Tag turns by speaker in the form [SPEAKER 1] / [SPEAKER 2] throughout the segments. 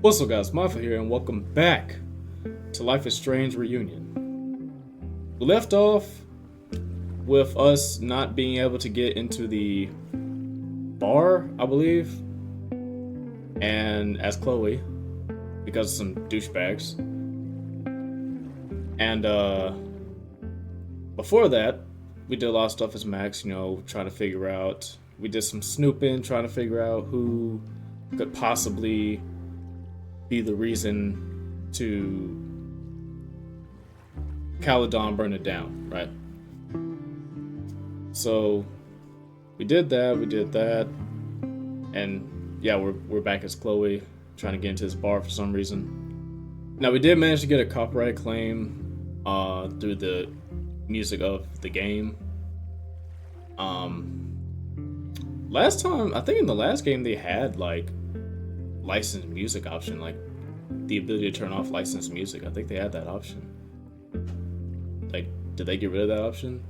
[SPEAKER 1] What's up guys, Michael here and welcome back to Life is Strange Reunion. We left off with us not being able to get into the bar, I believe, and as Chloe, because of some douchebags. And before that, we did a lot of stuff as Max, trying to figure out, we did some snooping, trying to figure out who could possibly be the reason to Caledon burn it down, right? So we did that, and yeah, we're back as Chloe, trying to get into this bar for some reason. Now we did manage to get a copyright claim through the music of the game. Last time, I think in the last game they had like licensed music option, like the ability to turn off licensed music. I think they had that option. Like, did they get rid of that option?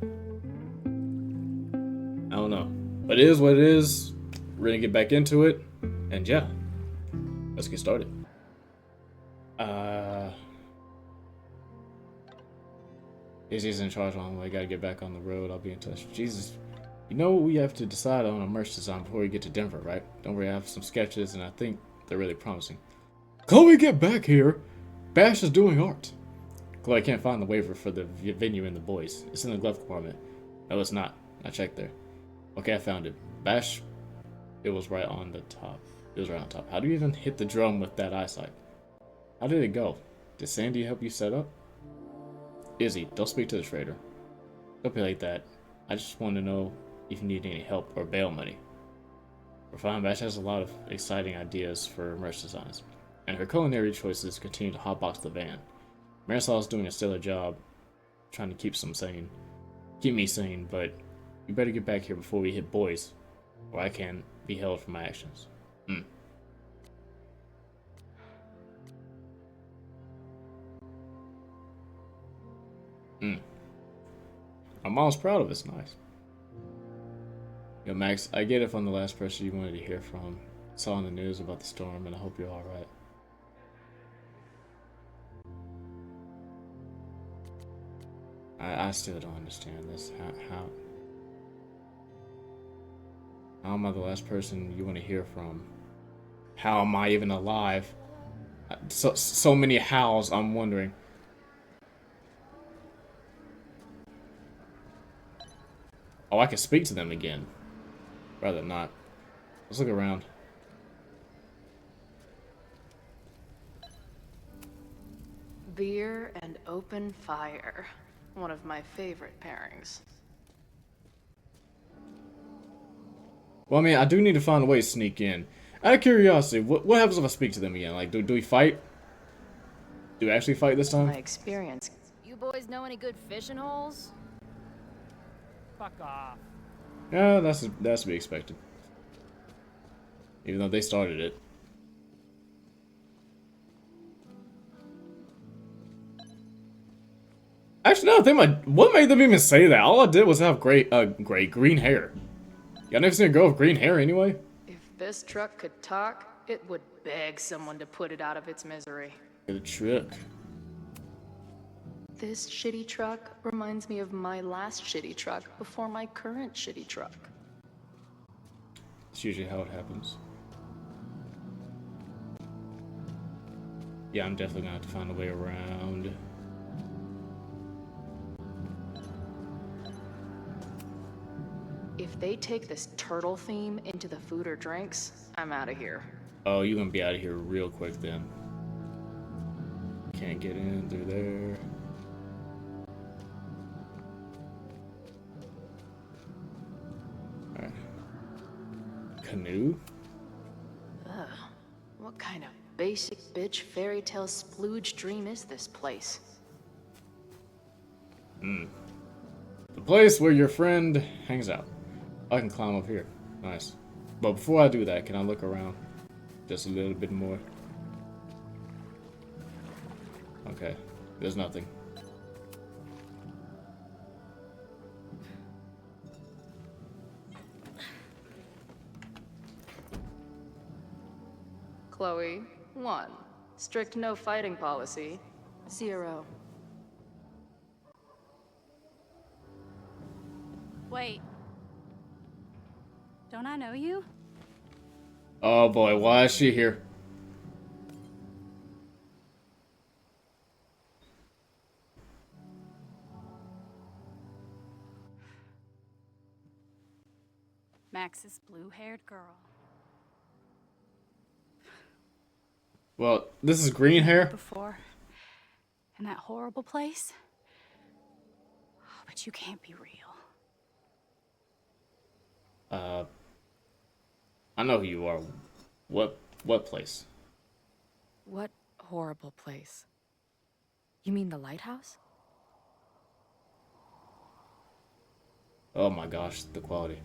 [SPEAKER 1] I don't know. But it is what it is. We're gonna get back into it. And yeah, let's get started. Izzy's in charge on. I gotta get back on the road. I'll be in touch. Jesus. You know we have to decide on a merch design before we get to Denver, right? Don't worry, I have some sketches and I think they're really promising. Chloe, get back here! Bash is doing art. Chloe can't find the waiver for the venue in the boys. It's in the glove compartment. No, it's not. I checked there. Okay, I found it. Bash, it was right on the top. It was right on top. How do you even hit the drum with that eyesight? How did it go? Did Sandy help you set up? Izzy, don't speak to the trader. Don't be like that. I just want to know if you need any help or bail money. We're fine. Bash has a lot of exciting ideas for merch designs, and her culinary choices continue to hotbox the van. Marisol's doing a stellar job trying to keep me sane, but you better get back here before we hit boys, or I can be held for my actions. My mom's proud of us, nice. Yo, Max, I get it from the last person you wanted to hear from. Saw in the news about the storm, and I hope you're alright. I still don't understand this. How am I the last person you want to hear from? How am I even alive? So many hows, I'm wondering. Oh, I can speak to them again. Rather not. Let's look around.
[SPEAKER 2] Beer and open fire. One of my favorite pairings.
[SPEAKER 1] Well, I mean, I do need to find a way to sneak in. Out of curiosity, what happens if I speak to them again? Like, do we fight? Do we actually fight this time?
[SPEAKER 2] My experience.
[SPEAKER 3] You boys know any good fishing holes?
[SPEAKER 4] Fuck off.
[SPEAKER 1] Yeah, that's to be expected. Even though they started it. Actually, no, what made them even say that? All I did was have green hair. Y'all never seen a girl with green hair anyway?
[SPEAKER 2] If this truck could talk, it would beg someone to put it out of its misery.
[SPEAKER 1] Get a trick.
[SPEAKER 2] This shitty truck reminds me of my last shitty truck before my current shitty truck.
[SPEAKER 1] It's usually how it happens. Yeah, I'm definitely gonna have to find a way around.
[SPEAKER 2] If they take this turtle theme into the food or drinks, I'm out of here.
[SPEAKER 1] Oh, you're gonna be out of here real quick then. Can't get in through there. Alright. Canoe?
[SPEAKER 2] Ugh. What kind of basic bitch fairy tale splooge dream is this place?
[SPEAKER 1] The place where your friend hangs out. I can climb up here. Nice. But before I do that, can I look around? Just a little bit more. Okay. There's nothing.
[SPEAKER 2] Chloe, 1. Strict no fighting policy. 0.
[SPEAKER 5] Wait. Don't I know you?
[SPEAKER 1] Oh boy, why is she here?
[SPEAKER 5] Max's blue-haired girl.
[SPEAKER 1] Well, this is green hair.
[SPEAKER 5] Before. In that horrible place? Oh, but you can't be real.
[SPEAKER 1] I know who you are. What place?
[SPEAKER 3] What horrible place? You mean the lighthouse?
[SPEAKER 1] Oh my gosh, the quality.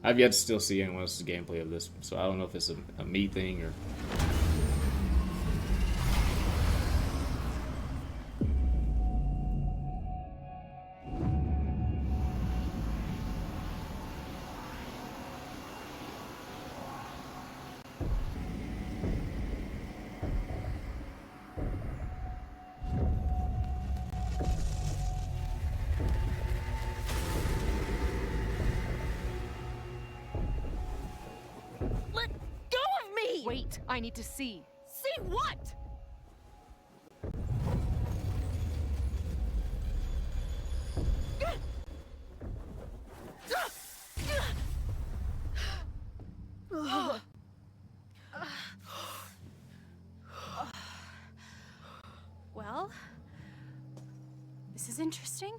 [SPEAKER 1] I've yet to still see anyone else's gameplay of this, so I don't know if it's a me thing or...
[SPEAKER 3] Let go of me!
[SPEAKER 6] Wait, I need to see.
[SPEAKER 3] See what?
[SPEAKER 5] Well, this is interesting.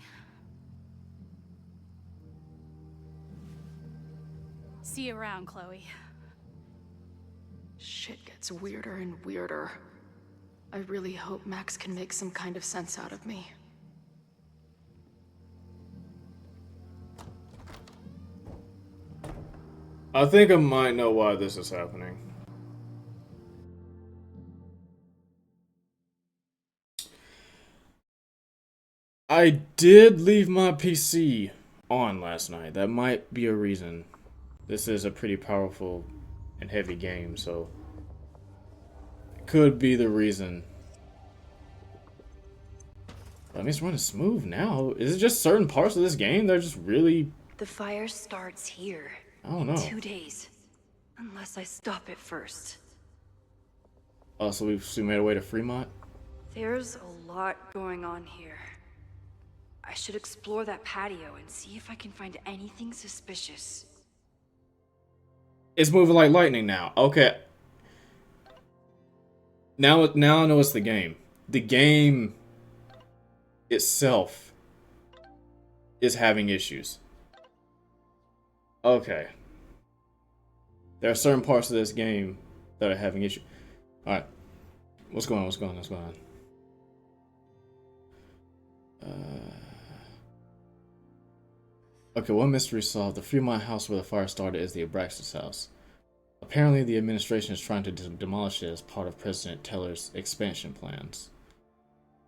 [SPEAKER 5] See you around, Chloe.
[SPEAKER 2] Shit gets weirder and weirder. I really hope Max can make some kind of sense out of me.
[SPEAKER 1] I think I might know why this is happening. I did leave my PC on last night. That might be a reason. This is a pretty powerful and heavy game, so it could be the reason. I mean, it's running smooth now. Is it just certain parts of this game that are just really...
[SPEAKER 7] The fire starts here.
[SPEAKER 1] I don't know.
[SPEAKER 7] 2 days. Unless I stop it first.
[SPEAKER 1] Oh, so we made our way to Fremont?
[SPEAKER 7] There's a lot going on here. I should explore that patio and see if I can find anything suspicious.
[SPEAKER 1] It's moving like lightning now. Okay. Now I know it's the game. The game itself is having issues. Okay. There are certain parts of this game that are having issues. Alright. What's going on? What's going on? What's going on? Okay, one mystery solved. The Fremont house where the fire started is the Abraxas house. Apparently, the administration is trying to demolish it as part of President Teller's expansion plans.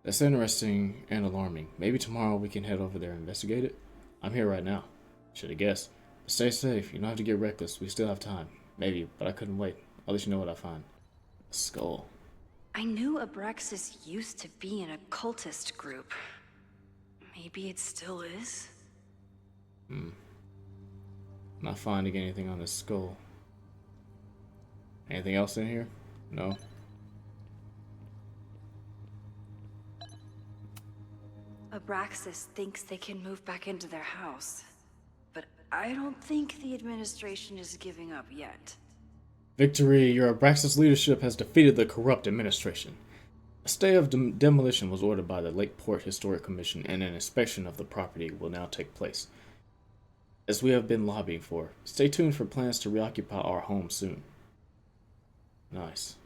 [SPEAKER 1] That's interesting and alarming. Maybe tomorrow we can head over there and investigate it? I'm here right now. Should have guessed. But stay safe. You don't have to get reckless. We still have time. Maybe, but I couldn't wait. I'll let you know what I find. A skull.
[SPEAKER 7] I knew Abraxas used to be an occultist group. Maybe it still is?
[SPEAKER 1] Not finding anything on this skull. Anything else in here? No?
[SPEAKER 7] Abraxas thinks they can move back into their house. But I don't think the administration is giving up yet.
[SPEAKER 1] Victory! Your Abraxas leadership has defeated the corrupt administration. A stay of demolition was ordered by the Lakeport Historic Commission, and an inspection of the property will now take place. As we have been lobbying for, stay tuned for plans to reoccupy our home soon. Nice.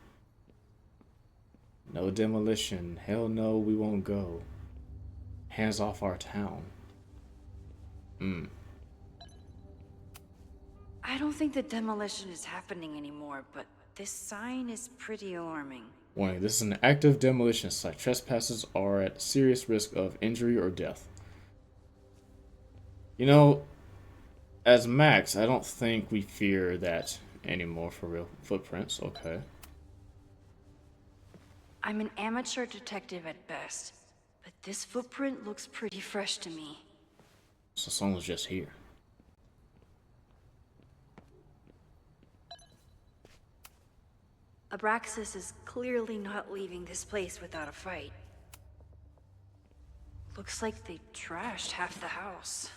[SPEAKER 1] No demolition. Hell no, we won't go. Hands off our town.
[SPEAKER 7] I don't think the demolition is happening anymore, but this sign is pretty alarming.
[SPEAKER 1] Warning, this is an active demolition site. Trespassers are at serious risk of injury or death. You know, as Max, I don't think we fear that Any more for real footprints? Okay.
[SPEAKER 7] I'm an amateur detective at best, but this footprint looks pretty fresh to me.
[SPEAKER 1] So someone's just here.
[SPEAKER 7] Abraxas is clearly not leaving this place without a fight. Looks like they trashed half the house.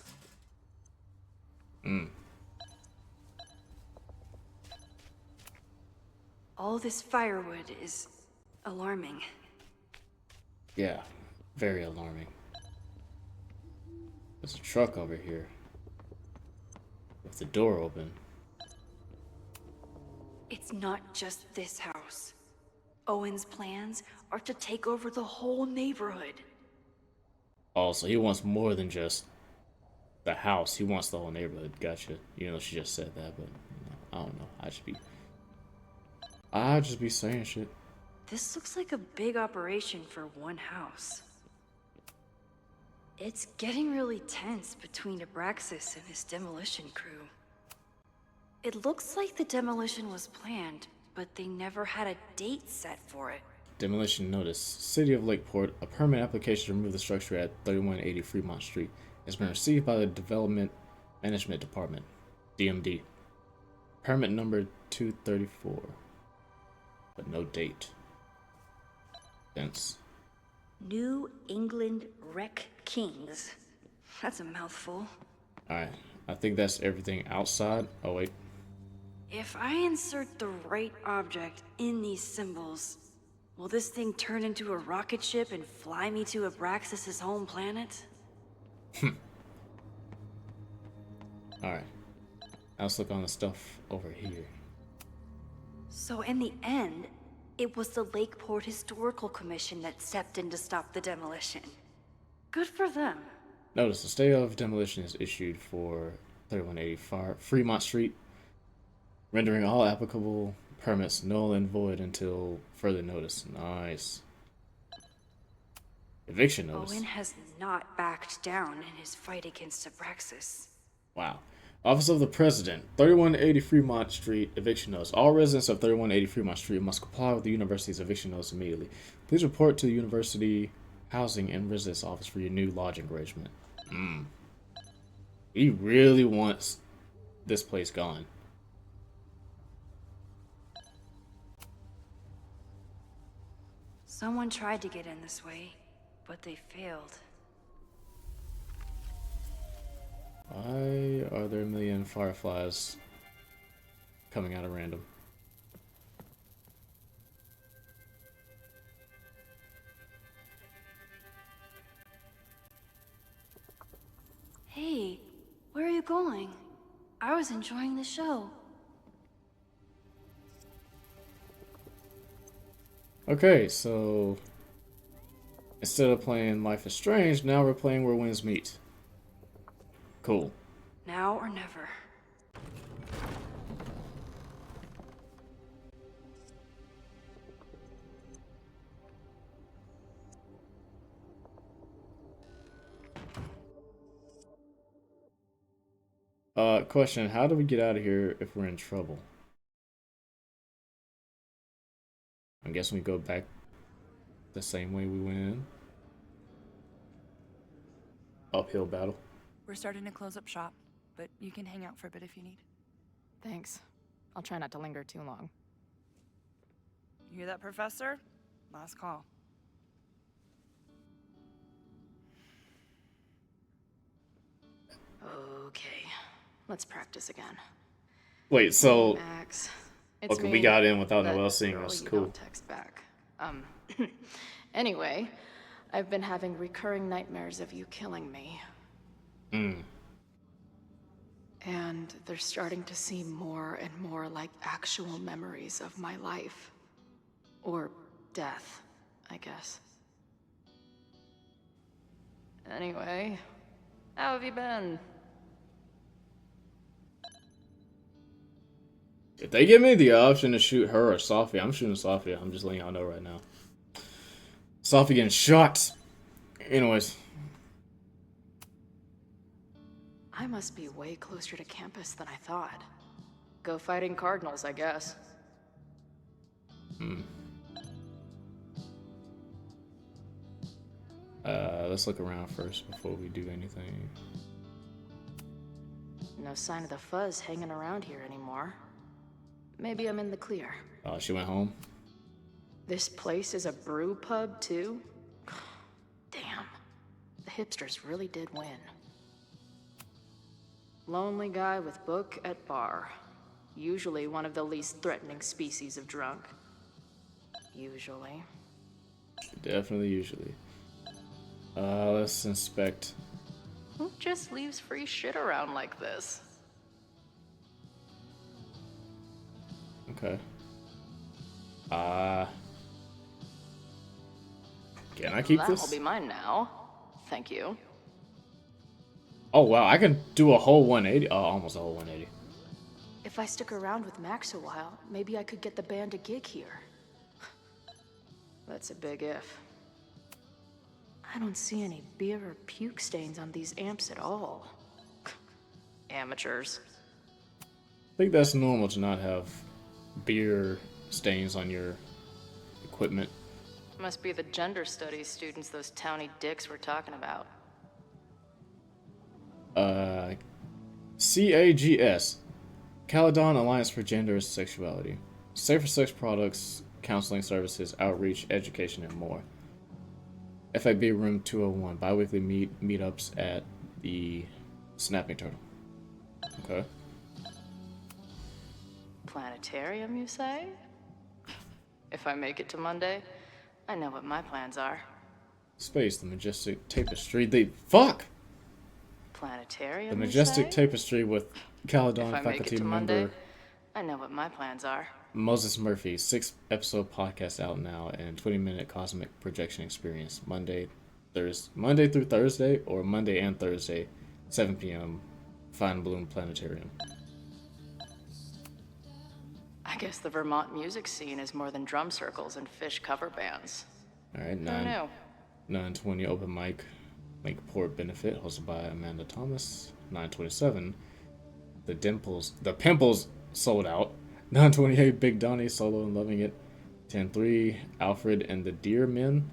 [SPEAKER 7] All this firewood is alarming.
[SPEAKER 1] Yeah, very alarming. There's a truck over here with the door open.
[SPEAKER 7] It's not just this house. Owen's plans are to take over the whole neighborhood.
[SPEAKER 1] Also, he wants more than just the house. He wants the whole neighborhood. Gotcha. You know, she just said that, but I don't know. I'd just be saying shit.
[SPEAKER 7] This looks like a big operation for one house. It's getting really tense between Abraxas and his demolition crew. It looks like the demolition was planned, but they never had a date set for it.
[SPEAKER 1] Demolition notice. City of Lakeport. A permit application to remove the structure at 3180 Fremont Street has been received by the Development Management Department, DMD. Permit number 234. But no date. Hence.
[SPEAKER 7] New England Wreck Kings. That's a mouthful.
[SPEAKER 1] Alright. I think that's everything outside. Oh, wait.
[SPEAKER 7] If I insert the right object in these symbols, will this thing turn into a rocket ship and fly me to Abraxas' home planet?
[SPEAKER 1] Alright. Let's look on the stuff over here.
[SPEAKER 7] So in the end, it was the Lakeport Historical Commission that stepped in to stop the demolition. Good for them.
[SPEAKER 1] Notice the stay of demolition is issued for 3180 Fremont Street, rendering all applicable permits null and void until further notice. Nice. Eviction notice.
[SPEAKER 7] Owen has not backed down in his fight against Abraxas.
[SPEAKER 1] Wow. Office of the President, 3180 Fremont Street, eviction notice. All residents of 3180 Fremont Street must comply with the university's eviction notice immediately. Please report to the University Housing and Residence Office for your new lodging arrangement. He really wants this place gone.
[SPEAKER 7] Someone tried to get in this way, but they failed.
[SPEAKER 1] Why are there a million fireflies coming out of random?
[SPEAKER 7] Hey, where are you going? I was enjoying the show.
[SPEAKER 1] Okay, so instead of playing Life is Strange, now we're playing Where Winds Meet. Cool.
[SPEAKER 7] Now or never.
[SPEAKER 1] Question, how do we get out of here if we're in trouble? I'm guessing we go back the same way we went in. Uphill battle.
[SPEAKER 6] We're starting to close up shop, but you can hang out for a bit if you need.
[SPEAKER 3] Thanks. I'll try not to linger too long.
[SPEAKER 6] You hear that, Professor? Last call.
[SPEAKER 2] Okay, let's practice again.
[SPEAKER 1] Wait, so
[SPEAKER 2] Max, it's
[SPEAKER 1] okay,
[SPEAKER 2] me,
[SPEAKER 1] we got in without
[SPEAKER 2] that
[SPEAKER 1] Noelle seeing
[SPEAKER 2] girl
[SPEAKER 1] us.
[SPEAKER 2] you
[SPEAKER 1] Cool.
[SPEAKER 2] don't text back. Anyway, I've been having recurring nightmares of you killing me. And they're starting to seem more and more like actual memories of my life. Or death, I guess. Anyway, how have you been?
[SPEAKER 1] If they give me the option to shoot her or Sophie, I'm shooting Sophie. I'm just letting y'all know right now. Sophie getting shot. Anyways.
[SPEAKER 2] I must be way closer to campus than I thought. Go fighting cardinals, I guess.
[SPEAKER 1] Let's look around first before we do anything.
[SPEAKER 2] No sign of the fuzz hanging around here anymore. Maybe I'm in the clear.
[SPEAKER 1] Oh, she went home.
[SPEAKER 2] This place is a brew pub, too? Damn. The hipsters really did win. Lonely guy with book at bar. Usually one of the least threatening species of drunk. Usually.
[SPEAKER 1] Definitely, usually. Let's inspect.
[SPEAKER 2] Who just leaves free shit around like this?
[SPEAKER 1] Okay. Can I keep this?
[SPEAKER 2] That'll be mine now. Thank you.
[SPEAKER 1] Oh wow, I can do a whole 180. Oh, almost a whole 180.
[SPEAKER 2] If I stick around with Max a while, maybe I could get the band a gig here. That's a big if. I don't see any beer or puke stains on these amps at all. Amateurs.
[SPEAKER 1] I think that's normal to not have beer stains on your equipment.
[SPEAKER 2] Must be the gender studies students those towny dicks were talking about.
[SPEAKER 1] CAGS. Caledon Alliance for Gender and Sexuality. Safer sex products, counseling services, outreach, education, and more. FAB Room 201. Bi-weekly meetups at the Snapping Turtle. Okay.
[SPEAKER 2] Planetarium, you say? If I make it to Monday, I know what my plans are.
[SPEAKER 1] Space, the Majestic Tapestry. Fuck!
[SPEAKER 2] Planetarium,
[SPEAKER 1] The
[SPEAKER 2] you
[SPEAKER 1] Majestic
[SPEAKER 2] say?
[SPEAKER 1] Tapestry with Caledon
[SPEAKER 2] If I make it
[SPEAKER 1] faculty
[SPEAKER 2] to
[SPEAKER 1] member
[SPEAKER 2] Monday, I know what my plans are.
[SPEAKER 1] Moses Murphy. 6-episode podcast out now and 20-minute cosmic projection experience. Monday through Thursday, or Monday and Thursday, 7 p.m. Fine Bloom Planetarium.
[SPEAKER 2] I guess the Vermont music scene is more than drum circles and fish cover bands.
[SPEAKER 1] All right,
[SPEAKER 2] Who knew?
[SPEAKER 1] 9:20 open mic, Lakeport benefit hosted by Amanda Thomas. 9:27, the Pimples sold out. 9:28, Big Donnie solo and loving it. 10:3, Alfred and the Deer Men.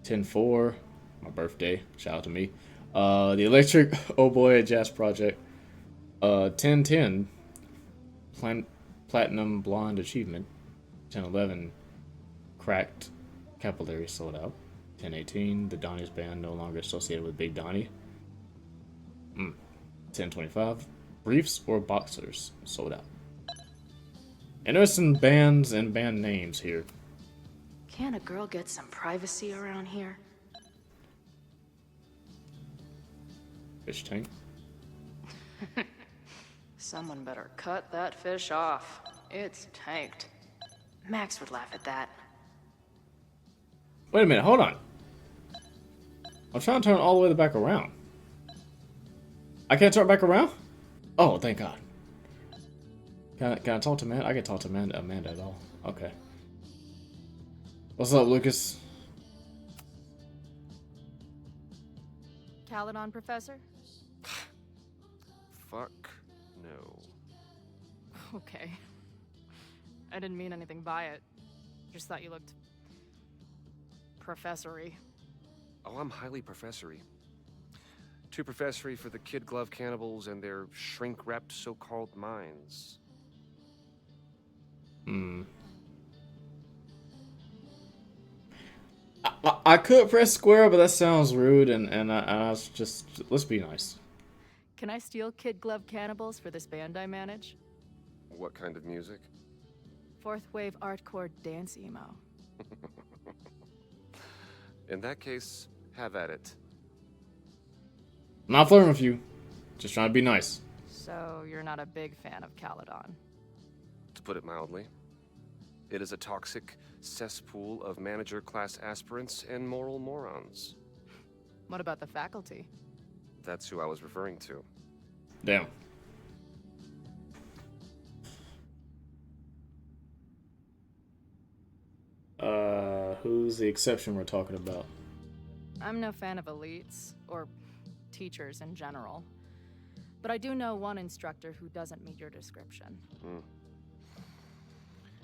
[SPEAKER 1] 10:4, my birthday, shout out to me. The Electric Oh Boy Jazz Project. 10:10, Platinum Blonde Achievement. 10:11, Cracked Capillary sold out. 10:18, the Donnie's Band no longer associated with Big Donnie. 10:25, Briefs or Boxers sold out. Interesting bands and band names here.
[SPEAKER 2] Can a girl get some privacy around here?
[SPEAKER 1] Fish Tank.
[SPEAKER 2] Someone better cut that fish off. It's tanked. Max would laugh at that.
[SPEAKER 1] Wait a minute, hold on. I'm trying to turn all the way back around. I can't turn back around? Oh, thank God. Can I talk to Amanda? I can talk to Amanda at all. Okay. What's up, Lucas?
[SPEAKER 3] Caledon, Professor?
[SPEAKER 8] Fuck no.
[SPEAKER 3] Okay. I didn't mean anything by it. Just thought you looked... professory.
[SPEAKER 8] Oh, I'm highly professory. Too professory for the kid glove cannibals and their shrink-wrapped so-called minds.
[SPEAKER 1] I could press square, but that sounds rude, and I was just... Let's be nice.
[SPEAKER 3] Can I steal kid glove cannibals for this band I manage?
[SPEAKER 8] What kind of music?
[SPEAKER 3] Fourth wave artcore dance emo.
[SPEAKER 8] In that case, have at it.
[SPEAKER 1] I'm not flirting with you. Just trying to be nice.
[SPEAKER 3] So you're not a big fan of Caledon?
[SPEAKER 8] To put it mildly. It is a toxic cesspool of manager-class aspirants and moral morons.
[SPEAKER 3] What about the faculty?
[SPEAKER 8] That's who I was referring to.
[SPEAKER 1] Damn. Who's the exception we're talking about?
[SPEAKER 3] I'm no fan of elites, or teachers in general. But I do know one instructor who doesn't meet your description.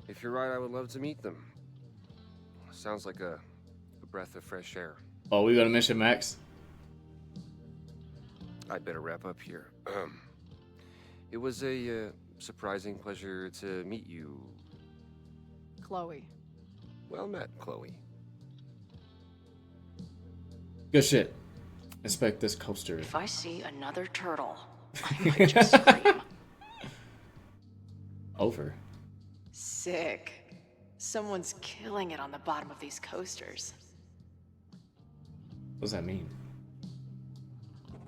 [SPEAKER 8] If you're right, I would love to meet them. Sounds like a breath of fresh air.
[SPEAKER 1] Oh, we gonna mention Max?
[SPEAKER 8] I'd better wrap up here. It was a surprising pleasure to meet you.
[SPEAKER 3] Chloe.
[SPEAKER 8] Well met, Chloe.
[SPEAKER 1] Good shit. Inspect this coaster.
[SPEAKER 2] If I see another turtle, I might just scream.
[SPEAKER 1] Over.
[SPEAKER 2] Sick. Someone's killing it on the bottom of these coasters.
[SPEAKER 1] What does that mean?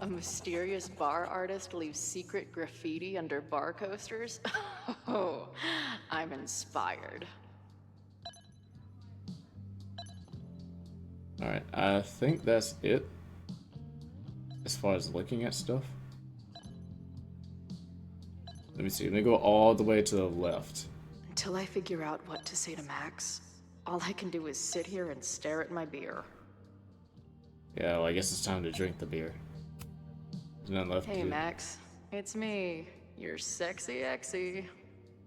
[SPEAKER 2] A mysterious bar artist leaves secret graffiti under bar coasters? Oh, I'm inspired.
[SPEAKER 1] Alright, I think that's it. As far as looking at stuff. Let me see. Let me go all the way to the left.
[SPEAKER 2] Until I figure out what to say to Max, all I can do is sit here and stare at my beer.
[SPEAKER 1] Yeah, well, I guess it's time to drink the beer. There's nothing left to
[SPEAKER 2] Hey
[SPEAKER 1] do.
[SPEAKER 2] Max, it's me, your sexy exy.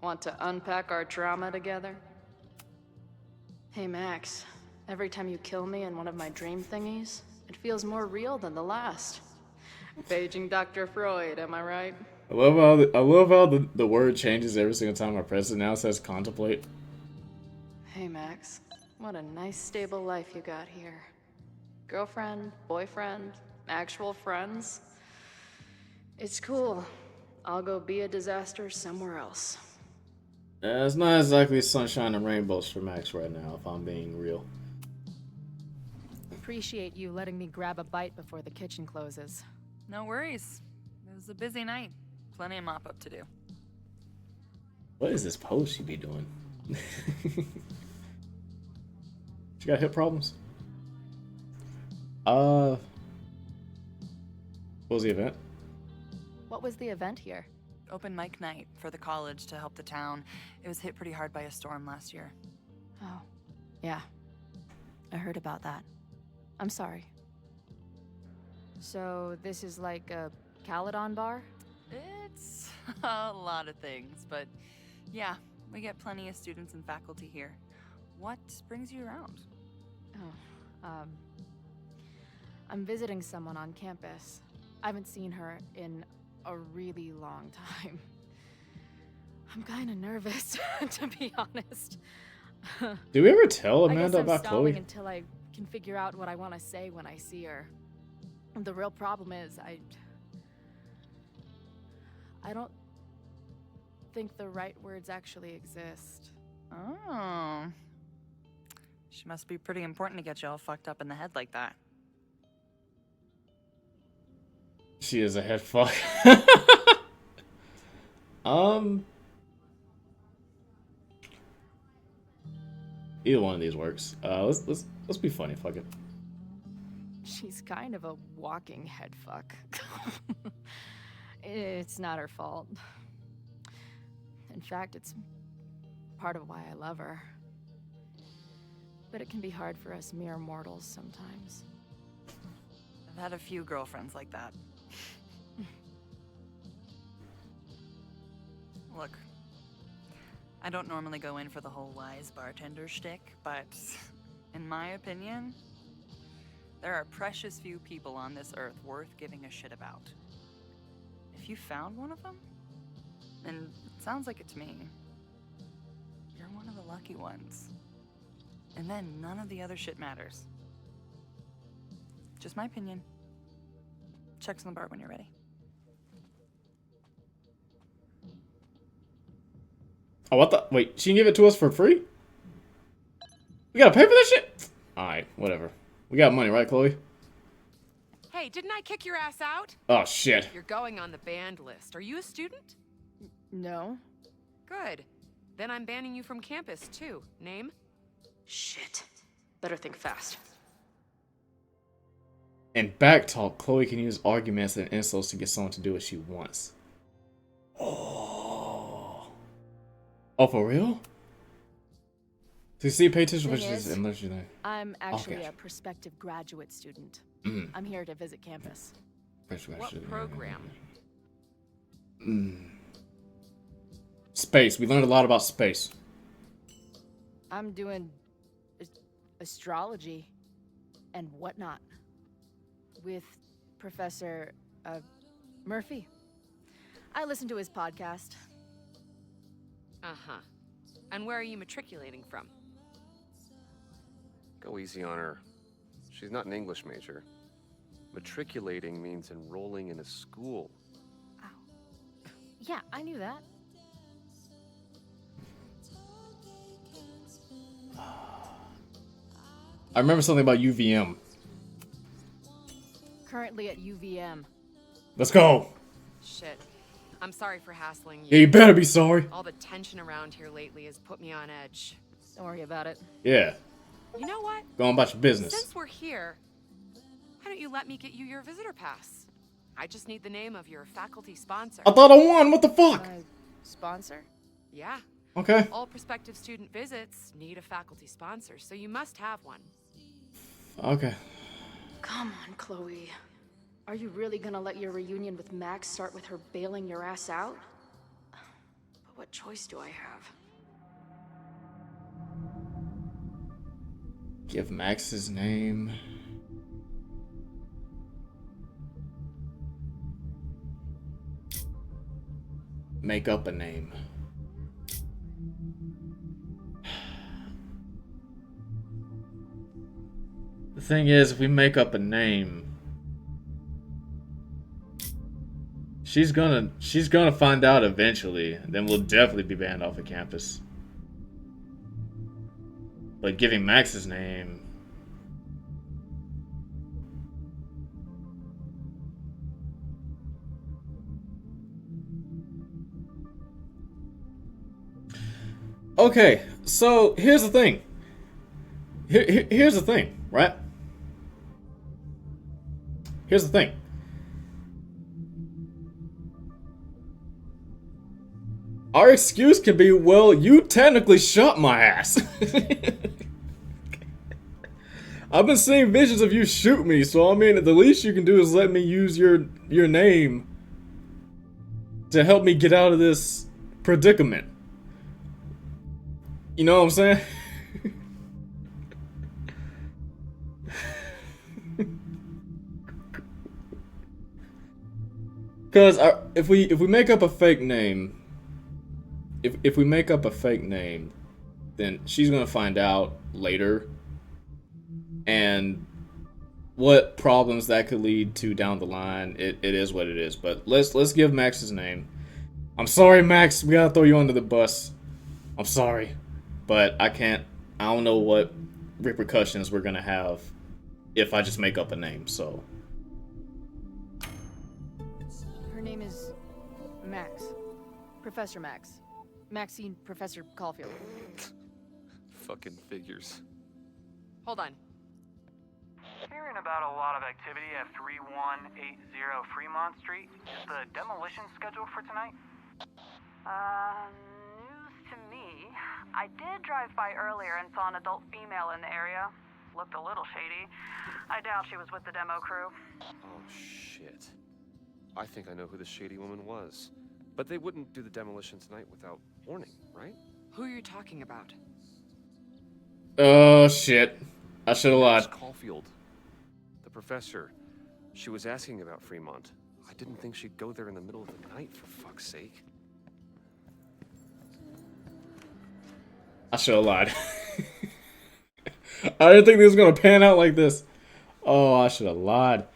[SPEAKER 2] Want to unpack our trauma together? Hey Max, every time you kill me in one of my dream thingies, it feels more real than the last. Paging Dr. Freud, am I right?
[SPEAKER 1] I love how the word changes every single time I press it. Now it says contemplate.
[SPEAKER 2] Hey Max, what a nice stable life you got here. Girlfriend, boyfriend, actual friends. It's cool. I'll go be a disaster somewhere else.
[SPEAKER 1] It's not exactly sunshine and rainbows for Max right now, if I'm being real.
[SPEAKER 3] Appreciate you letting me grab a bite before the kitchen closes.
[SPEAKER 6] No worries. It was a busy night. Plenty of mop-up to do.
[SPEAKER 1] What is this pose she be doing? She got hip problems? What was the event?
[SPEAKER 3] What was the event here?
[SPEAKER 6] Open mic night for the college to help the town. It was hit pretty hard by a storm last year.
[SPEAKER 3] Oh, yeah. I heard about that. I'm sorry. So, this is like a Caledon bar?
[SPEAKER 6] It's a lot of things, but yeah, we get plenty of students and faculty here. What brings you around?
[SPEAKER 3] Oh, I'm visiting someone on campus. I haven't seen her in a really long time. I'm kind of nervous, to be honest.
[SPEAKER 1] Did we ever tell
[SPEAKER 3] I guess
[SPEAKER 1] Amanda
[SPEAKER 3] I'm
[SPEAKER 1] about
[SPEAKER 3] stalling
[SPEAKER 1] Chloe?
[SPEAKER 3] until I can figure out what I want to say when I see her. The real problem is, I don't think the right words actually exist.
[SPEAKER 6] Oh. She must be pretty important to get you all fucked up in the head like that.
[SPEAKER 1] She is a head fuck. Either one of these works. Let's be funny. Fuck it.
[SPEAKER 3] She's kind of a walking head fuck. It's not her fault. In fact, it's part of why I love her. But it can be hard for us mere mortals sometimes.
[SPEAKER 6] I've had a few girlfriends like that. Look, I don't normally go in for the whole wise bartender shtick, but in my opinion, there are precious few people on this earth worth giving a shit about. If you found one of them, and it sounds like it to me, you're one of the lucky ones. And then none of the other shit matters. Just my opinion. Check's on the bar when you're ready.
[SPEAKER 1] Oh, what the? Wait, she can give it to us for free? We gotta pay for that shit? Alright, whatever. We got money, right, Chloe?
[SPEAKER 9] Hey, didn't I kick your ass out?
[SPEAKER 1] Oh, shit.
[SPEAKER 9] You're going on the banned list. Are you a student?
[SPEAKER 3] No?
[SPEAKER 9] Good. Then I'm banning you from campus, too. Name?
[SPEAKER 2] Shit. Better think fast.
[SPEAKER 1] In backtalk, Chloe can use arguments and insults to get someone to do what she wants. Oh, for real? So you see, pay attention to
[SPEAKER 3] Thing
[SPEAKER 1] pictures
[SPEAKER 3] is,
[SPEAKER 1] and let you know.
[SPEAKER 3] I'm actually
[SPEAKER 1] Okay.
[SPEAKER 3] a prospective graduate student.
[SPEAKER 1] Mm.
[SPEAKER 3] I'm here to visit campus.
[SPEAKER 9] What program?
[SPEAKER 1] Space. We learned a lot about space.
[SPEAKER 3] I'm doing astrology and whatnot with Professor Murphy. I listen to his podcast.
[SPEAKER 9] Uh-huh. And where are you matriculating from?
[SPEAKER 8] Go easy on her. She's not an English major. Matriculating means enrolling in a school.
[SPEAKER 3] Yeah, I knew that.
[SPEAKER 1] I remember something about UVM.
[SPEAKER 3] Currently at UVM.
[SPEAKER 1] Let's go.
[SPEAKER 9] Shit. I'm sorry for hassling you.
[SPEAKER 1] Yeah, you better be sorry.
[SPEAKER 9] All the tension around here lately has put me on edge.
[SPEAKER 3] Don't worry about it.
[SPEAKER 1] Yeah.
[SPEAKER 9] You know what?
[SPEAKER 1] Go on about your business.
[SPEAKER 9] Since we're here, why don't you let me get you your visitor pass? I just need the name of your faculty sponsor.
[SPEAKER 1] I thought I won. What the fuck?
[SPEAKER 3] My sponsor?
[SPEAKER 9] Yeah.
[SPEAKER 1] Okay.
[SPEAKER 9] All prospective student visits need a faculty sponsor, so you must have one.
[SPEAKER 1] Okay.
[SPEAKER 2] Come on, Chloe. Are you really gonna let your reunion with Max start with her bailing your ass out? But what choice do I have?
[SPEAKER 1] Give Max his name. Make up a name. The thing is, if we make up a name, she's gonna find out eventually, and then we'll definitely be banned off of campus. But giving Max his name, okay, so here's the thing. Here's the thing, right? Here's the thing. Our excuse can be, well, you technically shot my ass. I've been seeing visions of you shoot me, so I mean, the least you can do is let me use your name to help me get out of this predicament. You know what I'm saying? Because if we make up a fake name, if we make up a fake name, then she's gonna find out later, and what problems that could lead to down the line. It is what it is. But let's give Max his name. I'm sorry, Max. We gotta throw you under the bus. I'm sorry, but I can't. I don't know what repercussions we're gonna have if I just make up a name. So.
[SPEAKER 3] Her name is Max. Professor Max. Maxine Professor Caulfield.
[SPEAKER 8] Fucking figures.
[SPEAKER 9] Hold on.
[SPEAKER 10] Hearing about a lot of activity at 3180 Fremont Street. Is the demolition scheduled for tonight?
[SPEAKER 11] News to me. I did drive by earlier and saw an adult female in the area. Looked a little shady. I doubt she was with the demo crew.
[SPEAKER 8] Oh, shit. I think I know who the shady woman was. But they wouldn't do the demolition tonight without warning, right?
[SPEAKER 9] Who are you talking about?
[SPEAKER 1] Oh, shit. I should have lied.
[SPEAKER 8] Caulfield. The professor. She was asking about Fremont. I didn't think she'd go there in the middle of the night, for fuck's sake.
[SPEAKER 1] I should have lied. I didn't think this was gonna pan out like this. Oh, I should have lied.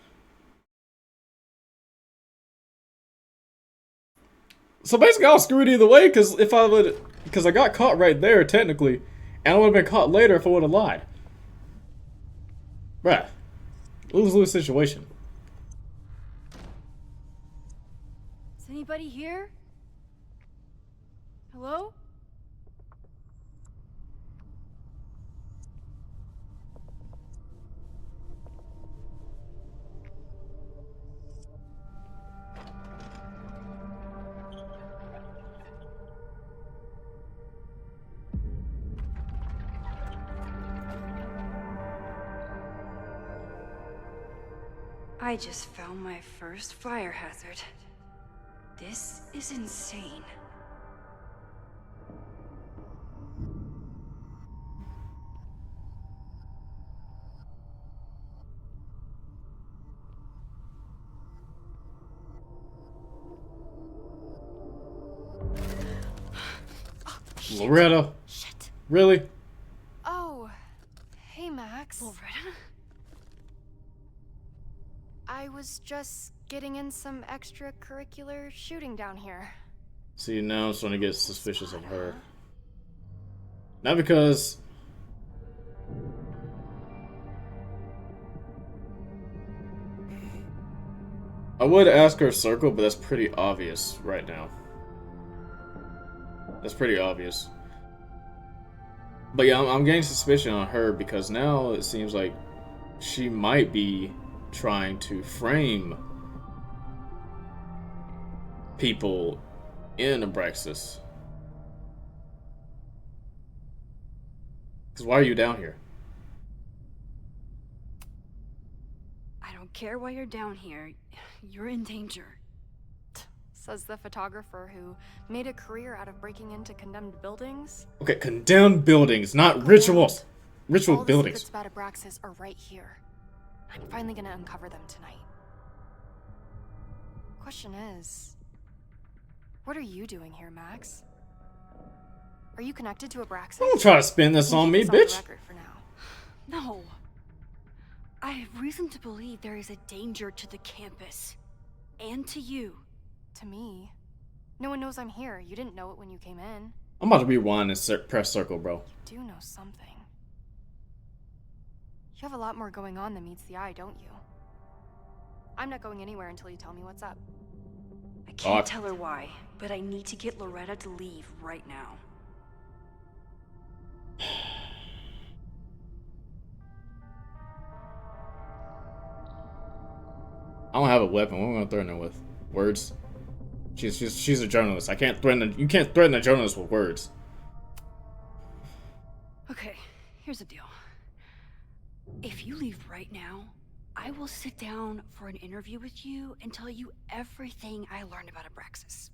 [SPEAKER 1] So basically, I was screwed either way, because I got caught right there technically, and I would have been caught later if I would have lied. Bruh, lose-lose situation.
[SPEAKER 7] Is anybody here? Hello? I just found my first fire hazard. This is insane.
[SPEAKER 1] Loretta.
[SPEAKER 5] Shit.
[SPEAKER 1] Really?
[SPEAKER 3] Oh, hey, Max.
[SPEAKER 5] Loretta?
[SPEAKER 3] I was just getting in some extracurricular shooting down here.
[SPEAKER 1] See, now I'm starting to get suspicious of her. Not because... I would ask her circle, but that's pretty obvious right now. That's pretty obvious. But yeah, I'm getting suspicion on her because now it seems like she might be trying to frame people in Abraxas. Because why are you down here?
[SPEAKER 7] I don't care why you're down here. You're in danger.
[SPEAKER 3] Says the photographer who made a career out of breaking into condemned buildings.
[SPEAKER 1] Okay, condemned buildings, not rituals. Ritual
[SPEAKER 3] All
[SPEAKER 1] buildings.
[SPEAKER 3] the secrets about Abraxas are right here. I'm finally gonna uncover them tonight. Question is, what are you doing here, Max? Are you connected to Abraxas?
[SPEAKER 1] Don't try to spin this on me,
[SPEAKER 3] Keep this
[SPEAKER 1] bitch.
[SPEAKER 3] on the record for now.
[SPEAKER 7] No. I have reason to believe there is a danger to the campus. And to you.
[SPEAKER 3] To me? No one knows I'm here. You didn't know it when you came in.
[SPEAKER 1] I'm about to rewind and press circle, bro.
[SPEAKER 3] You do know something. You have a lot more going on than meets the eye, don't you? I'm not going anywhere until you tell me what's up.
[SPEAKER 7] I can't tell her why, but I need to get Loretta to leave right now.
[SPEAKER 1] I don't have a weapon. What am I gonna threaten her with? Words? She's a journalist. I can't threaten. You can't threaten a journalist with words.
[SPEAKER 7] Okay, here's the deal. If you leave right now, I will sit down for an interview with you and tell you everything I learned about Abraxas.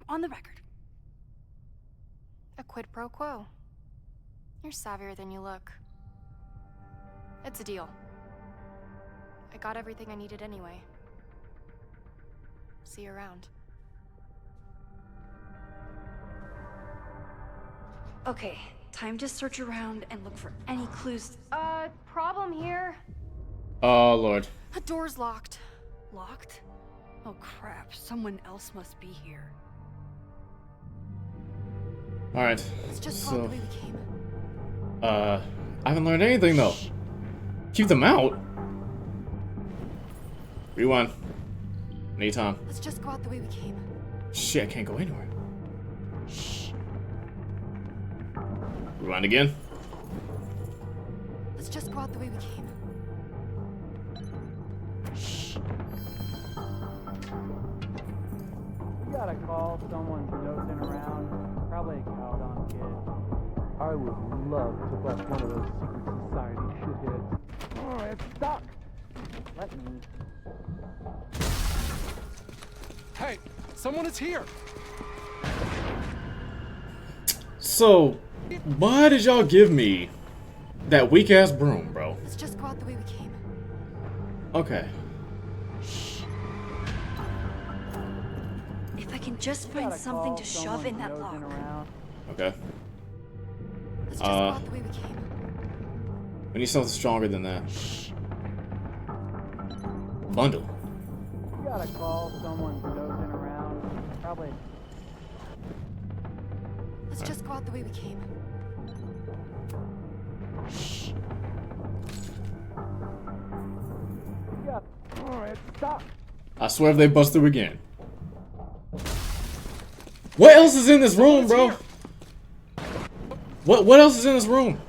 [SPEAKER 7] On the record.
[SPEAKER 3] A quid pro quo. You're savvier than you look. It's a deal. I got everything I needed anyway. See you around.
[SPEAKER 7] Okay, time to search around and look for any clues.
[SPEAKER 3] Problem here.
[SPEAKER 1] Oh, Lord.
[SPEAKER 3] The door's locked.
[SPEAKER 7] Locked? Oh crap, someone else must be here.
[SPEAKER 1] Alright.
[SPEAKER 3] Let's just go the way we came.
[SPEAKER 1] I haven't learned anything, though. Keep them out? Rewind. Need time.
[SPEAKER 3] Let's just go out the way we came.
[SPEAKER 1] Shit, I can't go anywhere. Rewind again.
[SPEAKER 3] Let's just go out the way we came.
[SPEAKER 4] You gotta call someone dozing around. Probably a cowed-on kid. I would love to bust one of those secret society shitheads. Oh, it's stuck! Let me.
[SPEAKER 8] Hey, someone is here!
[SPEAKER 1] So, why did y'all give me that weak-ass broom, bro?
[SPEAKER 3] Let's just go out the way we came.
[SPEAKER 1] Okay.
[SPEAKER 7] If I can just find something to shove in that lock.
[SPEAKER 1] Okay.
[SPEAKER 3] Let's just go out the way we came.
[SPEAKER 1] We need something stronger than that. Bundle.
[SPEAKER 4] You gotta call someone dozing around. Probably.
[SPEAKER 3] Let's just go out the way we came.
[SPEAKER 4] Yeah. Oh, it's stuck.
[SPEAKER 1] I swear if they bust through again. What else is in this room, bro? What else is in this room?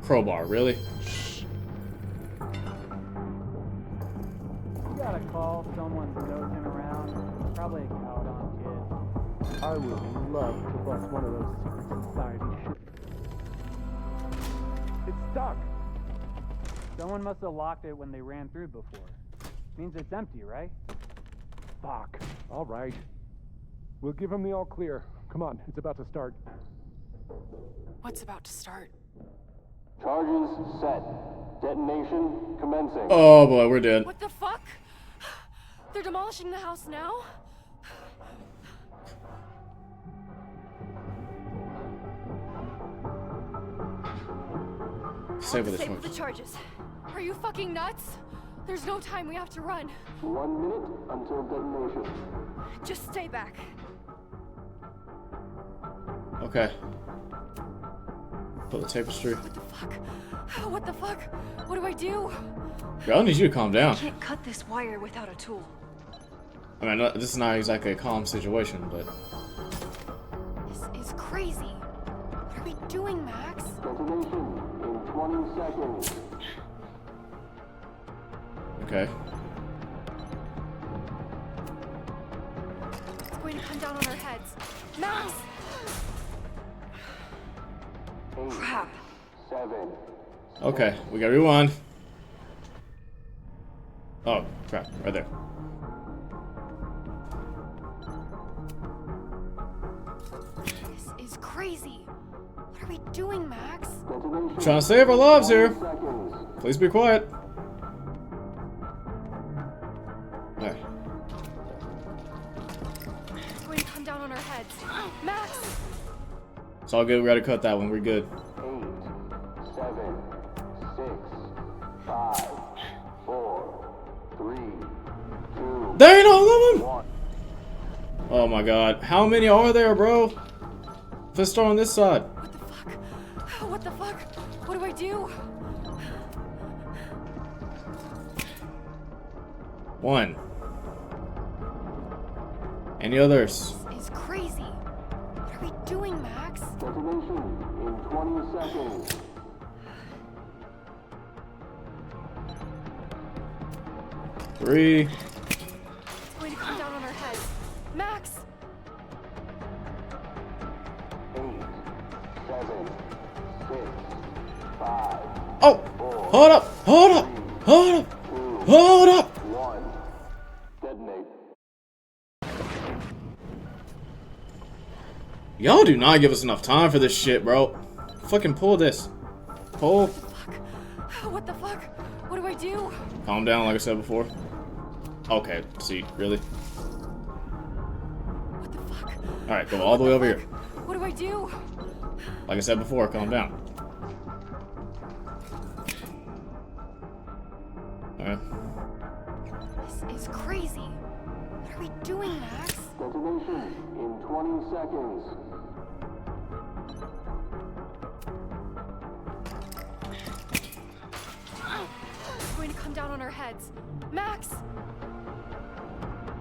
[SPEAKER 1] Crowbar, really?
[SPEAKER 4] You gotta call someone dozing around. Probably a cowed-on kid. I would love to bust one of those secret society shit. It's stuck. Someone must have locked it when they ran through before. Means it's empty, right? Fuck. All right. We'll give him the all clear. Come on, it's about to start.
[SPEAKER 9] What's about to start?
[SPEAKER 12] Charges set. Detonation commencing.
[SPEAKER 1] Oh boy, we're dead.
[SPEAKER 3] What the fuck? They're demolishing the house now?
[SPEAKER 1] Save with the
[SPEAKER 7] Disable the
[SPEAKER 1] charge.
[SPEAKER 7] charges.
[SPEAKER 3] Are you fucking nuts? There's no time, we have to run.
[SPEAKER 12] 1 minute until detonation.
[SPEAKER 7] Just stay back.
[SPEAKER 1] Okay. Pull the tapestry.
[SPEAKER 3] What the fuck? What the fuck? What do I do?
[SPEAKER 1] Girl, I need you to calm down.
[SPEAKER 7] Can't cut this wire without a tool.
[SPEAKER 1] I mean, this is not exactly a calm situation, but
[SPEAKER 3] This is crazy. What are we doing, Max?
[SPEAKER 12] Detonation in 20 seconds.
[SPEAKER 1] okay.
[SPEAKER 3] It's going to come down on our heads. Max!
[SPEAKER 7] Crap.
[SPEAKER 12] 7.
[SPEAKER 1] Okay, we got rewind. Oh, crap, right there.
[SPEAKER 3] This is crazy. What are we doing, Max?
[SPEAKER 12] Detonation.
[SPEAKER 1] Trying to save our lives here.
[SPEAKER 12] 10 seconds.
[SPEAKER 1] Please be quiet. There.
[SPEAKER 3] It's going to come down on our heads. Max!
[SPEAKER 1] It's all good. We gotta cut that one. We're good.
[SPEAKER 12] 8, 7, 6, 5, 4, 3, 2,
[SPEAKER 1] There ain't all of them.
[SPEAKER 12] 1.
[SPEAKER 1] Oh my god, how many are there, bro? Let's start on this side.
[SPEAKER 3] What the fuck? What the fuck? What do I do?
[SPEAKER 1] One. Any others?
[SPEAKER 3] This is crazy. What are we doing, Max?
[SPEAKER 12] Detonation in 20 seconds.
[SPEAKER 1] Three.
[SPEAKER 3] It's going to come down on our heads. Max!
[SPEAKER 12] 8, 7, 6, 5,
[SPEAKER 1] Oh! Hold up! Hold up! Hold up!
[SPEAKER 12] 2,
[SPEAKER 1] Hold up!
[SPEAKER 12] 1. Detonate.
[SPEAKER 1] Y'all do not give us enough time for this shit, bro. Fucking pull this. Pull.
[SPEAKER 3] What the fuck? What do I do?
[SPEAKER 1] Calm down, like I said before. Okay, see, really?
[SPEAKER 3] What the fuck?
[SPEAKER 1] Alright, go all the way over here.
[SPEAKER 3] What do I do?
[SPEAKER 1] Like I said before, calm down. Alright.
[SPEAKER 3] This is crazy. What are we doing, Max?
[SPEAKER 12] Detonation in 20 seconds.
[SPEAKER 3] It's going to come down on our heads. Max!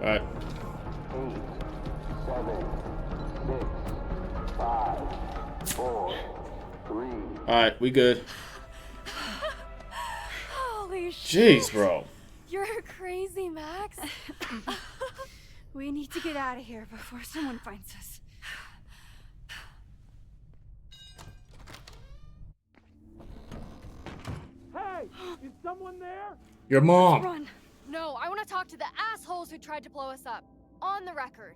[SPEAKER 1] Alright.
[SPEAKER 12] 8, 7, 6, 5, 4, 3.
[SPEAKER 1] Alright, we good.
[SPEAKER 3] Holy shit.
[SPEAKER 1] Jeez, bro.
[SPEAKER 3] You're crazy, Max.
[SPEAKER 7] We need to get out of here before someone finds us.
[SPEAKER 4] Hey! Is someone there?
[SPEAKER 1] Your mom.
[SPEAKER 7] Run.
[SPEAKER 3] No, I want to talk to the assholes who tried to blow us up. On the record.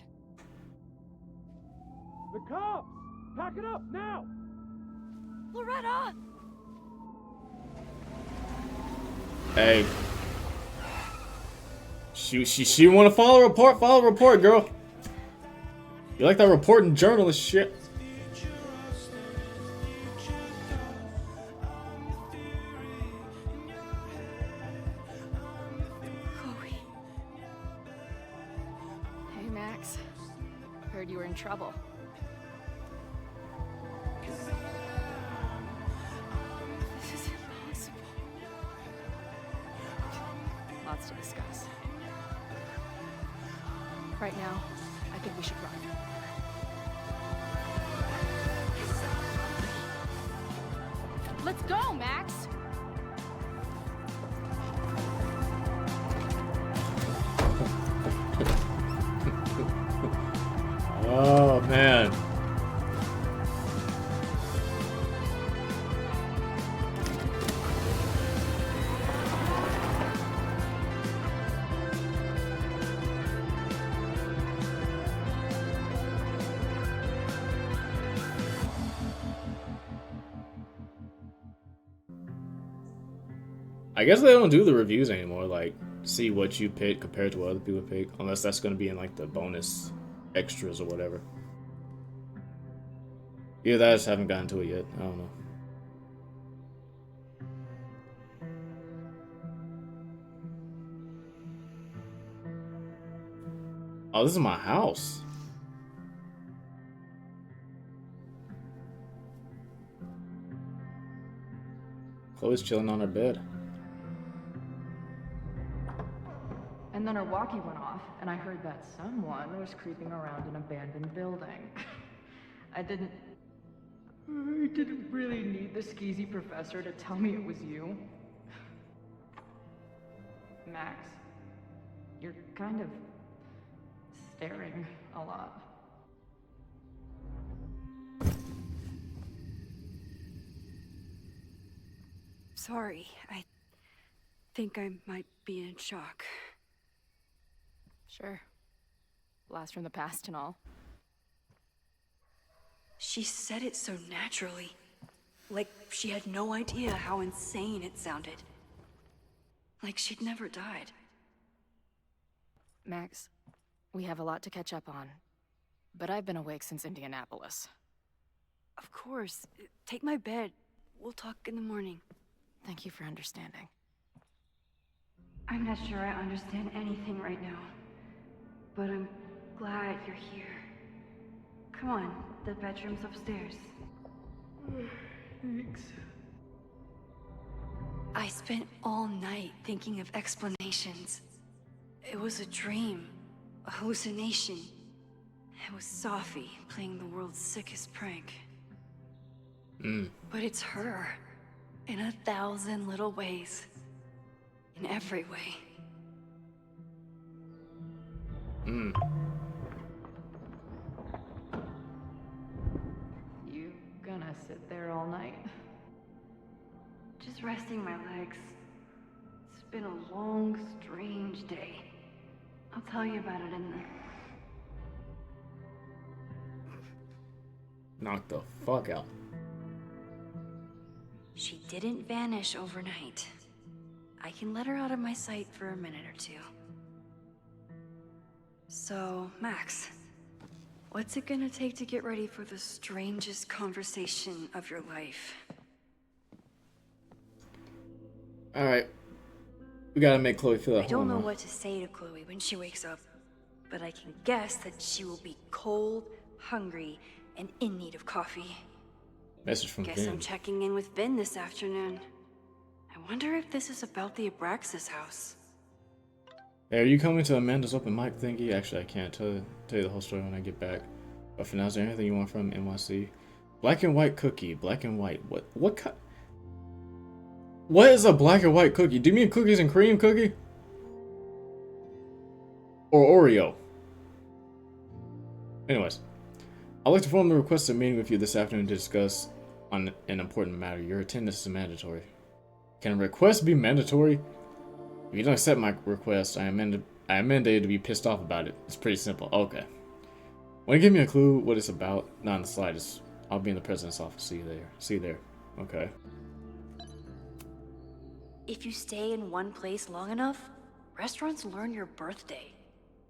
[SPEAKER 4] The cops! Pack it up now!
[SPEAKER 7] Loretta!
[SPEAKER 1] Hey. She want to follow a report? Follow a report, girl. You like that reporting journalist shit?
[SPEAKER 7] Chloe.
[SPEAKER 3] Hey, Max. Heard you were in trouble.
[SPEAKER 7] This is impossible.
[SPEAKER 3] Lots to discuss. Right now, I think we should run. Let's go, Max!
[SPEAKER 1] Oh, man. I guess they don't do the reviews anymore, like see what you pick compared to what other people pick, unless that's gonna be in like the bonus extras or whatever. Either that, I just haven't gotten to it yet. I don't know. Oh, this is my house. Chloe's chilling on her bed.
[SPEAKER 2] And then her walkie went off, and I heard that someone was creeping around an abandoned building. I didn't really need the skeezy professor to tell me it was you. Max, you're kind of staring a lot.
[SPEAKER 7] Sorry, I think I might be in shock.
[SPEAKER 3] Sure. Blast from the past and all.
[SPEAKER 7] She said it so naturally. Like she had no idea how insane it sounded. Like she'd never died.
[SPEAKER 3] Max, we have a lot to catch up on. But I've been awake since Indianapolis.
[SPEAKER 7] Of course. Take my bed. We'll talk in the morning.
[SPEAKER 3] Thank you for understanding.
[SPEAKER 7] I'm not sure I understand anything right now. But I'm glad you're here. Come on, the bedroom's upstairs.
[SPEAKER 2] Thanks.
[SPEAKER 7] I spent all night thinking of explanations. It was a dream, a hallucination. It was Sophie playing the world's sickest prank. But it's her, in 1,000 little ways. In every way.
[SPEAKER 2] You gonna sit there all night?
[SPEAKER 7] Just resting my legs. It's been a long, strange day. I'll tell you about it in the...
[SPEAKER 1] Knock the fuck out.
[SPEAKER 7] She didn't vanish overnight. I can let her out of my sight for a minute or two. So, Max, what's it gonna take to get ready for the strangest conversation of your life?
[SPEAKER 1] Alright. We gotta make Chloe feel at
[SPEAKER 7] I don't
[SPEAKER 1] home.
[SPEAKER 7] know
[SPEAKER 1] huh?
[SPEAKER 7] what to say to Chloe when she wakes up, but I can guess that she will be cold, hungry, and in need of coffee.
[SPEAKER 1] Message from
[SPEAKER 7] Guess
[SPEAKER 1] Vin.
[SPEAKER 7] I'm checking in with Vin this afternoon. I wonder if this is about the Abraxas house.
[SPEAKER 1] Hey, are you coming to Amanda's open mic thingy? Actually, I can't tell you the whole story when I get back. But for now, is there anything you want from NYC? Black and white cookie. Black and white. What kind? What is a black and white cookie? Do you mean cookies and cream cookie? Or Oreo? Anyways, I'd like to formally request a meeting with you this afternoon to discuss on an important matter. Your attendance is mandatory. Can a request be mandatory? If you don't accept my request, I am mandated to be pissed off about it. It's pretty simple. Okay. Want to give me a clue what it's about? Not in the slightest. I'll be in the president's office. See you there. See you there. Okay.
[SPEAKER 7] If you stay in one place long enough, restaurants learn your birthday.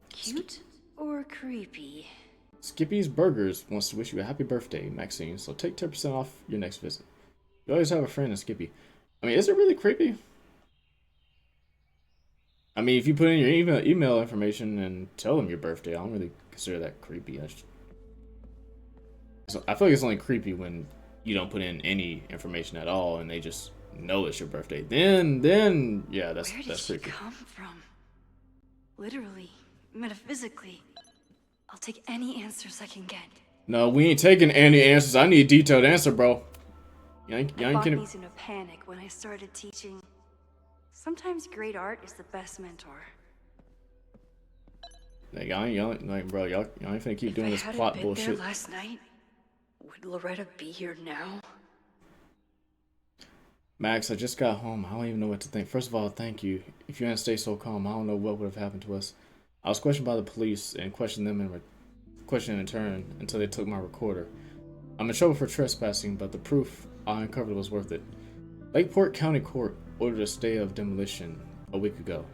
[SPEAKER 7] Cute or creepy?
[SPEAKER 1] Skippy's Burgers wants to wish you a happy birthday, Maxine, so take 10% off your next visit. You always have a friend in Skippy. I mean, is it really creepy? I mean, if you put in your email information and tell them your birthday, I don't really consider that creepy. So I feel like it's only creepy when you don't put in any information at all and they just know it's your birthday. Then yeah, that's
[SPEAKER 7] Where did
[SPEAKER 1] that's
[SPEAKER 7] she
[SPEAKER 1] creepy.
[SPEAKER 7] come from? Literally, metaphysically. I'll take any answers I can get.
[SPEAKER 1] No, we ain't taking any answers. I need a detailed answer, bro. You ain't kidding.
[SPEAKER 7] Botany's in a panic when I started teaching. Sometimes great art is the best mentor.
[SPEAKER 1] Like, y'all ain't finna keep doing this
[SPEAKER 7] If I
[SPEAKER 1] plot
[SPEAKER 7] hadn't been
[SPEAKER 1] bullshit.
[SPEAKER 7] there last night, would Loretta be here now?
[SPEAKER 1] Max, I just got home. I don't even know what to think. First of all, thank you. If you hadn't stayed so calm, I don't know what would have happened to us. I was questioned by the police and questioned them in turn until they took my recorder. I'm in trouble for trespassing, but the proof I uncovered was worth it. Lakeport County Court ordered a stay of demolition a week ago.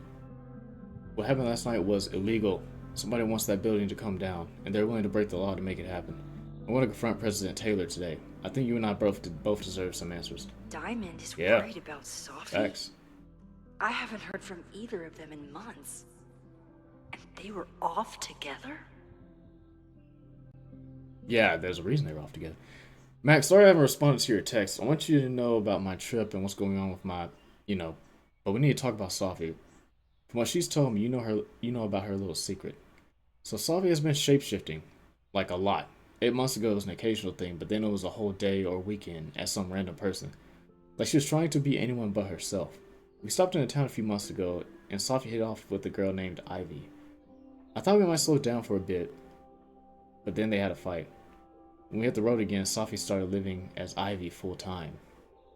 [SPEAKER 1] What happened last night was illegal. Somebody wants that building to come down, and they're willing to break the law to make it happen. I want to confront President Taylor today. I think you and I both deserve some answers.
[SPEAKER 7] Diamond is
[SPEAKER 1] Yeah.
[SPEAKER 7] worried about Sophie.
[SPEAKER 1] Facts.
[SPEAKER 7] I haven't heard from either of them in months. And they were off together?
[SPEAKER 1] Yeah, there's a reason they were off together. Max, sorry I haven't responded to your text. I want you to know about my trip and what's going on with my, but we need to talk about Sophie. From what she's told me, you know about her little secret. So Sophie has been shapeshifting, like a lot. 8 months ago it was an occasional thing, but then it was a whole day or weekend as some random person. Like she was trying to be anyone but herself. We stopped in a town a few months ago, and Sophie hit off with a girl named Ivy. I thought we might slow down for a bit, but then they had a fight. When we hit the road again, Sophie started living as Ivy full time.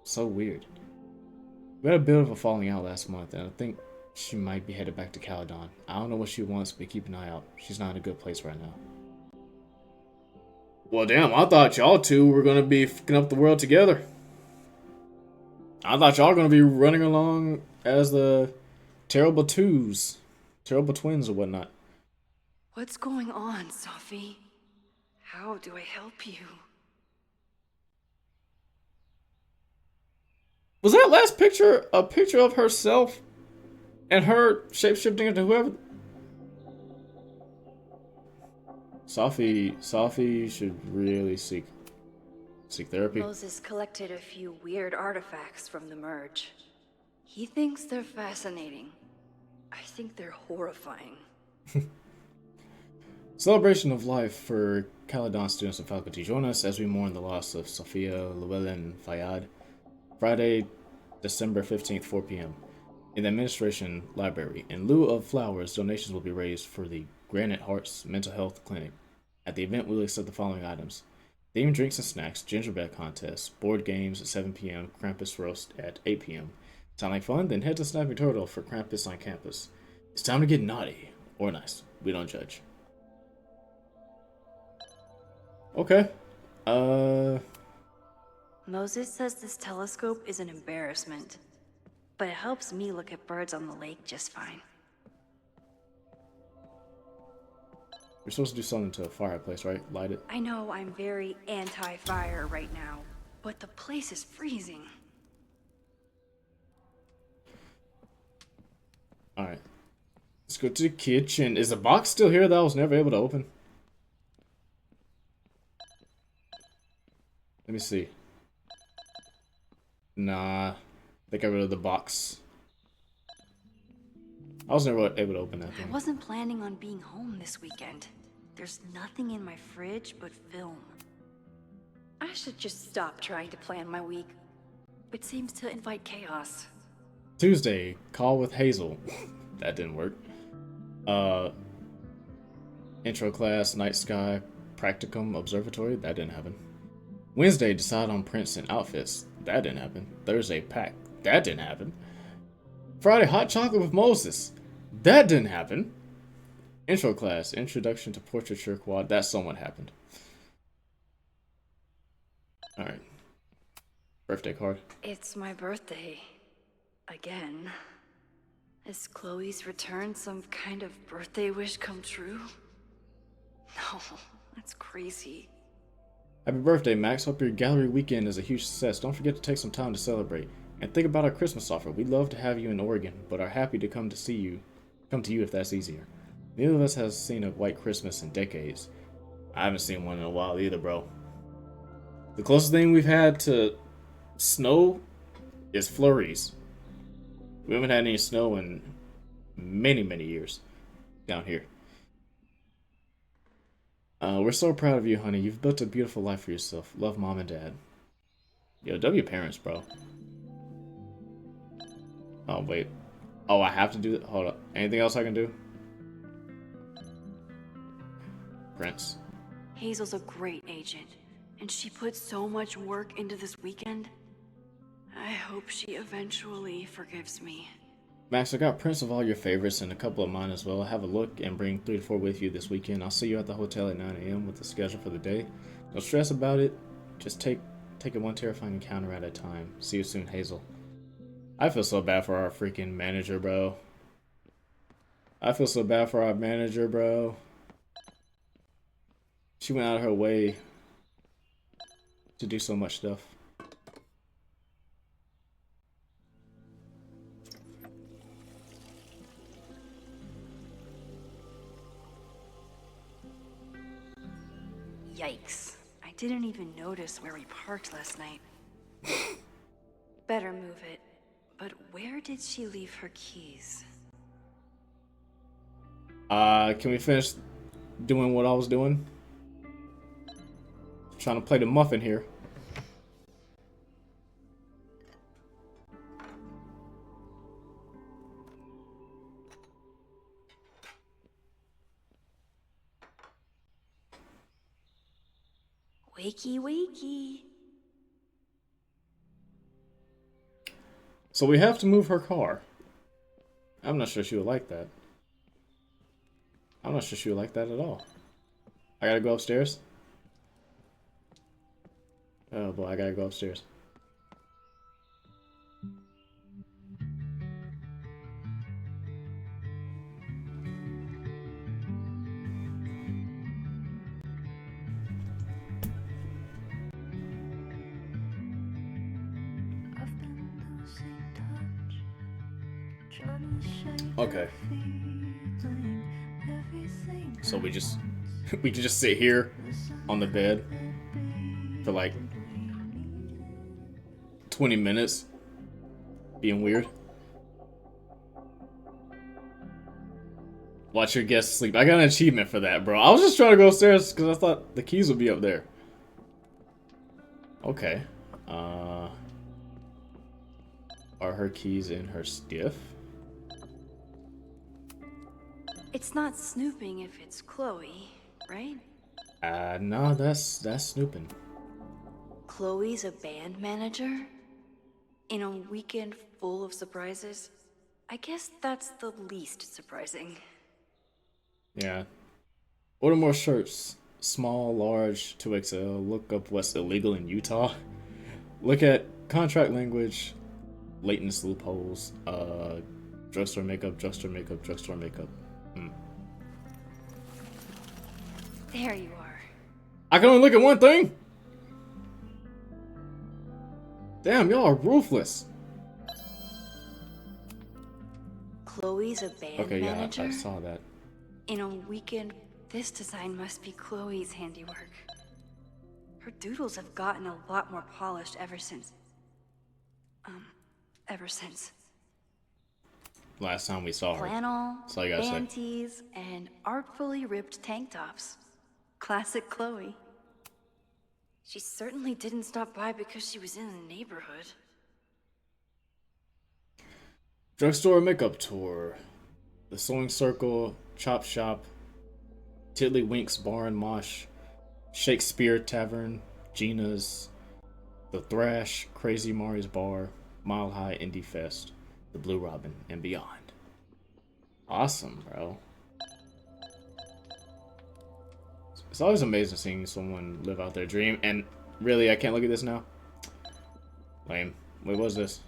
[SPEAKER 1] So weird. We had a bit of a falling out last month, and I think she might be headed back to Caledon. I don't know what she wants, but keep an eye out. She's not in a good place right now. Well, damn, I thought y'all two were gonna be fucking up the world together. I thought y'all were gonna be running along as the terrible twos, terrible twins or whatnot.
[SPEAKER 7] What's going on, Sophie? How do I help you?
[SPEAKER 1] Was that last picture a picture of herself and her shapeshifting into whoever? Sophie should really seek therapy.
[SPEAKER 7] Moses collected a few weird artifacts from the merge. He thinks they're fascinating. I think they're horrifying.
[SPEAKER 1] Celebration of life for Caledon students and faculty. Join us as we mourn the loss of Sophia Llewellyn Fayad. Friday, December 15th, 4 p.m. in the Administration Library. In lieu of flowers, donations will be raised for the Granite Hearts Mental Health Clinic. At the event, we'll accept the following items: themed drinks and snacks, gingerbread contest, board games at 7 p.m., Krampus roast at 8 p.m. Sound like fun? Then head to Snapping Turtle for Krampus on campus. It's time to get naughty or nice. We don't judge. Okay.
[SPEAKER 7] Moses says this telescope is an embarrassment, but it helps me look at birds on the lake just fine.
[SPEAKER 1] You're supposed to do something to a fireplace, right? Light it.
[SPEAKER 7] I know I'm very anti-fire right now, but the place is freezing.
[SPEAKER 1] Alright. Let's go to the kitchen. Is the box still here that I was never able to open? Let me see. Nah. I think I got rid of the box. I was never able to open that thing.
[SPEAKER 7] I wasn't planning on being home this weekend. There's nothing in my fridge but film. I should just stop trying to plan my week. It seems to invite chaos.
[SPEAKER 1] Tuesday, call with Hazel. That didn't work. Intro class, night sky, practicum, observatory. That didn't happen. Wednesday, decide on prints and outfits. That didn't happen. Thursday, pack. That didn't happen. Friday, hot chocolate with Moses. That didn't happen. Intro class, introduction to portraiture quad. That somewhat happened. Alright. Birthday card.
[SPEAKER 7] It's my birthday. Again. Is Chloe's return some kind of birthday wish come true? No, that's crazy.
[SPEAKER 1] Happy birthday, Max. Hope your gallery weekend is a huge success. Don't forget to take some time to celebrate. And think about our Christmas offer. We'd love to have you in Oregon, but are happy to come to you if that's easier. Neither of us has seen a white Christmas in decades. I haven't seen one in a while either, bro. The closest thing we've had to snow is flurries. We haven't had any snow in many, many years down here. We're so proud of you, honey. You've built a beautiful life for yourself. Love, Mom and Dad. Yo, W parents, bro. Oh, wait. Oh, I have to do that? Hold up. Anything else I can do? Prince.
[SPEAKER 7] Hazel's a great agent, and she put so much work into this weekend. I hope she eventually forgives me.
[SPEAKER 1] Max, I got prints of all your favorites and a couple of mine as well. Have a look and bring 3 to 4 with you this weekend. I'll see you at the hotel at 9 a.m. with the schedule for the day. No stress about it. Just take Take it one terrifying encounter at a time. See you soon, Hazel. I feel so bad for our freaking manager, bro. I feel so bad for our manager, bro. She went out of her way to do so much stuff.
[SPEAKER 7] Yikes. I didn't even notice where we parked last night. Better move it. But where did she leave her keys?
[SPEAKER 1] Can we finish doing what I was doing? Trying to play the muffin here.
[SPEAKER 7] Wakey, wakey.
[SPEAKER 1] So we have to move her car. I'm not sure she would like that. I'm not sure she would like that at all. I gotta go upstairs? Oh boy, I gotta go upstairs. Okay. So we just we can just sit here on the bed for like 20 minutes being weird. Watch your guests sleep. I got an achievement for that, bro. I was just trying to go upstairs because I thought the keys would be up there. Okay. Are her keys in her skiff?
[SPEAKER 7] It's not snooping if it's Chloe, right?
[SPEAKER 1] No, that's snooping.
[SPEAKER 7] Chloe's a band manager? In a weekend full of surprises? I guess that's the least surprising.
[SPEAKER 1] Yeah. Order more shirts. Small, large, 2XL. Look up what's illegal in Utah. Look at contract language, lateness loopholes, drugstore makeup, drugstore makeup, drugstore makeup.
[SPEAKER 7] There you are.
[SPEAKER 1] I can only look at one thing? Damn, y'all are ruthless.
[SPEAKER 7] Chloe's a band
[SPEAKER 1] Okay, yeah,
[SPEAKER 7] manager?
[SPEAKER 1] I saw that.
[SPEAKER 7] In a weekend, this design must be Chloe's handiwork. Her doodles have gotten a lot more polished ever since.
[SPEAKER 1] Last time we saw her.
[SPEAKER 7] Flannel,
[SPEAKER 1] That's all you gotta say.
[SPEAKER 7] band tees, and artfully ripped tank tops. Classic Chloe. She certainly didn't stop by because she was in the neighborhood.
[SPEAKER 1] Drugstore makeup tour. The Sewing Circle, Chop Shop, Tiddlywinks Bar and Mosh, Shakespeare Tavern, Gina's, The Thrash, Crazy Mari's Bar, Mile High Indie Fest, The Blue Robin, and beyond. Awesome, bro. It's always amazing seeing someone live out their dream, and really, I can't look at this now? Lame. Wait, what was this?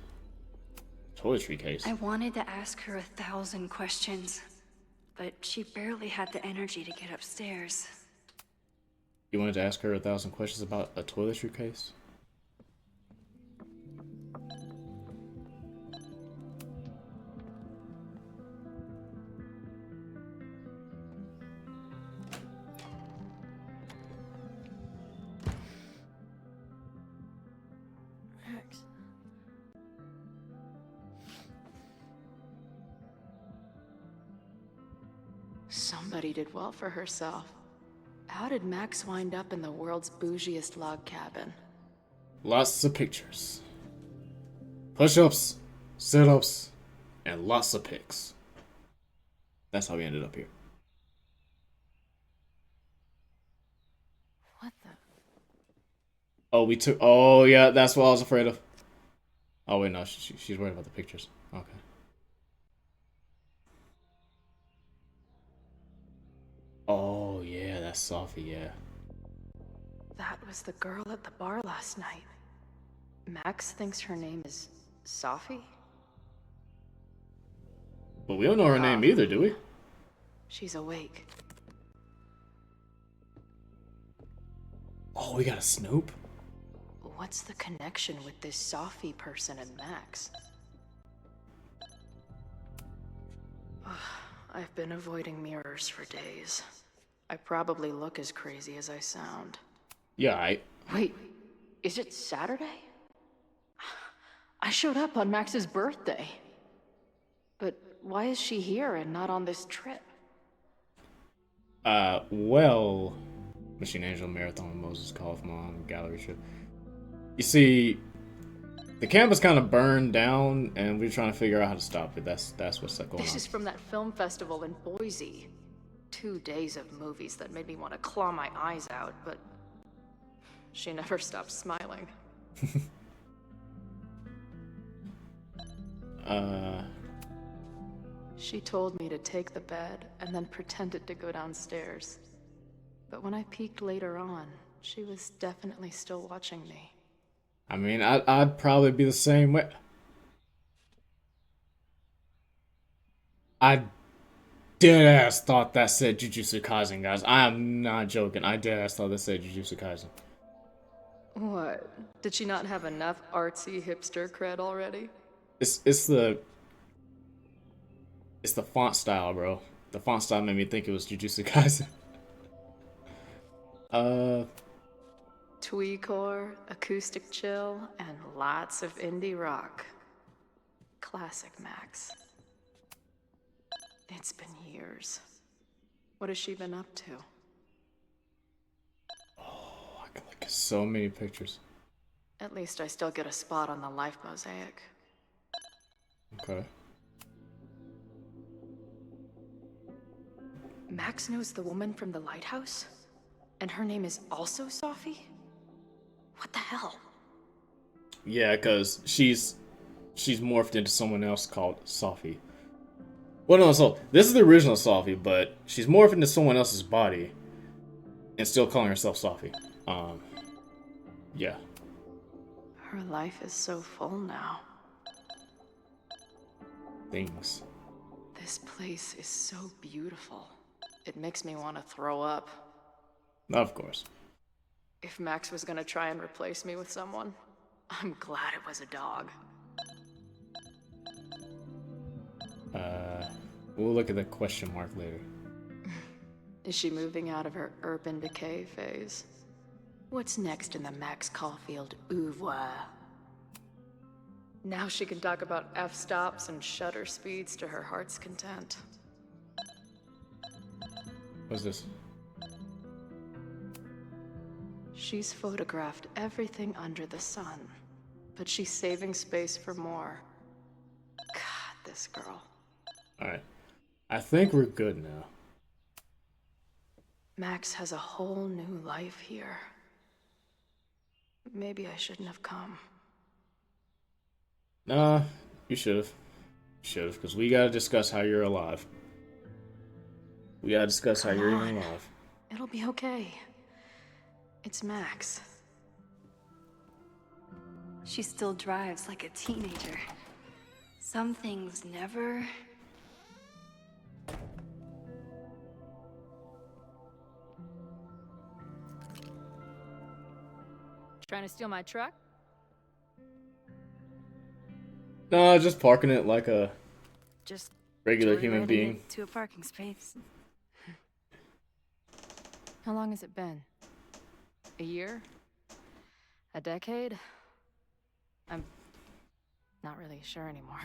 [SPEAKER 1] Toiletry case.
[SPEAKER 7] I wanted to ask her 1,000 questions, but she barely had the energy to get upstairs.
[SPEAKER 1] You wanted to ask her 1,000 questions about a toiletry case?
[SPEAKER 2] Somebody did well for herself. How did Max wind up in the world's bougiest log cabin?
[SPEAKER 1] Lots of pictures. Push-ups, sit-ups, and lots of pics. That's how we ended up here.
[SPEAKER 3] What the?
[SPEAKER 1] Oh, we took... Oh, yeah, that's what I was afraid of. Oh, wait, no, she's worried about the pictures. Okay. Oh, yeah, that's Sophie, yeah.
[SPEAKER 2] That was the girl at the bar last night. Max thinks her name is Sophie?
[SPEAKER 1] But we don't know her name either, do we?
[SPEAKER 2] She's awake.
[SPEAKER 1] Oh, we got a Snoop?
[SPEAKER 2] What's the connection with this Sophie person and Max? I've been avoiding mirrors for days. I probably look as crazy as I sound.
[SPEAKER 1] Yeah,
[SPEAKER 2] Wait, is it Saturday? I showed up on Max's birthday. But why is she here and not on this trip?
[SPEAKER 1] Well, Machine Angel Marathon, Moses Kaufman, gallery trip. You see, the campus kind of burned down, and we're trying to figure out how to stop it. That's what's going on.
[SPEAKER 2] This is from that film festival in Boise. 2 days of movies that made me want to claw my eyes out, but she never stopped smiling. She told me to take the bed and then pretended to go downstairs. But when I peeked later on, she was definitely still watching me.
[SPEAKER 1] I mean, I'd probably be the same way. I deadass thought that said Jujutsu Kaisen, guys. I am not joking. I deadass thought that said Jujutsu Kaisen.
[SPEAKER 2] What? Did she not have enough artsy hipster cred already?
[SPEAKER 1] It's the font style, bro. The font style made me think it was Jujutsu Kaisen.
[SPEAKER 2] Tweecore, acoustic chill, and lots of indie rock. Classic Max. It's been years. What has she been up to?
[SPEAKER 1] Oh, I can look at so many pictures.
[SPEAKER 2] At least I still get a spot on the life mosaic.
[SPEAKER 1] Okay.
[SPEAKER 2] Max knows the woman from the lighthouse? And her name is also Sophie? What the hell?
[SPEAKER 1] Yeah, because she's morphed into someone else called Sophie. Well, no, so this is the original Sophie, but she's morphed into someone else's body and still calling herself Sophie. Yeah.
[SPEAKER 2] Her life is so full now.
[SPEAKER 1] Things.
[SPEAKER 2] This place is so beautiful. It makes me want to throw up.
[SPEAKER 1] Of course.
[SPEAKER 2] If Max was gonna try and replace me with someone, I'm glad it was a dog.
[SPEAKER 1] We'll look at the question mark later.
[SPEAKER 2] Is she moving out of her urban decay phase? What's next in the Max Caulfield oeuvre? Now she can talk about f-stops and shutter speeds to her heart's content.
[SPEAKER 1] What's this?
[SPEAKER 2] She's photographed everything under the sun, but she's saving space for more. God, this girl.
[SPEAKER 1] Alright. I think we're good now.
[SPEAKER 2] Max has a whole new life here. Maybe I shouldn't have come.
[SPEAKER 1] Nah, you should've. Should've, because we gotta discuss how you're alive. We gotta discuss how you're even alive.
[SPEAKER 2] It'll be okay. It's Max.
[SPEAKER 7] She still drives like a teenager. Some things never...
[SPEAKER 3] Trying to steal my truck?
[SPEAKER 1] No, just parking it like a
[SPEAKER 7] Just
[SPEAKER 1] regular human being.
[SPEAKER 7] it to a parking space.
[SPEAKER 3] How long has it been? A year? A decade? I'm not really sure anymore.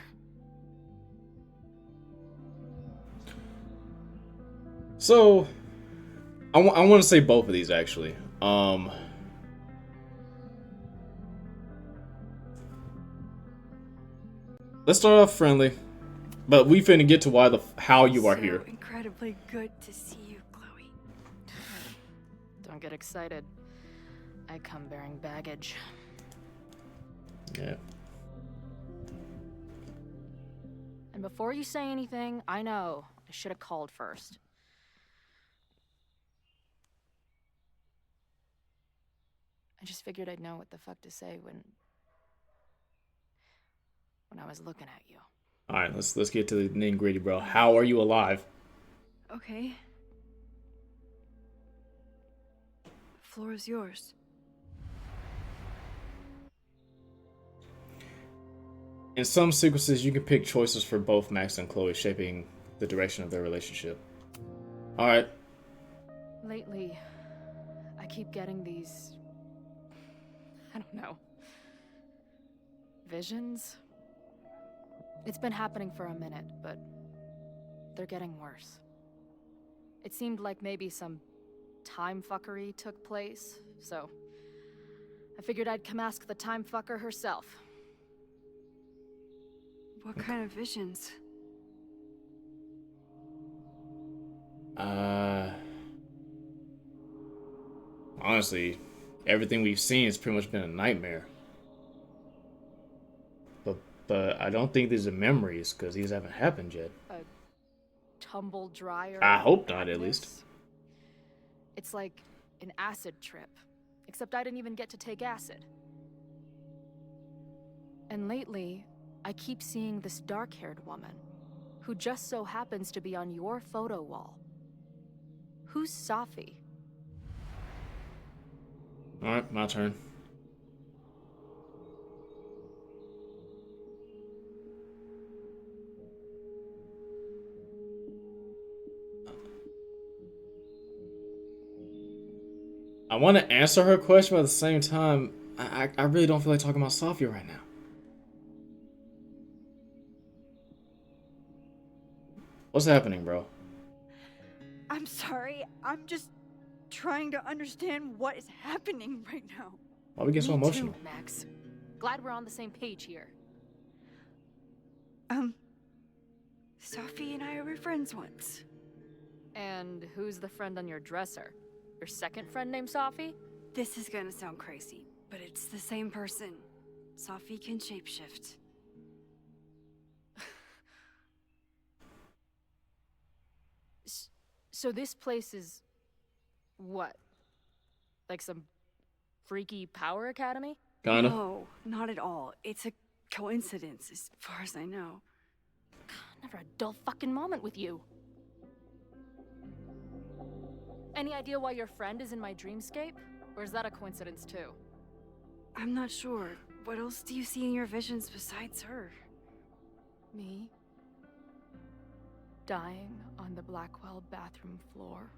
[SPEAKER 1] So, I want to say both of these actually. Let's start off friendly, but we finna get to how you are here.
[SPEAKER 7] Incredibly good to see you, Chloe.
[SPEAKER 3] Don't get excited. I come bearing baggage.
[SPEAKER 1] Yeah.
[SPEAKER 3] And before you say anything, I know I should have called first. I just figured I'd know what the fuck to say when was looking at you.
[SPEAKER 1] All right, let's get to the nitty gritty, bro. How are you alive?
[SPEAKER 7] Okay. The floor is yours.
[SPEAKER 1] In some sequences, you can pick choices for both Max and Chloe, shaping the direction of their relationship. All right.
[SPEAKER 3] Lately, I keep getting these... I don't know. Visions? It's been happening for a minute, but they're getting worse. It seemed like maybe some time fuckery took place, so I figured I'd come ask the time fucker herself.
[SPEAKER 7] What kind of visions?
[SPEAKER 1] Honestly, everything we've seen has pretty much been a nightmare. But I don't think these are memories, because these haven't happened yet.
[SPEAKER 3] A tumble dryer.
[SPEAKER 1] I hope
[SPEAKER 3] of
[SPEAKER 1] not, at
[SPEAKER 3] madness?
[SPEAKER 1] least.
[SPEAKER 3] It's like an acid trip, except I didn't even get to take acid. And lately, I keep seeing this dark-haired woman, who just so happens to be on your photo wall. Who's Safi?
[SPEAKER 1] Alright, my turn. I want to answer her question, but at the same time, I really don't feel like talking about Safia right now. What's happening, bro?
[SPEAKER 7] I'm sorry. I'm just trying to understand what is happening right now.
[SPEAKER 1] Why we get so
[SPEAKER 3] Me
[SPEAKER 1] emotional?
[SPEAKER 3] too, Max. Glad we're on the same page here.
[SPEAKER 7] Sophie and I were friends once.
[SPEAKER 3] And who's the friend on your dresser? Your second friend named Safi?
[SPEAKER 7] This is gonna sound crazy, but it's the same person. Sophie can shapeshift.
[SPEAKER 3] So this place is... what? Like some freaky power academy?
[SPEAKER 1] Kinda.
[SPEAKER 7] No, not at all. It's a coincidence, as far as I know.
[SPEAKER 3] Never a dull fucking moment with you. Any idea why your friend is in my dreamscape? Or is that a coincidence too?
[SPEAKER 7] I'm not sure. What else do you see in your visions besides her?
[SPEAKER 3] Me? Dying on the Blackwell bathroom floor.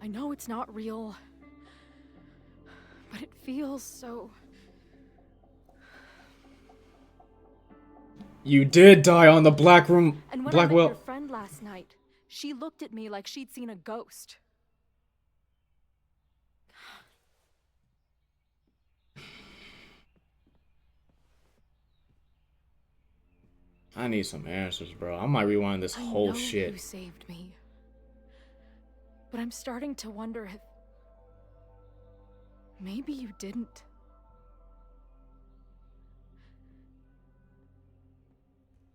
[SPEAKER 3] I know it's not real, but it feels so...
[SPEAKER 1] You did die on the Blackwell.
[SPEAKER 3] And when I met your friend last night, she looked at me like she'd seen a ghost.
[SPEAKER 1] I need some answers, bro. I might rewind this whole
[SPEAKER 3] I know
[SPEAKER 1] shit.
[SPEAKER 3] you saved me, but I'm starting to wonder if maybe you didn't.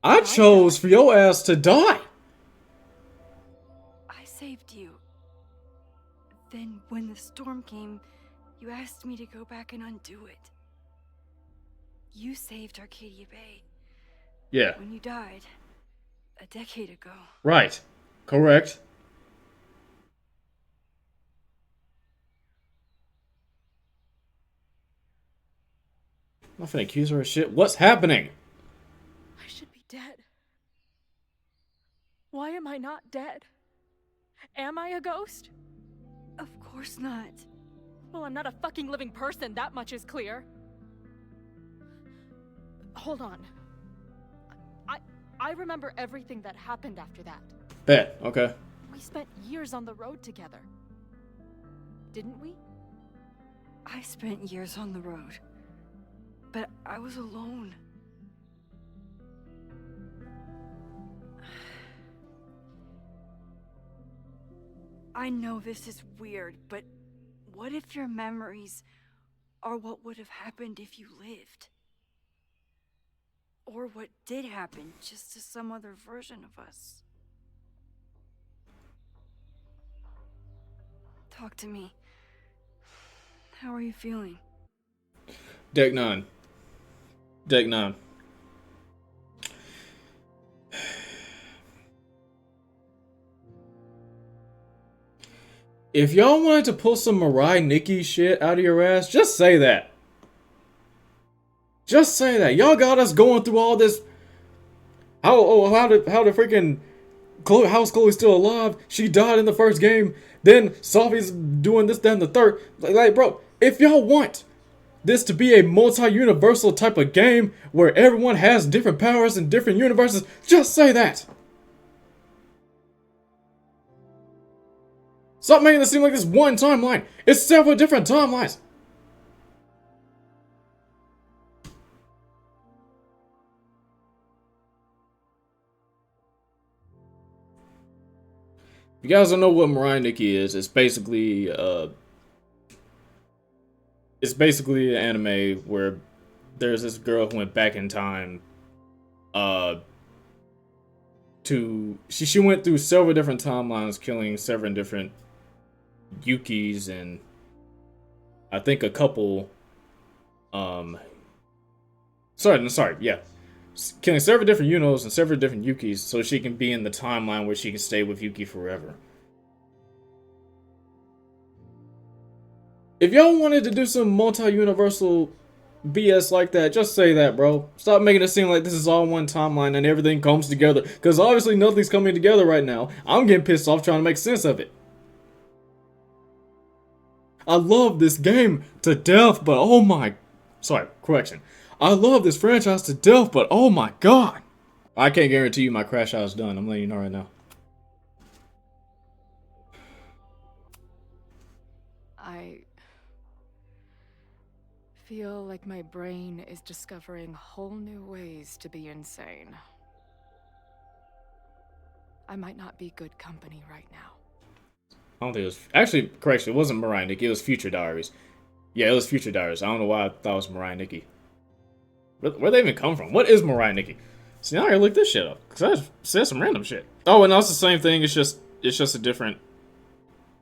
[SPEAKER 1] I chose for your ass to die.
[SPEAKER 7] I saved you. Then, when the storm came, you asked me to go back and undo it. You saved Arcadia Bay.
[SPEAKER 1] Yeah.
[SPEAKER 7] When you died, a decade ago.
[SPEAKER 1] Right. Correct. I'm not finna accuse her of shit. What's happening?
[SPEAKER 3] I should be dead. Why am I not dead? Am I a ghost?
[SPEAKER 7] Of course not.
[SPEAKER 3] Well, I'm not a fucking living person, that much is clear. Hold on. I remember everything that happened after that.
[SPEAKER 1] Bet. Okay.
[SPEAKER 3] We spent years on the road together. Didn't we?
[SPEAKER 7] I spent years on the road. But I was alone. I know this is weird, but what if your memories are what would have happened if you lived? Or what did happen, just to some other version of us? Talk to me. How are you feeling?
[SPEAKER 1] Deck 9. Deck 9. If y'all wanted to pull some Mariah Nikki shit out of your ass, just say that. Just say that. Y'all got us going through all this. How did freaking how's Chloe still alive? She died in the first game. Then Sophie's doing this, then the third. Like, bro, if y'all want this to be a multi-universal type of game where everyone has different powers in different universes, just say that. Stop making this seem like this one timeline. It's several different timelines. If you guys don't know what Mariah Nikki is, it's basically an anime where there's this girl who went back in time she went through several different timelines, killing several different Yukis and I think a couple killing several different Yunos and several different Yukis so she can be in the timeline where she can stay with Yuki forever. If y'all wanted to do some multi-universal BS like that, just say that, bro. Stop making it seem like this is all one timeline and everything comes together. Because obviously nothing's coming together right now. I'm getting pissed off trying to make sense of it. I love this game to death, but oh my... Sorry, correction. I love this franchise to death, but oh my god. I can't guarantee you my crash out is done. I'm letting you know right now.
[SPEAKER 3] I feel like my brain is discovering whole new ways to be insane. I might not be good company right now.
[SPEAKER 1] I don't think it was... Actually, correction, it wasn't Mariah Nikki. It was Future Diaries. Yeah, it was Future Diaries. I don't know why I thought it was Mariah Nikki. Where'd they even come from? What is Mariah Nikki? See, now I gotta look this shit up. Because I just said some random shit. Oh, and no, it's the same thing. It's just a different...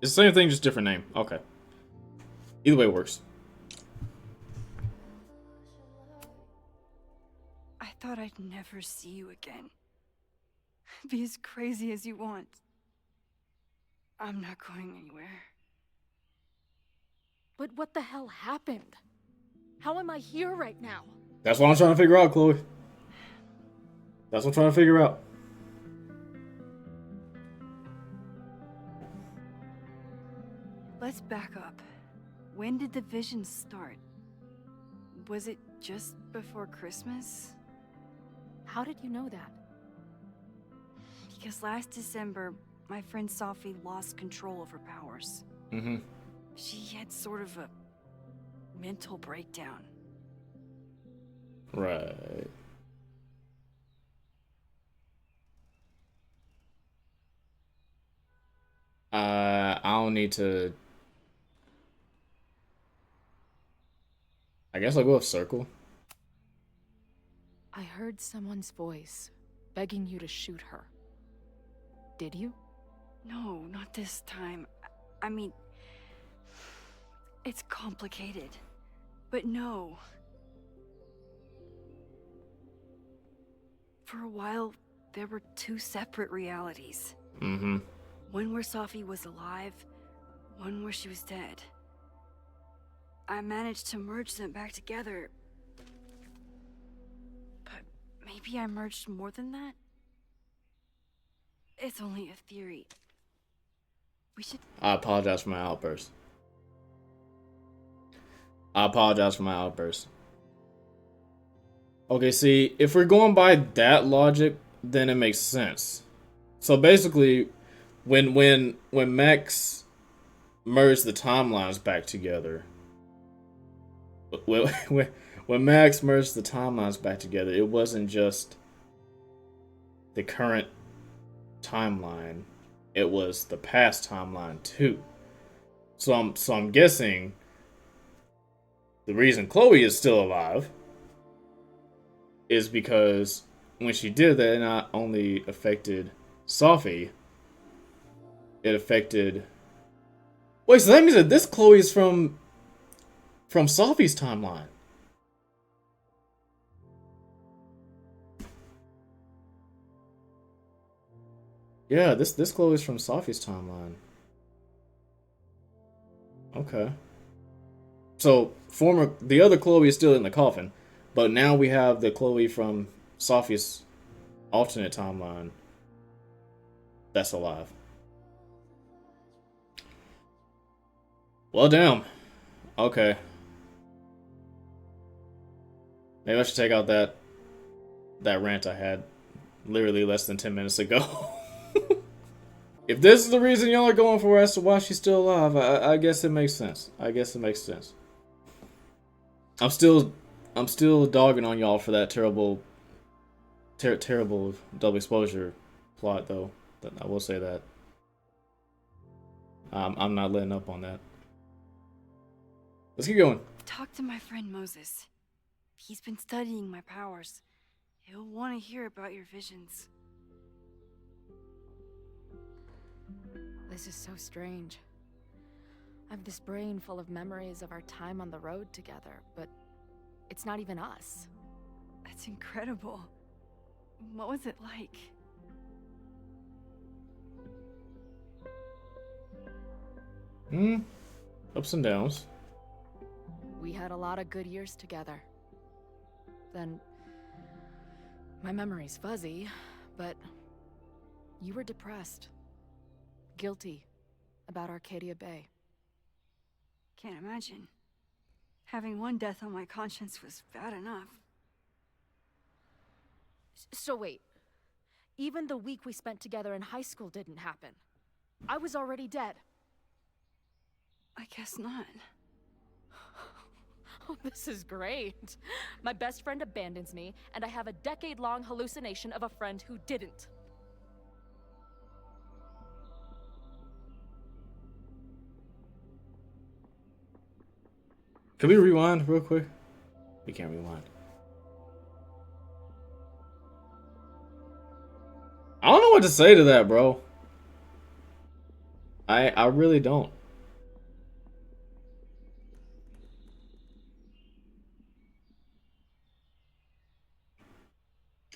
[SPEAKER 1] It's the same thing, just different name. Okay. Either way works.
[SPEAKER 7] I thought I'd never see you again. Be as crazy as you want. I'm not going anywhere.
[SPEAKER 3] But what the hell happened? How am I here right now?
[SPEAKER 1] That's what I'm trying to figure out, Chloe. That's what I'm trying to figure out.
[SPEAKER 7] Let's back up. When did the vision start? Was it just before Christmas?
[SPEAKER 3] How did you know that?
[SPEAKER 7] Because last December, my friend Sophie lost control of her powers.
[SPEAKER 1] Mm-hmm.
[SPEAKER 7] She had sort of a mental breakdown.
[SPEAKER 1] Right. I don't need to... I guess I'll go with circle.
[SPEAKER 3] I heard someone's voice, begging you to shoot her. Did you?
[SPEAKER 7] No, not this time. I mean, it's complicated. But no. For a while, there were two separate realities.
[SPEAKER 1] Mm-hmm.
[SPEAKER 7] One where Sophie was alive, one where she was dead. I managed to merge them back together. But maybe I merged more than that? It's only a theory. We should...
[SPEAKER 1] I apologize for my outburst. Okay, see, if we're going by that logic, then it makes sense. So basically, when Max merged the timelines back together, when Max merged the timelines back together, it wasn't just the current timeline, it was the past timeline too. So I'm guessing the reason Chloe is still alive is because when she did that, it not only affected Sophie, it affected... Wait, so that means that this Chloe is from Sophie's timeline. Yeah, this Chloe's from Sophie's timeline. Okay. So the other Chloe is still in the coffin, but now we have the Chloe from Sophie's alternate timeline that's alive. Well, damn. Okay. Maybe I should take out that rant I had literally less than 10 minutes ago. If this is the reason y'all are going for as to why she's still alive, I guess it makes sense. I guess it makes sense. I'm still dogging on y'all for that terrible double exposure plot, though. I will say that. I'm not letting up on that. Let's keep going.
[SPEAKER 7] Talk to my friend Moses. He's been studying my powers. He'll want to hear about your visions.
[SPEAKER 3] This is so strange. I have this brain full of memories of our time on the road together, but it's not even us.
[SPEAKER 7] That's incredible. What was it like?
[SPEAKER 1] Ups and downs.
[SPEAKER 3] We had a lot of good years together. Then, my memory's fuzzy, but you were depressed. Guilty about Arcadia Bay.
[SPEAKER 7] Can't imagine. Having one death on my conscience was bad enough.
[SPEAKER 3] So wait, even the week we spent together in high school didn't happen. I was already dead.
[SPEAKER 7] I guess not.
[SPEAKER 3] Oh, this is great. My best friend abandons me, and I have a decade-long hallucination of a friend who didn't.
[SPEAKER 1] Can we rewind real quick? We can't rewind. I don't know what to say to that, bro. I really don't.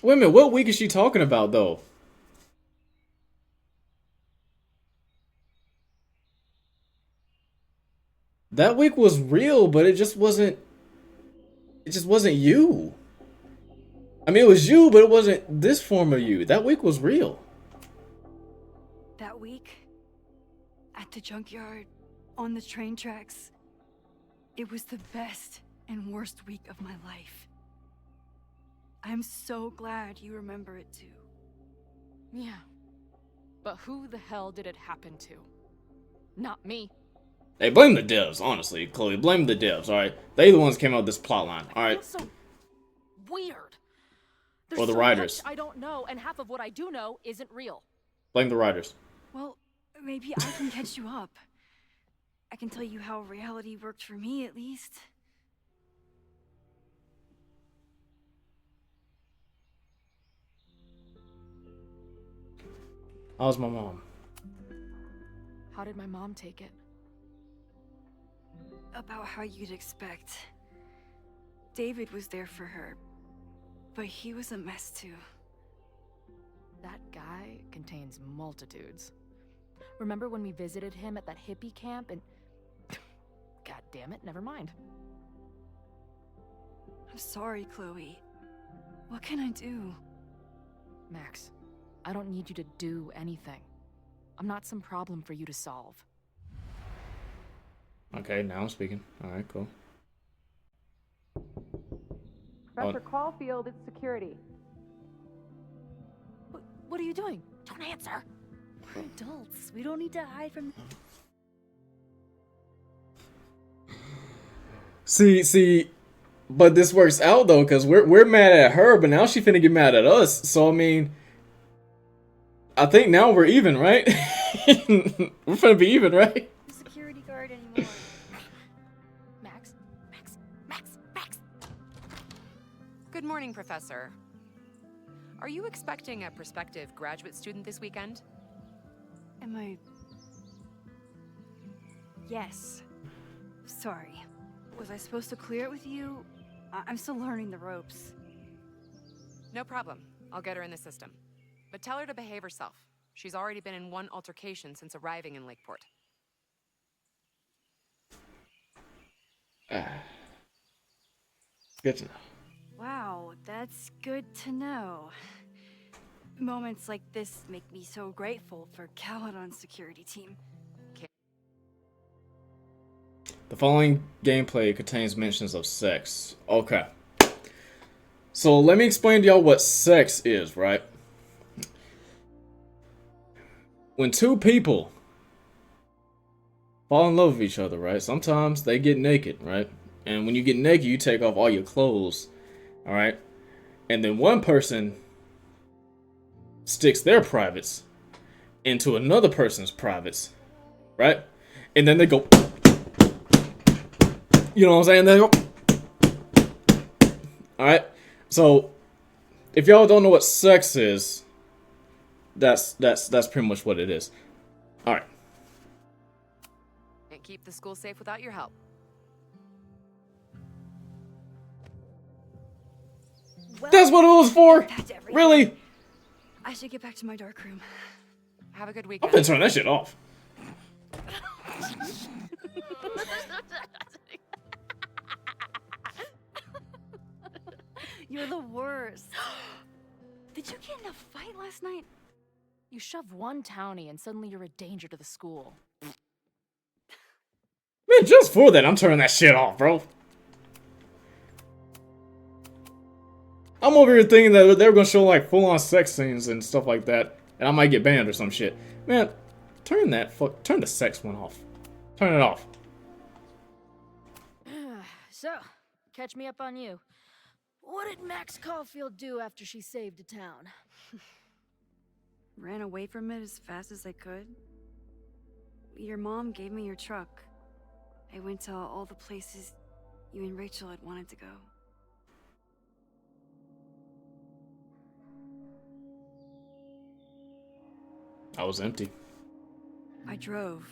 [SPEAKER 1] Wait a minute, what week is she talking about, though? That week was real, but it just wasn't you. I mean, it was you, but it wasn't this form of you. That week was real.
[SPEAKER 7] That week, at the junkyard, on the train tracks, it was the best and worst week of my life. I'm so glad you remember it too.
[SPEAKER 3] Yeah. But who the hell did it happen to? Not me.
[SPEAKER 1] Hey, blame the devs, honestly, Chloe. Blame the devs, alright? They the ones who came up with this plotline, alright?
[SPEAKER 3] So weird. There's
[SPEAKER 1] Or the
[SPEAKER 3] so
[SPEAKER 1] writers.
[SPEAKER 3] much I don't know, and half of what I do know isn't real.
[SPEAKER 1] Blame the writers.
[SPEAKER 7] Well, maybe I can catch you up. I can tell you how reality worked for me, at least.
[SPEAKER 1] How's my mom?
[SPEAKER 3] How did my mom take it?
[SPEAKER 7] About how you'd expect. David was there for her, but he was a mess too.
[SPEAKER 3] That guy contains multitudes. Remember when we visited him at that hippie camp and... God damn it, never mind.
[SPEAKER 7] I'm sorry, Chloe. What can I do?
[SPEAKER 3] Max, I don't need you to do anything. I'm not some problem for you to solve.
[SPEAKER 1] Okay, now I'm speaking. Alright, cool.
[SPEAKER 13] Professor Caulfield, it's security.
[SPEAKER 3] What are you doing? Don't answer.
[SPEAKER 7] We're adults. We don't need to hide from...
[SPEAKER 1] See, but this works out though, cause we're mad at her, but now she finna get mad at us. So I mean, I think now we're even, right? We're finna be even, right?
[SPEAKER 7] The security guard anymore.
[SPEAKER 3] Max.
[SPEAKER 9] Good morning, Professor. Are you expecting a prospective graduate student this weekend?
[SPEAKER 7] Am I... Yes. Sorry. Was I supposed to clear it with you? I'm still learning the ropes.
[SPEAKER 9] No problem. I'll get her in the system. But tell her to behave herself. She's already been in one altercation since arriving in Lakeport.
[SPEAKER 1] Good to know.
[SPEAKER 7] Wow, that's good to know. Moments like this make me so grateful for Caledon's security team.
[SPEAKER 1] The following gameplay contains mentions of sex. Okay. So let me explain to y'all what sex is, right? When two people fall in love with each other, right? Sometimes they get naked, right? And when you get naked, you take off all your clothes, all right? And then one person sticks their privates into another person's privates, right? And then they go, you know what I'm saying? They go, all right? So if y'all don't know what sex is, that's pretty much what it is. All right.
[SPEAKER 9] Can't keep the school safe without your help.
[SPEAKER 7] Well,
[SPEAKER 1] That's what it was for?
[SPEAKER 7] that's everything.
[SPEAKER 1] Really?
[SPEAKER 7] I should get back to my dark room.
[SPEAKER 9] Have a good
[SPEAKER 1] I'm
[SPEAKER 9] weekend.
[SPEAKER 1] gonna turn that shit off.
[SPEAKER 7] You're the worst. Did you get in a fight last night?
[SPEAKER 3] You shove one townie and suddenly you're a danger to the school.
[SPEAKER 1] Man, just for that, I'm turning that shit off, bro. I'm over here thinking that they were gonna show like full-on sex scenes and stuff like that, and I might get banned or some shit. Man, turn the sex one off. Turn it off.
[SPEAKER 3] So, catch me up on you. What did Max Caulfield do after she saved a town?
[SPEAKER 7] Ran away from it as fast as I could. Your mom gave me your truck. I went to all the places you and Rachel had wanted to go.
[SPEAKER 1] I was empty.
[SPEAKER 7] I drove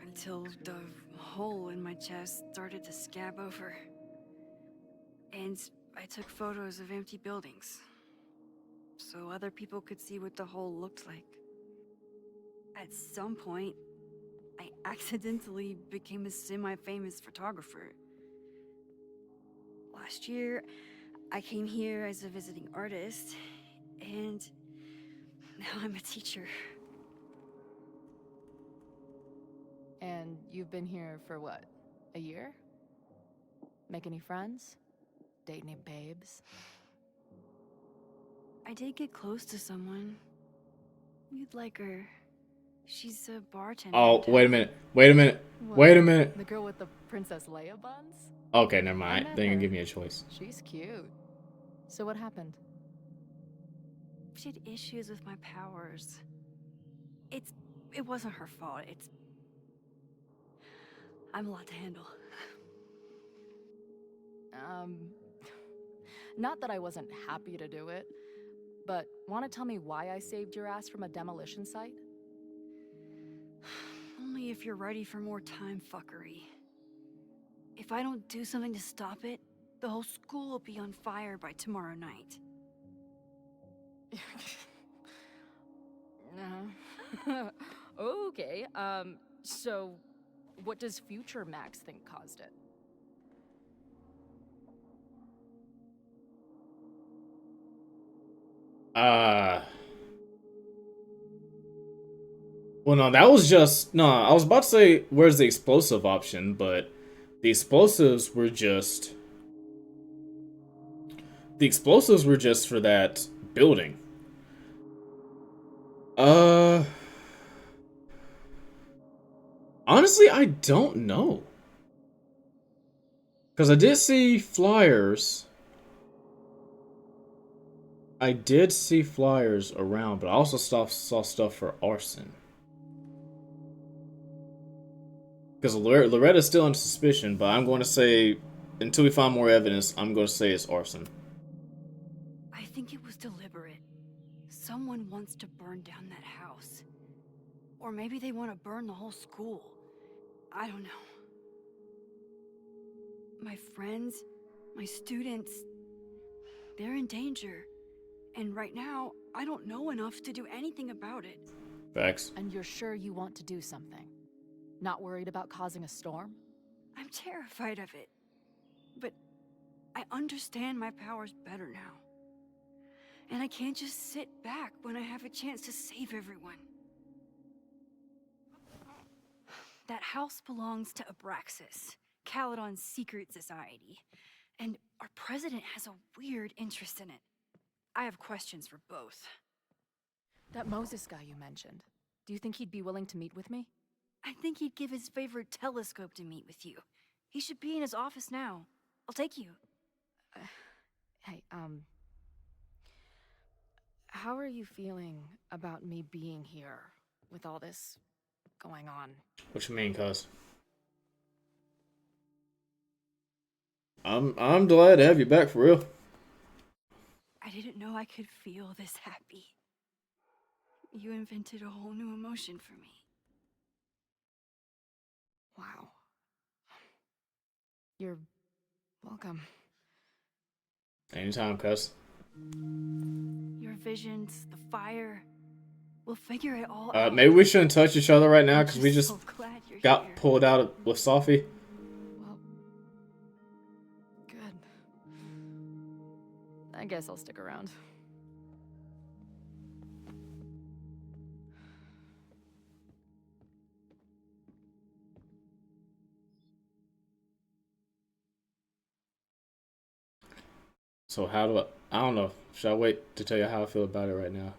[SPEAKER 7] until the hole in my chest started to scab over. And I took photos of empty buildings, so other people could see what the hole looked like. At some point, I accidentally became a semi-famous photographer. Last year, I came here as a visiting artist, and now I'm a teacher.
[SPEAKER 3] And you've been here for what? A year? Make any friends? Date any babes?
[SPEAKER 7] I did get close to someone. You'd like her. She's a bartender.
[SPEAKER 1] Oh,
[SPEAKER 7] in
[SPEAKER 1] wait a
[SPEAKER 7] town.
[SPEAKER 1] minute. Wait a minute.
[SPEAKER 3] What,
[SPEAKER 1] Wait a minute.
[SPEAKER 3] The girl with the Princess Leia buns?
[SPEAKER 1] Okay, never
[SPEAKER 3] I
[SPEAKER 1] mind.
[SPEAKER 3] met
[SPEAKER 1] They didn't
[SPEAKER 3] her.
[SPEAKER 1] give me a choice.
[SPEAKER 3] She's cute. So what happened?
[SPEAKER 7] She had issues with my powers. It wasn't her fault. I'm a lot to handle.
[SPEAKER 3] Not that I wasn't happy to do it, but want to tell me why I saved your ass from a demolition site?
[SPEAKER 7] Only if you're ready for more time fuckery. If I don't do something to stop it, the whole school will be on fire by tomorrow night.
[SPEAKER 3] Okay, so what does future Max think caused it?
[SPEAKER 1] Well, no, that was just... No, I was about to say, where's the explosive option, but the explosives were just... The explosives were just for that building. Honestly, I don't know. Because I did see flyers. I did see flyers around, but I also saw stuff for arson. Because Loretta's still under suspicion, but I'm going to say, until we find more evidence, I'm going to say it's arson.
[SPEAKER 7] I think it was deliberate. Someone wants to burn down that house. Or maybe they want to burn the whole school. I don't know. My friends, my students, they're in danger. And right now, I don't know enough to do anything about it.
[SPEAKER 1] Facts.
[SPEAKER 3] And you're sure you want to do something? Not worried about causing a storm?
[SPEAKER 7] I'm terrified of it. But I understand my powers better now. And I can't just sit back when I have a chance to save everyone. That house belongs to Abraxas, Caledon's secret society. And our president has a weird interest in it. I have questions for both.
[SPEAKER 3] That Moses guy you mentioned, do you think he'd be willing to meet with me?
[SPEAKER 7] I think he'd give his favorite telescope to meet with you. He should be in his office now. I'll take you.
[SPEAKER 3] Hey, how are you feeling about me being here with all this going on?
[SPEAKER 1] What you mean, cuz? I'm glad to have you back for real.
[SPEAKER 7] I didn't know I could feel this happy. You invented a whole new emotion for me.
[SPEAKER 3] Wow. You're welcome.
[SPEAKER 1] Anytime, cuz.
[SPEAKER 7] Your visions, the fire. We'll figure it all out.
[SPEAKER 1] Maybe we shouldn't touch each other right now because we just
[SPEAKER 7] so glad you're
[SPEAKER 1] got
[SPEAKER 7] here.
[SPEAKER 1] pulled out with Sophie.
[SPEAKER 3] Well, good. I guess I'll stick around.
[SPEAKER 1] So how do I don't know. Should I wait to tell you how I feel about it right now?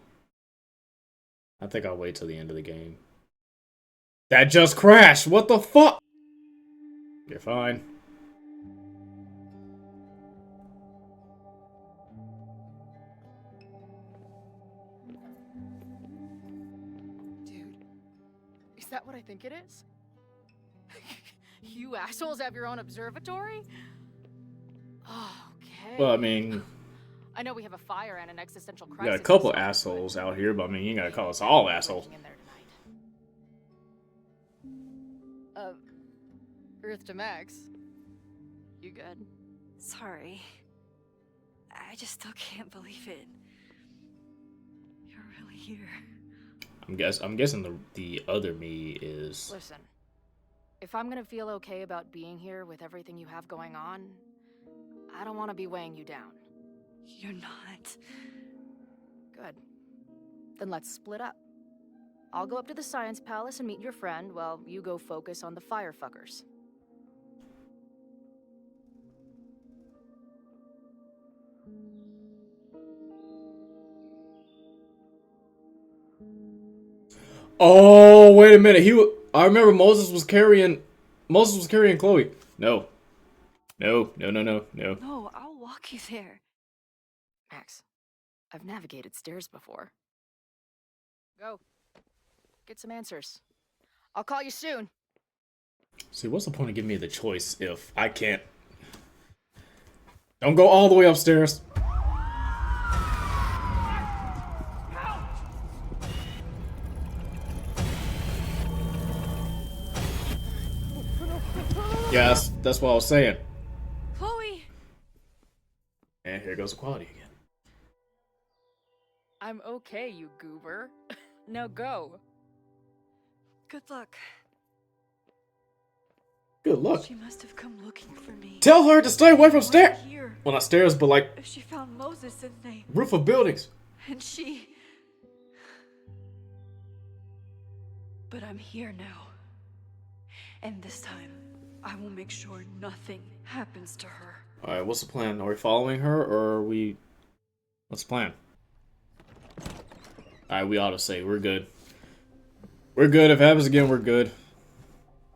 [SPEAKER 1] I think I'll wait till the end of the game. That just crashed! What the fuck? You're fine.
[SPEAKER 3] Dude, is that what I think it is? You assholes have your own observatory? Okay.
[SPEAKER 1] Well, I mean,
[SPEAKER 3] I know we have a fire and an existential
[SPEAKER 1] we
[SPEAKER 3] crisis.
[SPEAKER 1] got a couple
[SPEAKER 3] to solve,
[SPEAKER 1] assholes out here, but I mean, you ain't gotta call us all assholes.
[SPEAKER 3] breaking in there tonight. Earth to Max. You good?
[SPEAKER 7] Sorry. I just still can't believe it. You're really here.
[SPEAKER 1] I'm guessing the other me is.
[SPEAKER 3] Listen, if I'm gonna feel okay about being here with everything you have going on, I don't want to be weighing you down.
[SPEAKER 7] You're not.
[SPEAKER 3] Good. Then let's split up. I'll go up to the Science Palace and meet your friend while you go focus on the firefuckers.
[SPEAKER 1] Oh, wait a minute. I remember Moses was carrying Chloe. No. No.
[SPEAKER 7] No, I'll walk you there.
[SPEAKER 3] Max, I've navigated stairs before. Go. Get some answers. I'll call you soon.
[SPEAKER 1] See, what's the point of giving me the choice if I can't? Don't go all the way upstairs. Yes, that's what I was saying.
[SPEAKER 3] Chloe!
[SPEAKER 1] And here goes equality again.
[SPEAKER 3] I'm okay, you goober. Now go.
[SPEAKER 7] Good luck.
[SPEAKER 1] Good luck.
[SPEAKER 7] She must have come looking for me.
[SPEAKER 1] Tell her to stay away from stairs.
[SPEAKER 7] Here.
[SPEAKER 1] Well, not stairs, but like
[SPEAKER 7] If she found Moses and they...
[SPEAKER 1] roof of buildings.
[SPEAKER 7] And she... But I'm here now. And this time, I will make sure nothing happens to her.
[SPEAKER 1] Alright, what's the plan? Are we following her, or are we... What's the plan? Alright, we ought to say we're good. We're good. If it happens again, we're good.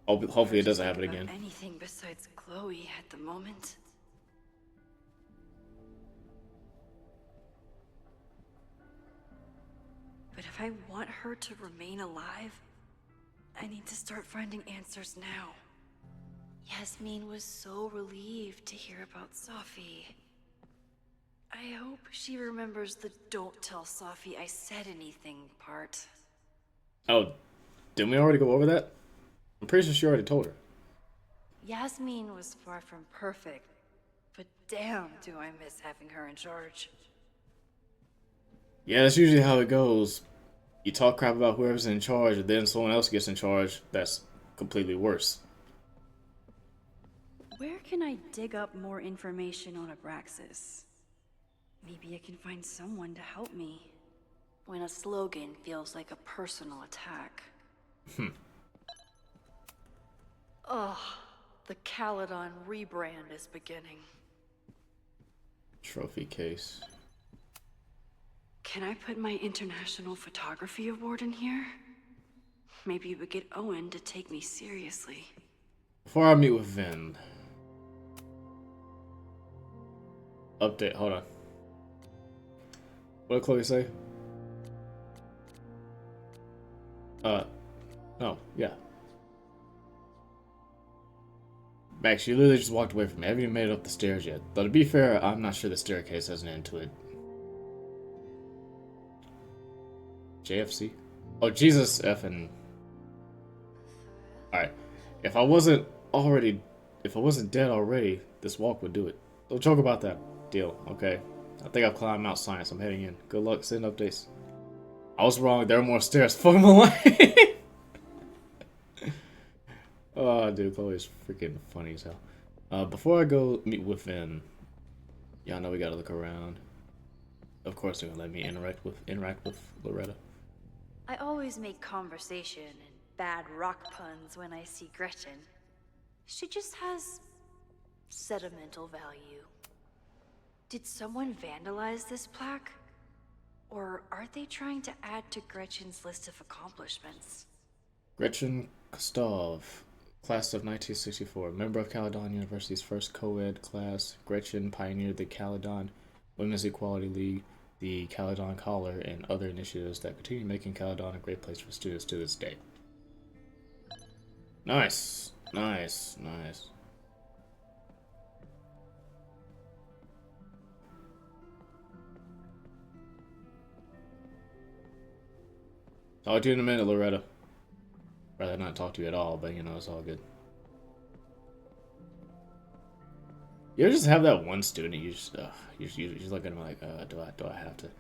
[SPEAKER 1] Hopefully it doesn't happen again.
[SPEAKER 7] Anything besides Chloe at the moment. But if I want her to remain alive, I need to start finding answers now. Yasmin was so relieved to hear about Sophie. I hope she remembers the "don't tell Sophie I said anything" part.
[SPEAKER 1] Oh, didn't we already go over that? I'm pretty sure she already told her.
[SPEAKER 7] Yasmin was far from perfect, but damn do I miss having her in charge.
[SPEAKER 1] Yeah, that's usually how it goes. You talk crap about whoever's in charge, and then someone else gets in charge. That's completely worse.
[SPEAKER 7] Where can I dig up more information on Abraxas? Maybe I can find someone to help me. When a slogan feels like a personal attack. Ugh, the Caledon rebrand is beginning.
[SPEAKER 1] Trophy case.
[SPEAKER 7] Can I put my International Photography Award in here? Maybe it would get Owen to take me seriously.
[SPEAKER 1] Before I meet with Vin. Update, hold on. What did Chloe say? No, yeah. Max, you literally just walked away from me. I haven't even made it up the stairs yet. Though to be fair, I'm not sure the staircase has an end to it. JFC? Oh, Jesus effing. Alright. If I wasn't dead already, this walk would do it. Don't joke about that deal, okay? I think I've climbed Mount Science. I'm heading in. Good luck, send updates. I was wrong. There are more stairs. Fuck my life. Oh, dude, Chloe's freaking funny as hell. Before I go meet with Vin, y'all know we gotta look around. Of course, they're gonna let me interact with Loretta.
[SPEAKER 7] I always make conversation and bad rock puns when I see Gretchen. She just has sentimental value. Did someone vandalize this plaque? Or are they trying to add to Gretchen's list of accomplishments?
[SPEAKER 1] Gretchen Kostov, class of 1964, member of Caledon University's first co-ed class. Gretchen pioneered the Caledon Women's Equality League, the Caledon Collar, and other initiatives that continue making Caledon a great place for students to this day. Nice, nice, nice. Talk to you in a minute, Loretta. Rather not talk to you at all, but you know, it's all good. You ever just have that one student you just look at him like, do I have to?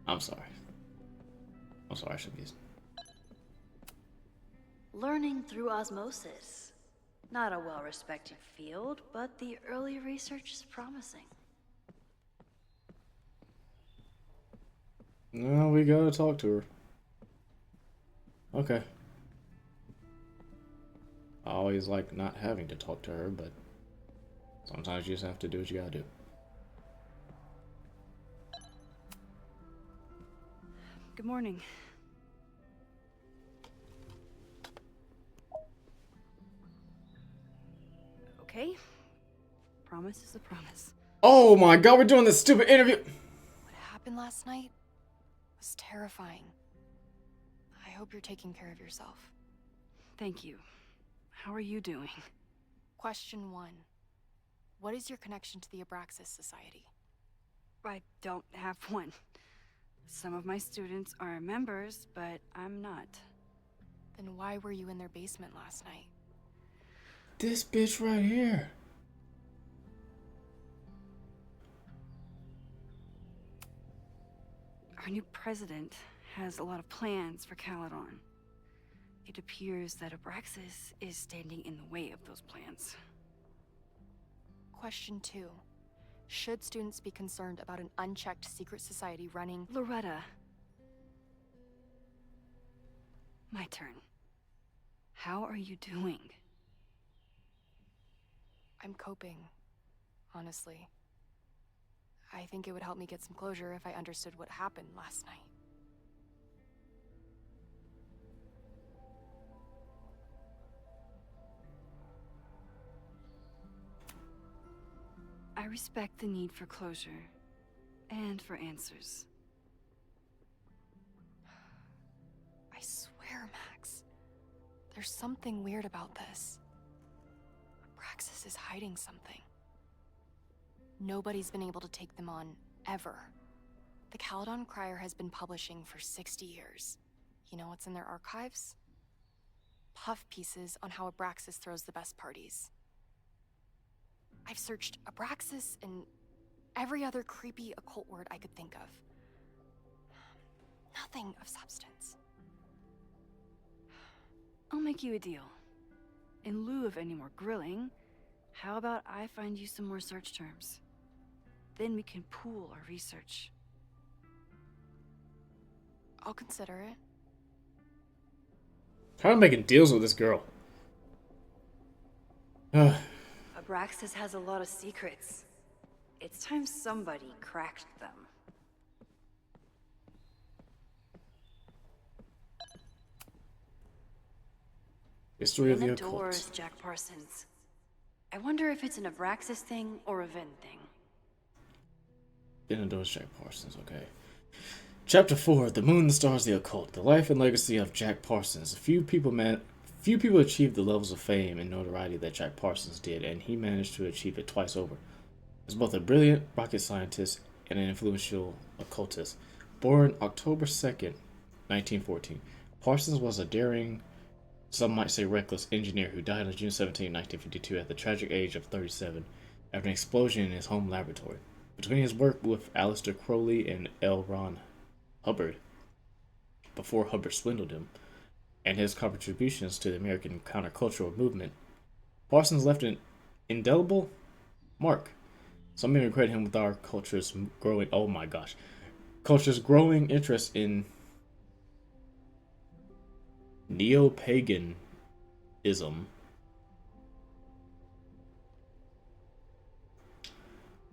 [SPEAKER 1] I'm sorry. I'm sorry, I shouldn't be.
[SPEAKER 7] Learning through osmosis. Not a well-respected field, but the early research is promising.
[SPEAKER 1] No, we gotta talk to her. Okay. I always like not having to talk to her, but sometimes you just have to do what you gotta do.
[SPEAKER 7] Good morning. Okay. Promise is a promise.
[SPEAKER 1] Oh my god, we're doing this stupid interview!
[SPEAKER 3] What happened last night was terrifying. I hope you're taking care of yourself.
[SPEAKER 7] Thank you. How are you doing?
[SPEAKER 3] Question 1. What is your connection to the Abraxas Society?
[SPEAKER 7] I don't have one. Some of my students are members, but I'm not.
[SPEAKER 3] Then why were you in their basement last night?
[SPEAKER 1] This bitch right here.
[SPEAKER 7] Our new president has a lot of plans for Caledon. It appears that Abraxas is standing in the way of those plans.
[SPEAKER 3] Question 2. Should students be concerned about an unchecked secret society running?
[SPEAKER 7] Loretta. My turn. How are you doing?
[SPEAKER 3] I'm coping, honestly. I think it would help me get some closure if I understood what happened last night.
[SPEAKER 7] I respect the need for closure, and for answers.
[SPEAKER 3] I swear, Max, there's something weird about this. Abraxas is hiding something. Nobody's been able to take them on, ever. The Caledon Crier has been publishing for 60 years. You know what's in their archives? Puff pieces on how Abraxas throws the best parties. I've searched Abraxas and every other creepy occult word I could think of.
[SPEAKER 7] Nothing of substance. I'll make you a deal. In lieu of any more grilling, how about I find you some more search terms? Then we can pool our research.
[SPEAKER 3] I'll consider it.
[SPEAKER 1] How am I making deals with this girl?
[SPEAKER 7] Abraxas has a lot of secrets. It's time somebody cracked them.
[SPEAKER 1] History of the
[SPEAKER 7] Doors,
[SPEAKER 1] occult.
[SPEAKER 7] Jack Parsons. I wonder if it's an Abraxas thing or a Vin thing.
[SPEAKER 1] Indoors, Jack Parsons. Okay. Chapter 4: The Moon, the Stars, the Occult. The life and legacy of Jack Parsons. Few people achieved the levels of fame and notoriety that Jack Parsons did, and he managed to achieve it twice over. As both a brilliant rocket scientist and an influential occultist. Born October 2nd, 1914, Parsons was a daring, some might say reckless, engineer who died on June 17, 1952 at the tragic age of 37 after an explosion in his home laboratory. Between his work with Aleister Crowley and L. Ron Hubbard, before Hubbard swindled him, and his contributions to the American countercultural movement, Parsons left an indelible mark. Some even credit him with our culture's growing interest in neo-paganism.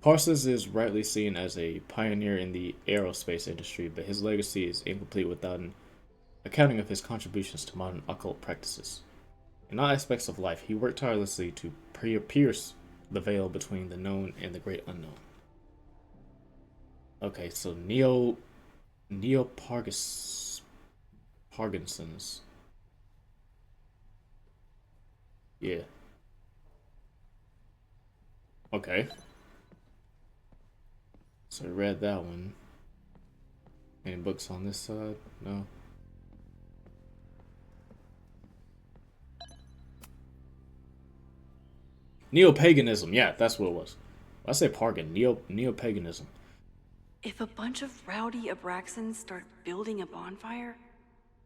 [SPEAKER 1] Parsons is rightly seen as a pioneer in the aerospace industry, but his legacy is incomplete without an accounting of his contributions to modern occult practices. In all aspects of life, he worked tirelessly to pierce the veil between the known and the great unknown. Okay, so Parkinson's. Yeah. Okay. So I read that one. Any books on this side? No. Neo-paganism. Yeah, that's what it was. I say pagan. Neo-paganism.
[SPEAKER 7] If a bunch of rowdy Abraxans start building a bonfire,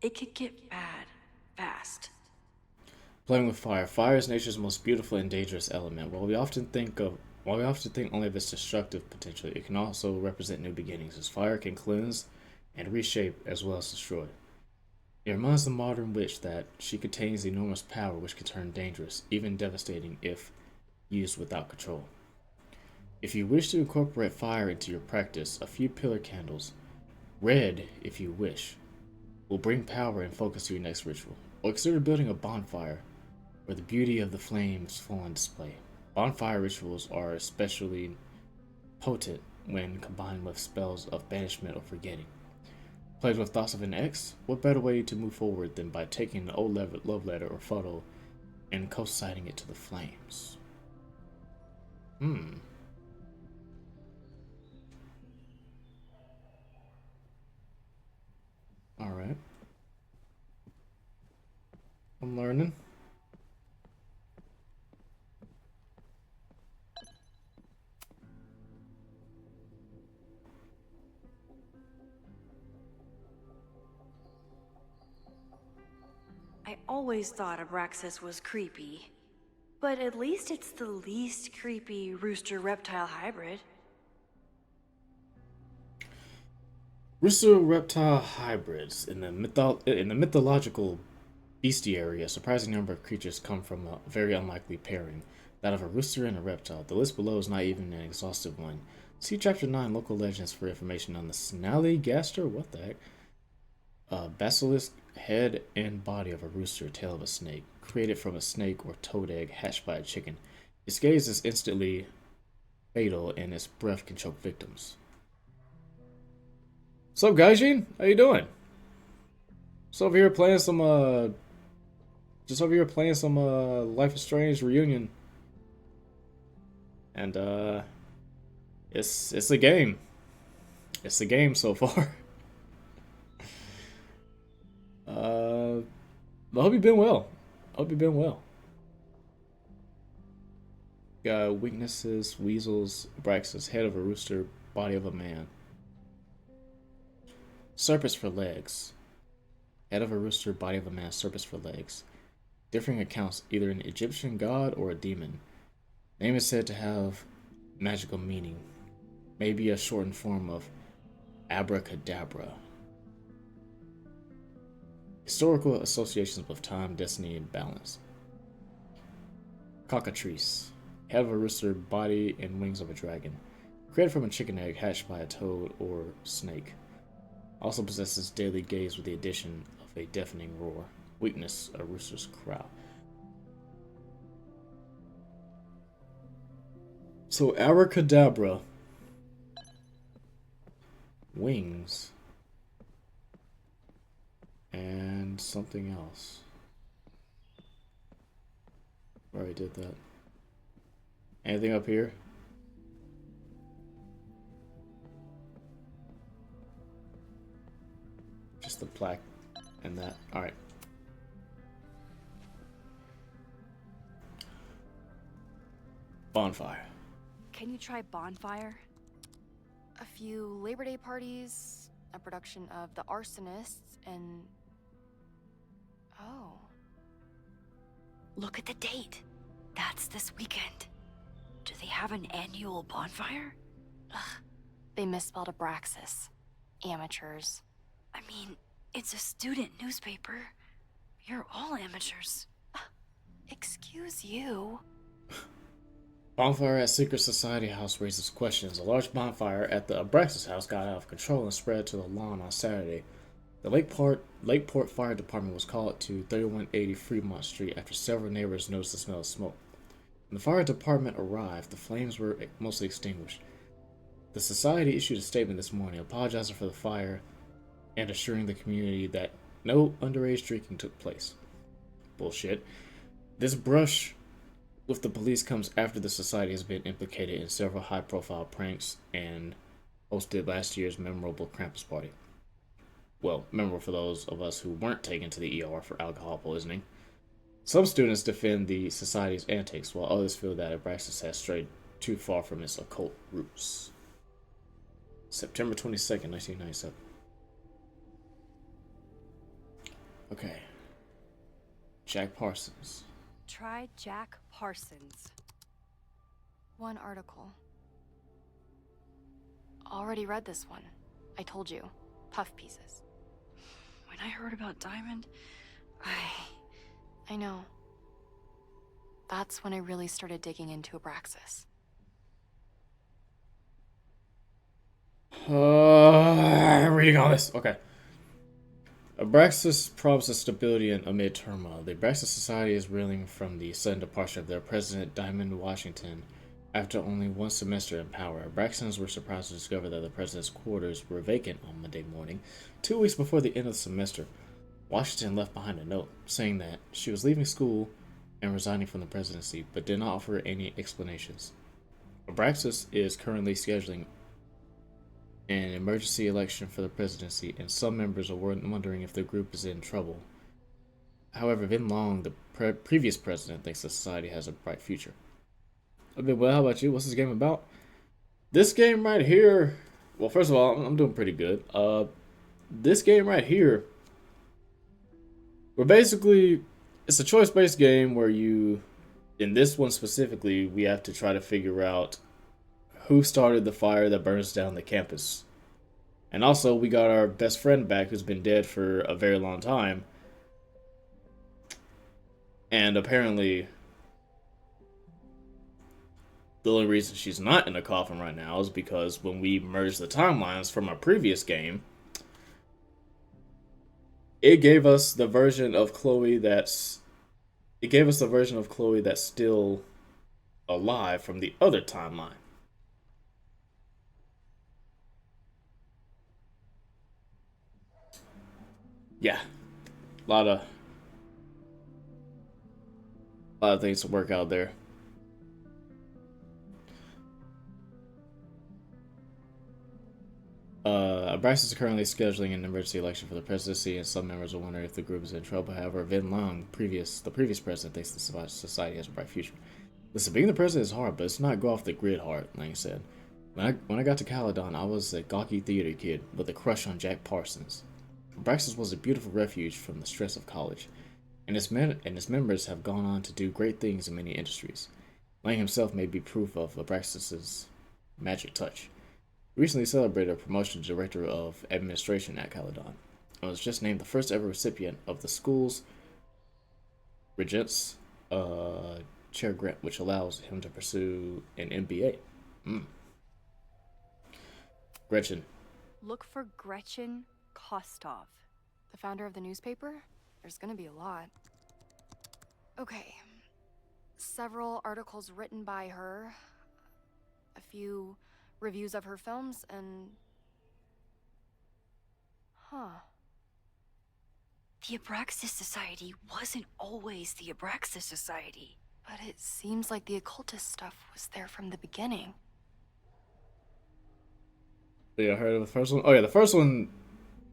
[SPEAKER 7] it could get bad fast.
[SPEAKER 1] Playing with fire. Fire is nature's most beautiful and dangerous element. While we often think only of its destructive potential, it can also represent new beginnings, as fire can cleanse and reshape as well as destroy. It reminds the modern witch that she contains enormous power which can turn dangerous, even devastating if used without control. If you wish to incorporate fire into your practice, a few pillar candles, red if you wish, will bring power and focus to your next ritual. Or consider building a bonfire where the beauty of the flames fall on display. Bonfire rituals are especially potent when combined with spells of banishment or forgetting. Plagued with thoughts of an ex, what better way to move forward than by taking an old love letter or photo and co-signing it to the flames? Alright. I'm learning.
[SPEAKER 7] I always thought Abraxas was creepy, but at least it's the least creepy rooster-reptile hybrid.
[SPEAKER 1] Rooster-reptile hybrids. In the mythological bestiary, a surprising number of creatures come from a very unlikely pairing, that of a rooster and a reptile. The list below is not even an exhaustive one. See Chapter 9, Local Legends, for information on the snallygaster, what the heck? Basilisk, head and body of a rooster, tail of a snake. Created from a snake or toad egg hatched by a chicken. Its gaze is instantly fatal and its breath can choke victims. What's up, Gaijin? How you doing? Just over here playing some Life is Strange reunion. And it's a game. It's a game so far. I hope you've been well. Got weaknesses, weasels, Braxis, head of a rooster, body of a man. Serpents for legs. Head of a rooster, body of a man, serpents for legs. Differing accounts, either an Egyptian god or a demon. Name is said to have magical meaning. Maybe a shortened form of abracadabra. Historical associations with time, destiny, and balance. Cockatrice. Head of a rooster, body and wings of a dragon. Created from a chicken egg hatched by a toad or snake. Also possesses daily gaze with the addition of a deafening roar. Weakness, a rooster's crow. So abracadabra. Wings. And something else. Already did that. Anything up here? Just the plaque and that. Alright. Bonfire.
[SPEAKER 3] Can you try bonfire? A few Labor Day parties, a production of The Arsonists, and... Oh.
[SPEAKER 7] Look at the date. That's this weekend. Do they have an annual bonfire?
[SPEAKER 3] Ugh. They misspelled Abraxas. Amateurs.
[SPEAKER 7] I mean, it's a student newspaper. You're all amateurs.
[SPEAKER 3] Excuse you.
[SPEAKER 1] Bonfire at Secret Society House raises questions. A large bonfire at the Abraxas house got out of control and spread to the lawn on Saturday. The Lakeport Fire Department was called to 3180 Fremont Street after several neighbors noticed the smell of smoke. When the fire department arrived, the flames were mostly extinguished. The society issued a statement this morning apologizing for the fire and assuring the community that no underage drinking took place. Bullshit. This brush with the police comes after the society has been implicated in several high-profile pranks and hosted last year's memorable Krampus party. Well, memorable for those of us who weren't taken to the ER for alcohol poisoning. Some students defend the society's antics, while others feel that Abraxas has strayed too far from its occult roots. September 22nd, 1997. Okay. Jack Parsons.
[SPEAKER 5] Try Jack Parsons.
[SPEAKER 3] One article. Already read this one. I told you. Puff pieces.
[SPEAKER 7] When I heard about Diamond,
[SPEAKER 3] I know. That's when I really started digging into Abraxas.
[SPEAKER 1] Reading all this. Okay. Abraxas promises stability amid turmoil. The Abraxas Society is reeling from the sudden departure of their president, Diamond Washington, after only one semester in power. Abraxans were surprised to discover that the president's quarters were vacant on Monday morning, 2 weeks before the end of the semester. Washington left behind a note saying that she was leaving school and resigning from the presidency, but did not offer any explanations. Abraxas is currently scheduling an emergency election for the presidency, and some members are wondering if the group is in trouble. However, Vin Long, the previous president, thinks the society has a bright future. Okay, well, how about you? What's this game about? This game right here... Well, first of all, I'm doing pretty good. This game right here... We're basically... It's a choice-based game where you... In this one specifically, we have to try to figure out who started the fire that burns down the campus. And also, we got our best friend back who's been dead for a very long time. And apparently, the only reason she's not in a coffin right now is because when we merged the timelines from our previous game, it gave us the version of Chloe that's... It gave us the version of Chloe that's still alive from the other timeline. Yeah, a lot of things to work out there. Abraxas is currently scheduling an emergency election for the presidency, and some members are wondering if the group is in trouble. However, Vin Long, the previous president, thinks the society has a bright future. Listen, being the president is hard, but it's not go off the grid hard, like I said. When I got to Caledon, I was a gawky theater kid with a crush on Jack Parsons. Abraxas was a beautiful refuge from the stress of college, and its members have gone on to do great things in many industries. Lang himself may be proof of Abraxas's magic touch. He recently celebrated a promotion to Director of Administration at Caledon, and was just named the first ever recipient of the school's Regents Chair Grant, which allows him to pursue an MBA. Gretchen.
[SPEAKER 7] Look for Gretchen Kostov.
[SPEAKER 3] The founder of the newspaper? There's gonna be a lot. Okay. Several articles written by her, a few reviews of her films, and... Huh.
[SPEAKER 7] The Abraxas Society wasn't always the Abraxas Society.
[SPEAKER 3] But it seems like the occultist stuff was there from the beginning.
[SPEAKER 1] Yeah, I heard of the first one. Oh yeah, the first one,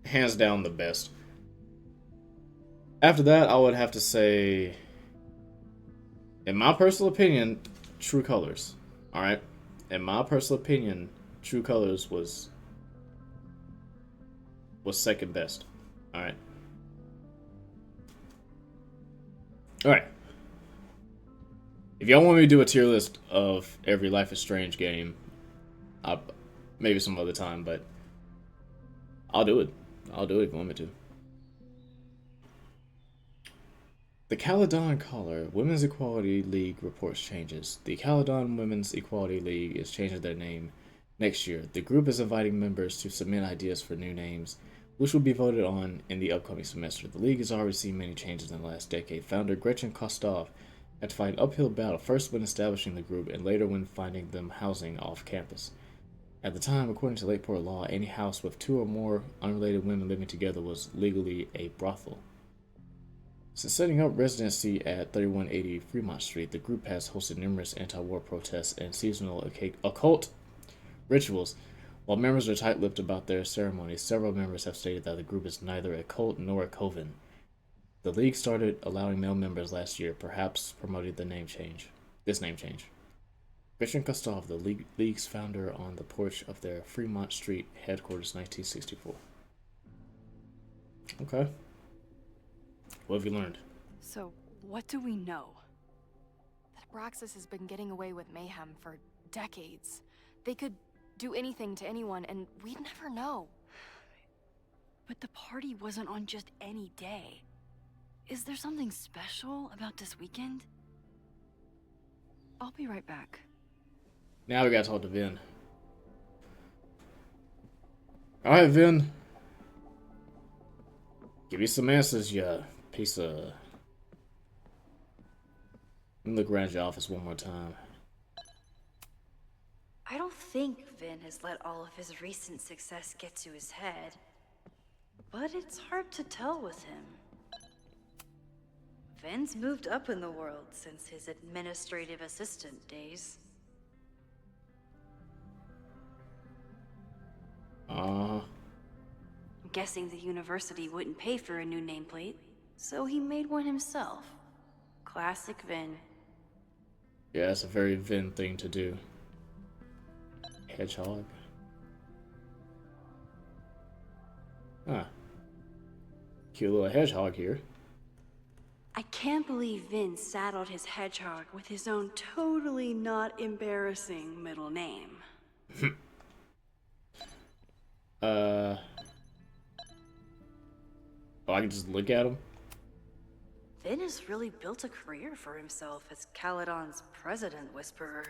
[SPEAKER 1] hands down the best. After that, I would have to say, in my personal opinion, True Colors. All right, in my personal opinion, True Colors was second best. All right. All right. If y'all want me to do a tier list of every Life is Strange game, maybe some other time, but I'll do it. I'll do it if you want me to. The Caledon Caller Women's Equality League reports changes. The Caledon Women's Equality League is changing their name next year. The group is inviting members to submit ideas for new names, which will be voted on in the upcoming semester. The league has already seen many changes in the last decade. Founder Gretchen Kostov had to fight an uphill battle, first when establishing the group and later when finding them housing off campus. At the time, according to Lakeport law, any house with 2 or more unrelated women living together was legally a brothel. Since setting up residency at 3180 Fremont Street, the group has hosted numerous anti-war protests and seasonal occult rituals. While members are tight-lipped about their ceremonies, several members have stated that the group is neither a cult nor a coven. The league started allowing male members last year, perhaps promoting this name change. Gretchen Kostov, the league's founder, on the porch of their Fremont Street headquarters, 1964. Okay. What have you learned?
[SPEAKER 7] So, what do we know?
[SPEAKER 3] That Abraxas has been getting away with mayhem for decades. They could do anything to anyone, and we'd never know.
[SPEAKER 7] But the party wasn't on just any day. Is there something special about this weekend? I'll be right back.
[SPEAKER 1] Now we gotta talk to Vin. Alright, Vin. Give me some answers, you piece of... Let me look around your office one more time.
[SPEAKER 14] I don't think Vin has let all of his recent success get to his head. But it's hard to tell with him. Vin's moved up in the world since his administrative assistant days. I'm guessing the university wouldn't pay for a new nameplate, so he made one himself. Classic Vin.
[SPEAKER 1] Yeah, that's a very Vin thing to do. Hedgehog. Huh. Cute little hedgehog here.
[SPEAKER 14] I can't believe Vin saddled his hedgehog with his own totally not embarrassing middle name.
[SPEAKER 1] Oh, I can just look at him?
[SPEAKER 14] Vin has really built a career for himself as Caledon's president whisperer.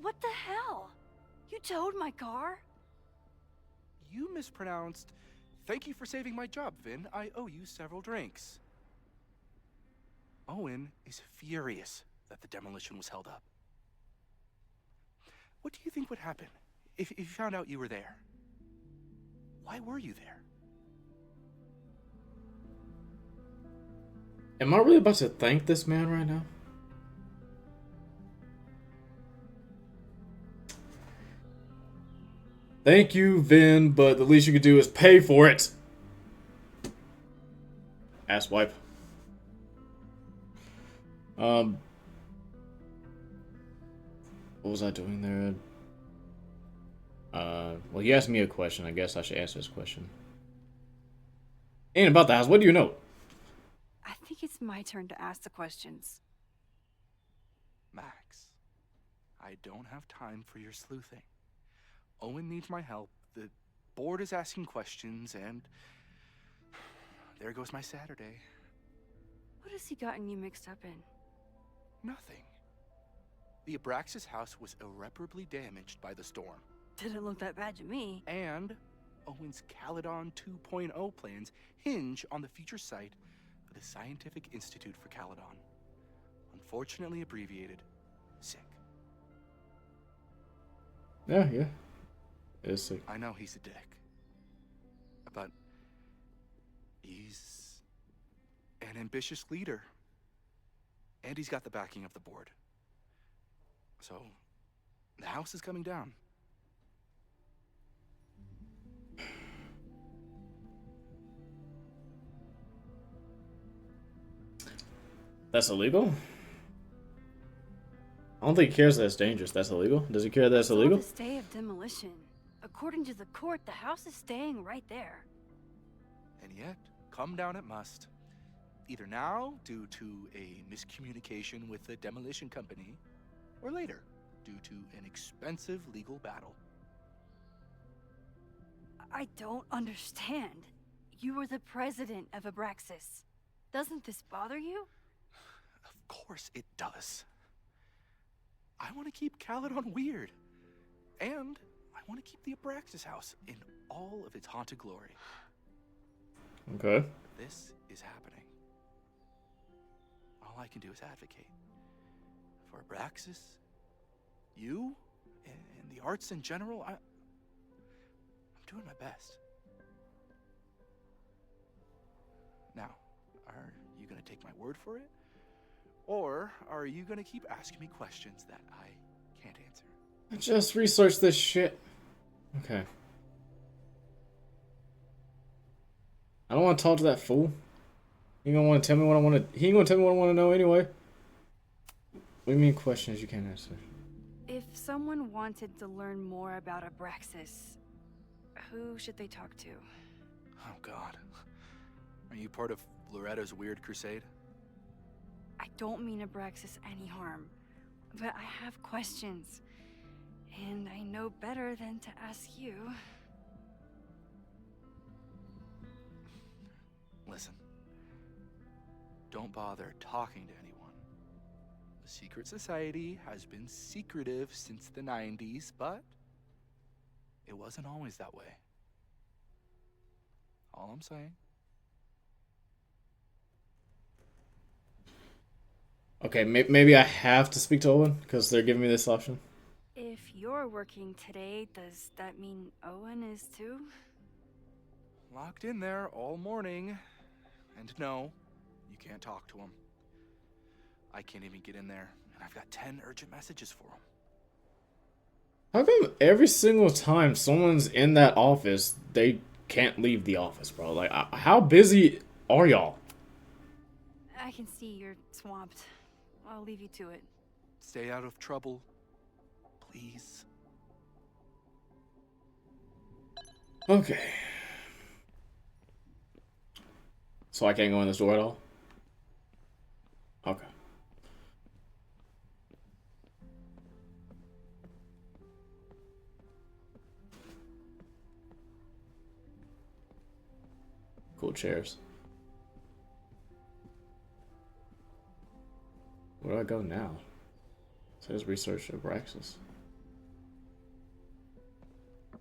[SPEAKER 7] What the hell? You towed my car?
[SPEAKER 4] You mispronounced. Thank you for saving my job, Vin. I owe you several drinks. Owen is furious that the demolition was held up. What do you think would happen if you found out you were there? Why were you there?
[SPEAKER 1] Am I really about to thank this man right now? Thank you, Vin, but the least you could do is pay for it. Ass wipe. What was I doing there? Well, you asked me a question. I guess I should answer this question. Ain't about the house. What do you know?
[SPEAKER 7] I think it's my turn to ask the questions.
[SPEAKER 15] Max, I don't have time for your sleuthing. Owen needs my help. The board is asking questions, and there goes my Saturday.
[SPEAKER 7] What has he gotten you mixed up in?
[SPEAKER 15] Nothing. The Abraxas house was irreparably damaged by the storm.
[SPEAKER 7] Didn't look that bad to me.
[SPEAKER 15] And Owen's Caledon 2.0 plans hinge on the future site of the Scientific Institute for Caledon. Unfortunately abbreviated, SICK.
[SPEAKER 1] Yeah. It is sick.
[SPEAKER 15] I know he's a dick. But he's an ambitious leader. And he's got the backing of the board. So, the house is coming down.
[SPEAKER 1] That's illegal? I don't think he cares that it's dangerous. That's illegal? Does he care that it's illegal?
[SPEAKER 7] The stay of demolition. According to the court, the house is staying right there.
[SPEAKER 15] And yet, come down it must. Either now, due to a miscommunication with the demolition company, or later, due to an expensive legal battle.
[SPEAKER 7] I don't understand. You were the president of Abraxas. Doesn't this bother you?
[SPEAKER 15] Of course it does. I want to keep Caledon weird. And I want to keep the Abraxas house in all of its haunted glory.
[SPEAKER 1] Okay.
[SPEAKER 15] This is happening. All I can do is advocate. For Abraxas, you, and the arts in general, I'm doing my best. Now, are you going to take my word for it? Or are you going to keep asking me questions that I can't answer?
[SPEAKER 1] I just researched this shit. Okay. I don't want to talk to that fool. He ain't gonna want to tell me what I want to. He ain't gonna tell me what I want to know anyway. What do you mean questions you can't answer?
[SPEAKER 7] If someone wanted to learn more about Abraxas, who should they talk to?
[SPEAKER 15] Oh, God. Are you part of Loretta's weird crusade?
[SPEAKER 7] I don't mean Abraxas any harm, but I have questions, and I know better than to ask you.
[SPEAKER 15] Listen. Don't bother talking to anyone. The secret society has been secretive since the 90s, but it wasn't always that way. All I'm saying.
[SPEAKER 1] Okay, maybe I have to speak to Owen because they're giving me this option.
[SPEAKER 7] If you're working today, does that mean Owen is too?
[SPEAKER 15] Locked in there all morning. And no, you can't talk to him. I can't even get in there, and I've got 10 urgent messages for him.
[SPEAKER 1] How come every single time someone's in that office, they can't leave the office, bro? Like, how busy are y'all?
[SPEAKER 7] I can see you're swamped. I'll leave you to it.
[SPEAKER 15] Stay out of trouble, please.
[SPEAKER 1] Okay. So I can't go in this door at all? Okay. Cool chairs. Where do I go now? It says research Abraxas. Is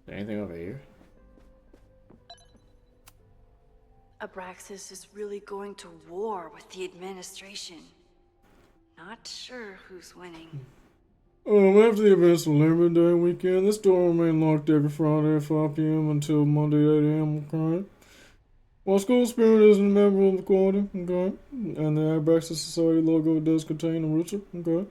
[SPEAKER 1] there anything over here?
[SPEAKER 14] Abraxas is really going to war with the administration. Not sure who's winning.
[SPEAKER 1] After the events of Labor Day weekend, the store will remain locked every Friday at 5 p.m. until Monday 8 a.m. Okay. While school spirit isn't a member of the quality, okay, and the Abraxas Society logo does contain a rooster, okay.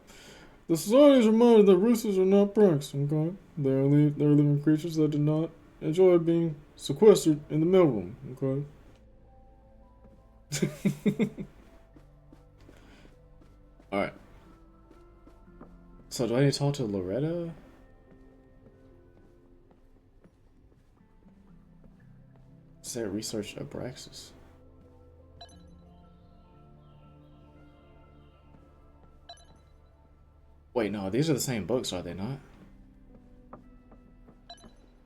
[SPEAKER 1] The society is reminded that roosters are not pranks, okay? They're living creatures that do not enjoy being sequestered in the mailroom, okay? Alright. So do I need to talk to Loretta? Say research Abraxas. Wait, no, these are the same books, are they not?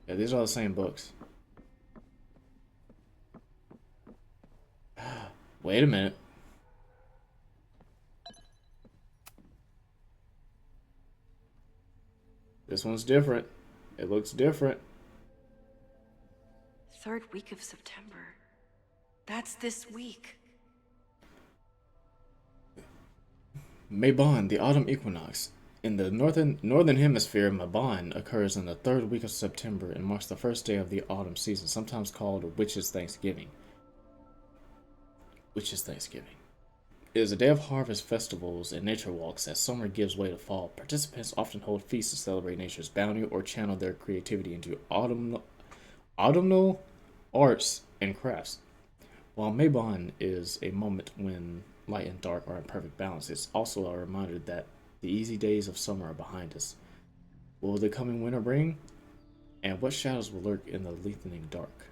[SPEAKER 1] Yeah, these are the same books. Wait a minute. This one's different. It looks different.
[SPEAKER 14] 3rd week of September. That's this week.
[SPEAKER 1] Mabon, the autumn equinox. In the northern hemisphere, Mabon occurs in the 3rd week of September and marks the first day of the autumn season, sometimes called Witches' Thanksgiving. Witches' Thanksgiving. It is a day of harvest festivals and nature walks as summer gives way to fall. Participants often hold feasts to celebrate nature's bounty or channel their creativity into autumnal arts and crafts. While Mabon is a moment when light and dark are in perfect balance, it's also a reminder that the easy days of summer are behind us. Will the coming winter bring? And what shadows will lurk in the lengthening dark?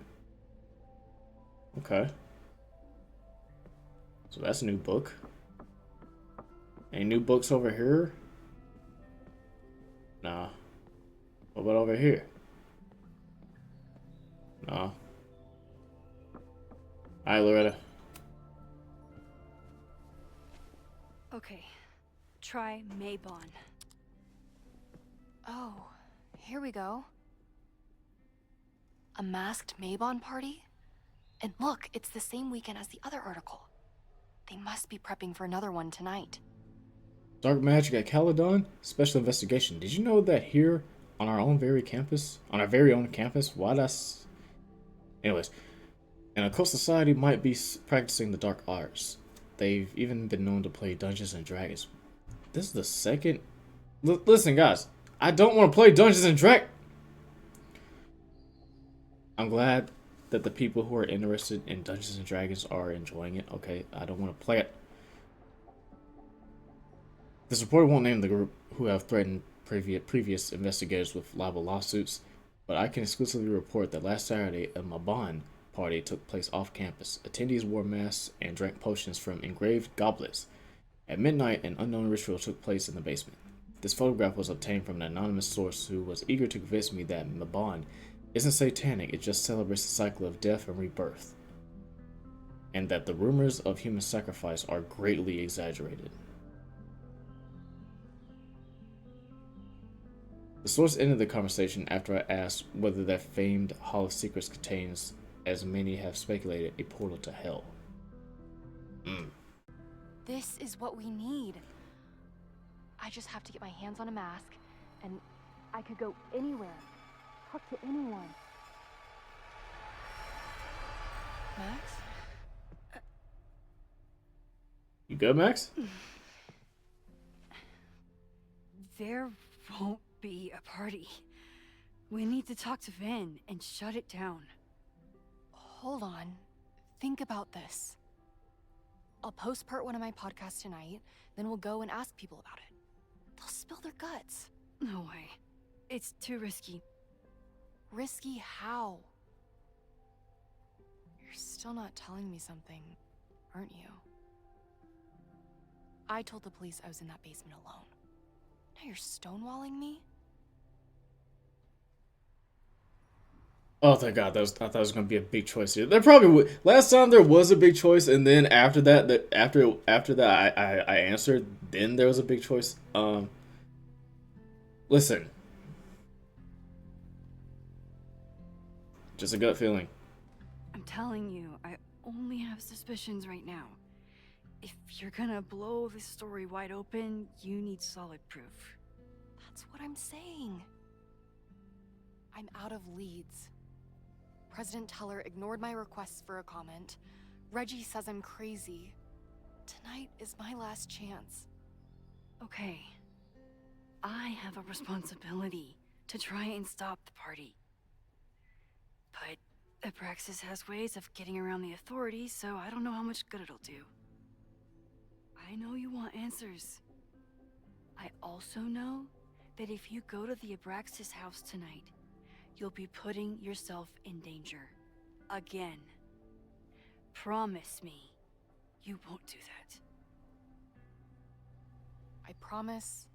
[SPEAKER 1] Okay. So that's a new book. Any new books over here? Nah. What about over here? Nah. Alright, Loretta.
[SPEAKER 7] Okay. Try Mabon.
[SPEAKER 3] Oh, here we go. A masked Mabon party? And look, it's the same weekend as the other article. They must be prepping for another one tonight.
[SPEAKER 1] Dark Magic at Caledon? Special investigation. Did you know that here on our very own campus, anyways, an occult society might be practicing the dark arts. They've even been known to play Dungeons and Dragons. This is the second... Listen, guys. I don't want to play Dungeons and Dragons. I'm glad that the people who are interested in Dungeons and Dragons are enjoying it. Okay, I don't want to play it. This report won't name the group who have threatened previous investigators with libel lawsuits, but I can exclusively report that last Saturday a Mabon party took place off campus. Attendees wore masks and drank potions from engraved goblets. At midnight, an unknown ritual took place in the basement. This photograph was obtained from an anonymous source who was eager to convince me that Mabon isn't satanic, it just celebrates the cycle of death and rebirth, and that the rumors of human sacrifice are greatly exaggerated. The source ended the conversation after I asked whether that famed Hall of Secrets contains, as many have speculated, a portal to hell.
[SPEAKER 3] This is what we need. I just have to get my hands on a mask, and I could go anywhere, talk to anyone. Max?
[SPEAKER 1] You good, Max?
[SPEAKER 7] There won't be a party. We need to talk to Vin and shut it down.
[SPEAKER 3] Hold on. Think about this. I'll postpart one of my podcasts tonight, then we'll go and ask people about it. They'll spill their guts.
[SPEAKER 7] No way. It's too risky.
[SPEAKER 3] Risky how? You're still not telling me something, aren't you? I told the police I was in that basement alone. Now you're stonewalling me?
[SPEAKER 1] Oh, thank God! I thought it was gonna be a big choice here. There probably would. Last time there was a big choice, and then after that, I answered. Then there was a big choice. Listen, just a gut feeling.
[SPEAKER 7] I'm telling you, I only have suspicions right now. If you're gonna blow this story wide open, you need solid proof.
[SPEAKER 3] That's what I'm saying. I'm out of leads. President Teller ignored my requests for a comment. Reggie says I'm crazy. Tonight is my last chance.
[SPEAKER 7] Okay. I have a responsibility to try and stop the party. But Abraxas has ways of getting around the authorities, so I don't know how much good it'll do. I know you want answers. I also know that if you go to the Abraxas house tonight, you'll be putting yourself in danger. Again. Promise me you won't do that.
[SPEAKER 3] I promise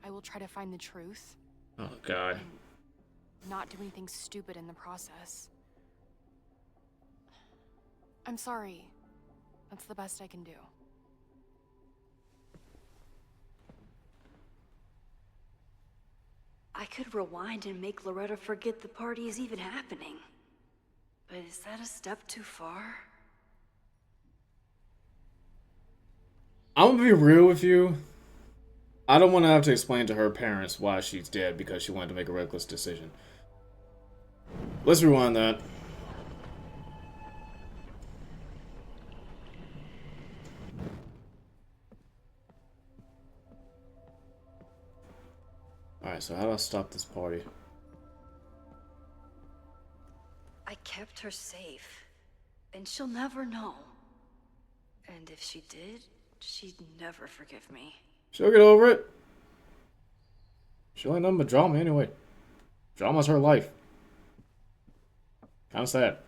[SPEAKER 3] I will try to find the truth.
[SPEAKER 1] Oh, God.
[SPEAKER 3] And not do anything stupid in the process. I'm sorry. That's the best I can do.
[SPEAKER 7] I could rewind and make Loretta forget the party is even happening. But is that a step too far?
[SPEAKER 1] I'm gonna be real with you. I don't want to have to explain to her parents why she's dead because she wanted to make a reckless decision. Let's rewind that. Alright, so how do I stop this party?
[SPEAKER 7] I kept her safe, and she'll never know. And if she did, she'd never forgive me.
[SPEAKER 1] She'll get over it. She ain't nothing but drama anyway. Drama's her life. Kinda sad.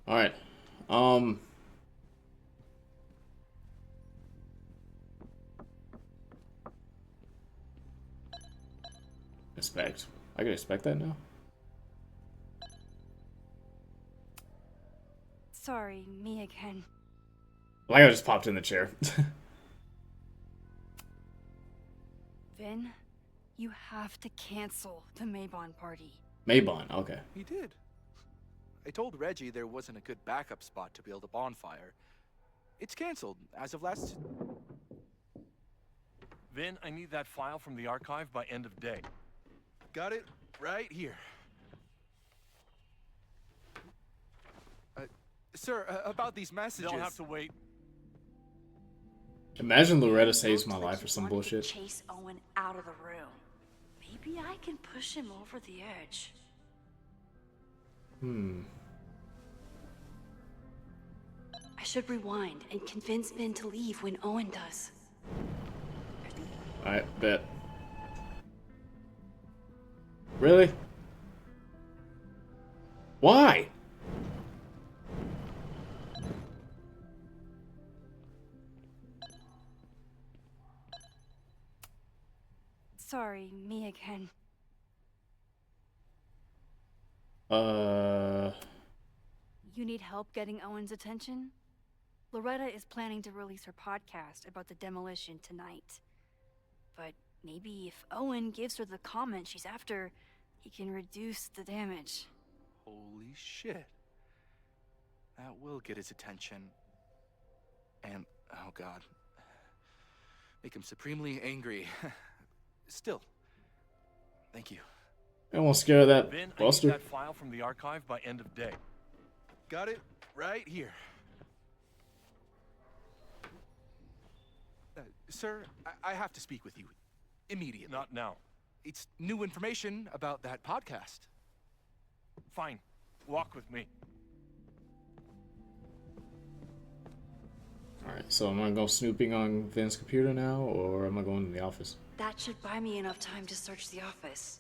[SPEAKER 1] Alright. Expect. I can expect that now?
[SPEAKER 7] Sorry, me again.
[SPEAKER 1] Like I just popped in the chair.
[SPEAKER 7] Vin, you have to cancel the Maybon party.
[SPEAKER 1] Maybon, okay.
[SPEAKER 15] He did. I told Reggie there wasn't a good backup spot to build a bonfire. It's canceled as of last...
[SPEAKER 16] Vin, I need that file from the archive by end of day.
[SPEAKER 15] Got it right here. Sir, about these messages...
[SPEAKER 16] They'll have to wait.
[SPEAKER 1] Imagine Loretta saves my life or some bullshit.
[SPEAKER 7] Chase Owen out of the room. Maybe I can push him over the edge. I should rewind and convince Ben to leave when Owen does.
[SPEAKER 1] Alright, bet. Really? Why?
[SPEAKER 7] Sorry, me again. You need help getting Owen's attention? Loretta is planning to release her podcast about the demolition tonight. But maybe if Owen gives her the comment she's after, he can reduce the damage.
[SPEAKER 15] Holy shit. That will get his attention. And, oh god. Make him supremely angry. Still. Thank you.
[SPEAKER 1] I won't scare that
[SPEAKER 16] Vin,
[SPEAKER 1] Buster.
[SPEAKER 16] I need that file from the archive by end of day.
[SPEAKER 15] Got it right here. Sir, I have to speak with you. Immediately.
[SPEAKER 16] Not now.
[SPEAKER 15] It's new information about that podcast.
[SPEAKER 16] Fine. Walk with me.
[SPEAKER 1] Alright, so am I going snooping on Vin's computer now, or am I going to the office?
[SPEAKER 7] That should buy me enough time to search the office.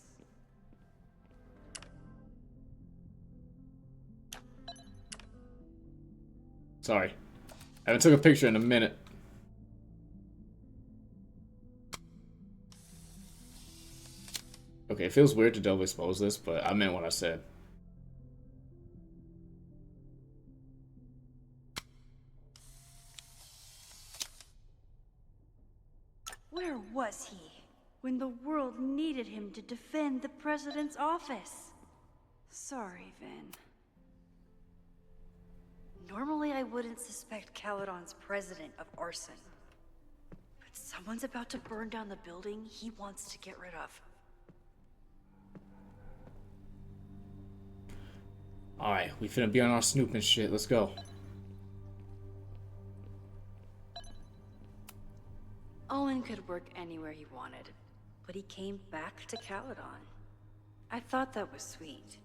[SPEAKER 1] Sorry. I haven't took a picture in a minute. Okay, it feels weird to double expose this, but I meant what I said.
[SPEAKER 7] Where was he when the world needed him to defend the president's office? Sorry, Vin. Normally I wouldn't suspect Caledon's president of arson. But someone's about to burn down the building he wants to get rid of.
[SPEAKER 1] Alright, we finna be on our snooping shit. Let's go.
[SPEAKER 7] Owen
[SPEAKER 14] him could work anywhere he wanted, but he came back to Caledon. I thought that was sweet,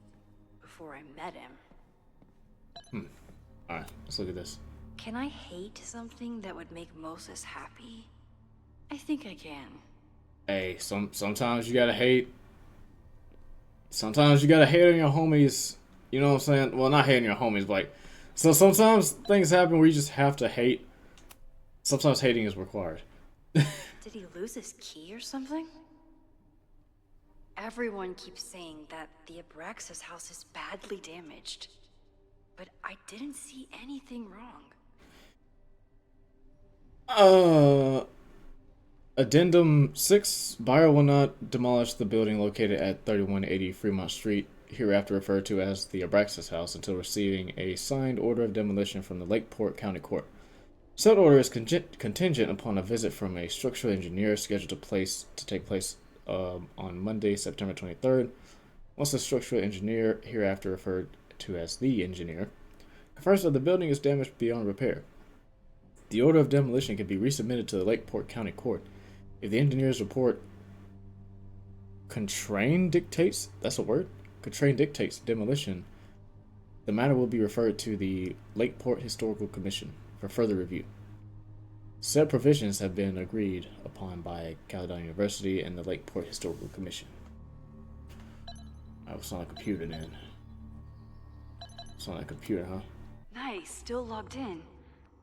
[SPEAKER 14] before I met him.
[SPEAKER 1] Alright, let's look at this.
[SPEAKER 14] Can I hate something that would make Moses happy? I think I can.
[SPEAKER 1] Hey, sometimes you gotta hate. Sometimes you gotta hate on your homies. You know what I'm saying? Well, not hating your homies, but like, so sometimes things happen where you just have to hate. Sometimes hating is required.
[SPEAKER 14] Did he lose his key or something? Everyone keeps saying that the Abraxas house is badly damaged. But I didn't see anything wrong.
[SPEAKER 1] Addendum 6. Buyer will not demolish the building located at 3180 Fremont Street, hereafter referred to as the Abraxas house, until receiving a signed order of demolition from the Lakeport County Court. Said order is contingent upon a visit from a structural engineer scheduled to take place on Monday, September 23rd. Once the structural engineer, hereafter referred to as the engineer, confirms that the building is damaged beyond repair, the order of demolition can be resubmitted to the Lakeport County Court. If the engineer's report contrain dictates, that's a word? Contrain dictates demolition, the matter will be referred to the Lakeport Historical Commission for further review. Said provisions have been agreed upon by Caledon University and the Lakeport Historical Commission. I was on a computer then. It's on a computer, huh?
[SPEAKER 14] Nice, still logged in.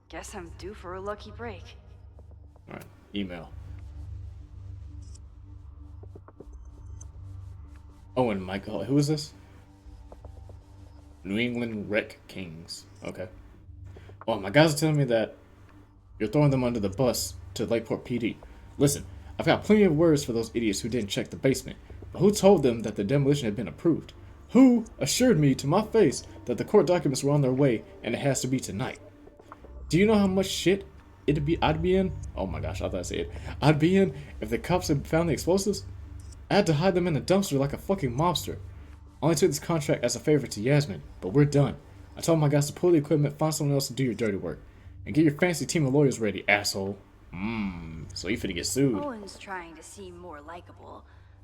[SPEAKER 14] Guess I'm due for a lucky break.
[SPEAKER 1] Alright, email. Oh, and Michael, who is this? New England Rec Kings. Okay. Oh, my guys are telling me that you're throwing them under the bus to Lakeport PD. Listen, I've got plenty of words for those idiots who didn't check the basement. But who told them that the demolition had been approved? Who assured me to my face that the court documents were on their way and it has to be tonight? Do you know how much shit I'd be in? Oh my gosh, I thought I said it. I'd be in if the cops had found the explosives? I had to hide them in the dumpster like a fucking mobster. I only took this contract as a favor to Yasmin, but we're done. I told my guys to pull the equipment, find someone else to do your dirty work. And get your fancy team of lawyers ready, asshole. So you finna get sued.
[SPEAKER 14] Owen's trying to seem more likable,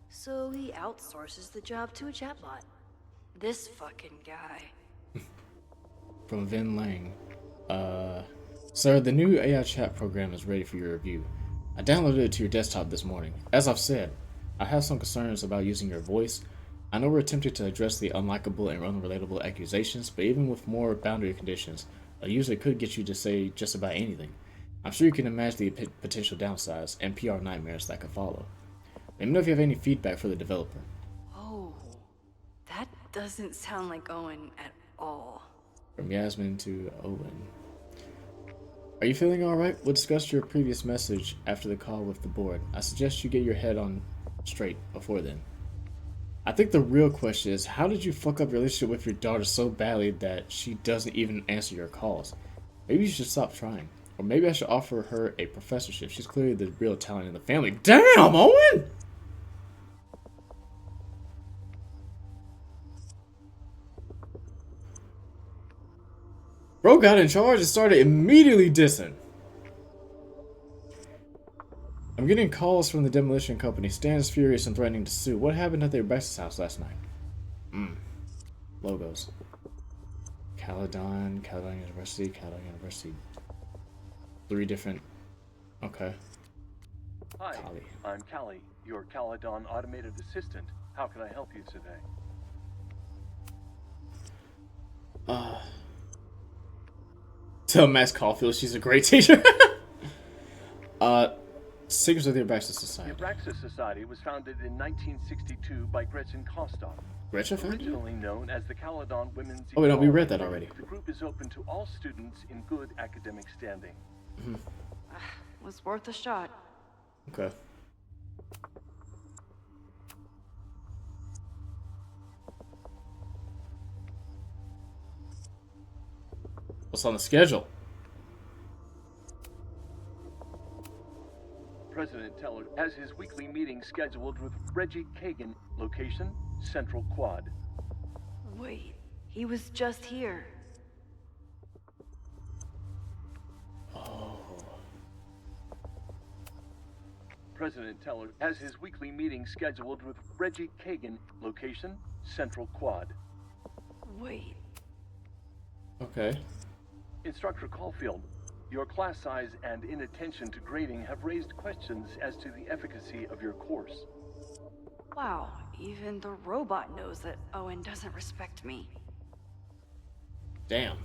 [SPEAKER 14] so he outsources the job to a chatbot. This fucking guy.
[SPEAKER 1] From Vin Lang. Sir, the new AI chat program is ready for your review. I downloaded it to your desktop this morning. As I've said, I have some concerns about using your voice. I know we're attempting to address the unlikable and unrelatable accusations, but even with more boundary conditions, a user could get you to say just about anything. I'm sure you can imagine the potential downsides and PR nightmares that could follow. Let me know if you have any feedback for the developer.
[SPEAKER 14] Oh, that doesn't sound like Owen at all.
[SPEAKER 1] From Yasmin to Owen. Are you feeling alright? We'll discuss your previous message after the call with the board. I suggest you get your head on straight before then. I think the real question is, how did you fuck up your relationship with your daughter so badly that she doesn't even answer your calls? Maybe you should stop trying. Or maybe I should offer her a professorship. She's clearly the real talent in the family. Damn, Owen! Bro got in charge and started immediately dissing. I'm getting calls from the demolition company. Stan is furious and threatening to sue. What happened at their Bex's house last night? Logos. Caledon University. 3 different... Okay.
[SPEAKER 17] Hi,
[SPEAKER 1] Callie.
[SPEAKER 17] I'm Callie, your Caledon automated assistant. How can I help you today?
[SPEAKER 1] Tell Max Caulfield she's a great teacher. Secrets of the Abraxas Society.
[SPEAKER 17] The Abraxas Society was founded in 1962 by Gretchen Kostoff.
[SPEAKER 1] Gretchen founded it?
[SPEAKER 17] Originally known as the Caledon Women's
[SPEAKER 1] Oh, wait, no, we
[SPEAKER 17] Equality
[SPEAKER 1] read that
[SPEAKER 17] League,
[SPEAKER 1] already.
[SPEAKER 17] The group is open to all students in good academic standing.
[SPEAKER 14] Was worth a shot.
[SPEAKER 1] Okay. What's on the schedule?
[SPEAKER 17] President Teller has his weekly meeting scheduled with Reggie Kagan. Location, Central Quad.
[SPEAKER 14] Wait, he was just here.
[SPEAKER 17] President Teller has his weekly meeting scheduled with Reggie Kagan, location Central Quad.
[SPEAKER 7] Wait.
[SPEAKER 1] Okay.
[SPEAKER 17] Instructor Caulfield, your class size and inattention to grading have raised questions as to the efficacy of your course.
[SPEAKER 7] Wow, even the robot knows that Owen doesn't respect me.
[SPEAKER 1] Damn.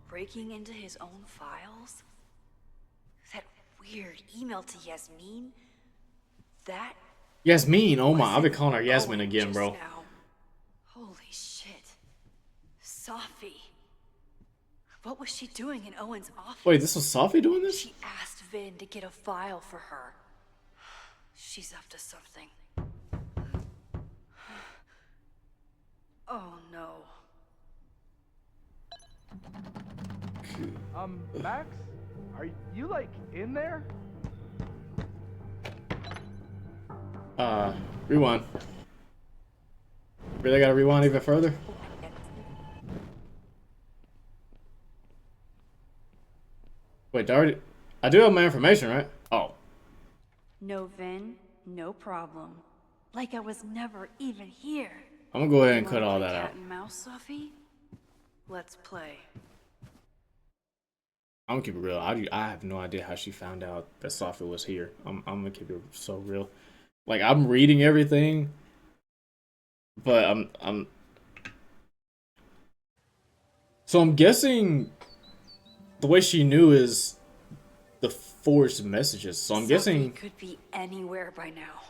[SPEAKER 7] Breaking into his own files? That weird email to Yasmin? That
[SPEAKER 1] Yasmin, oh my, I've been calling her Yasmin
[SPEAKER 7] Owen
[SPEAKER 1] again,
[SPEAKER 7] just
[SPEAKER 1] bro.
[SPEAKER 7] now. Holy shit. Sophie. What was she doing in Owen's office?
[SPEAKER 1] Wait, this was Sophie doing this?
[SPEAKER 7] She asked Vin to get a file for her. She's up to something. Oh no.
[SPEAKER 4] Max? Are you, like, in there?
[SPEAKER 1] Rewind. Really gotta rewind even further? Wait, I do have my information, right? Oh.
[SPEAKER 7] No Vin, no problem. Like I was never even here.
[SPEAKER 1] I'm gonna go ahead and
[SPEAKER 7] You
[SPEAKER 1] cut
[SPEAKER 7] wanna
[SPEAKER 1] all
[SPEAKER 7] play
[SPEAKER 1] that
[SPEAKER 7] cat
[SPEAKER 1] out.
[SPEAKER 7] and mouse, Sophie? Let's play.
[SPEAKER 1] I'm gonna keep it real. I have no idea how she found out that Sophie was here. I'm gonna keep it so real. Like, I'm reading everything, but so I'm guessing the way she knew is the forged messages. So I'm
[SPEAKER 7] Sophie
[SPEAKER 1] guessing
[SPEAKER 7] could be anywhere by now.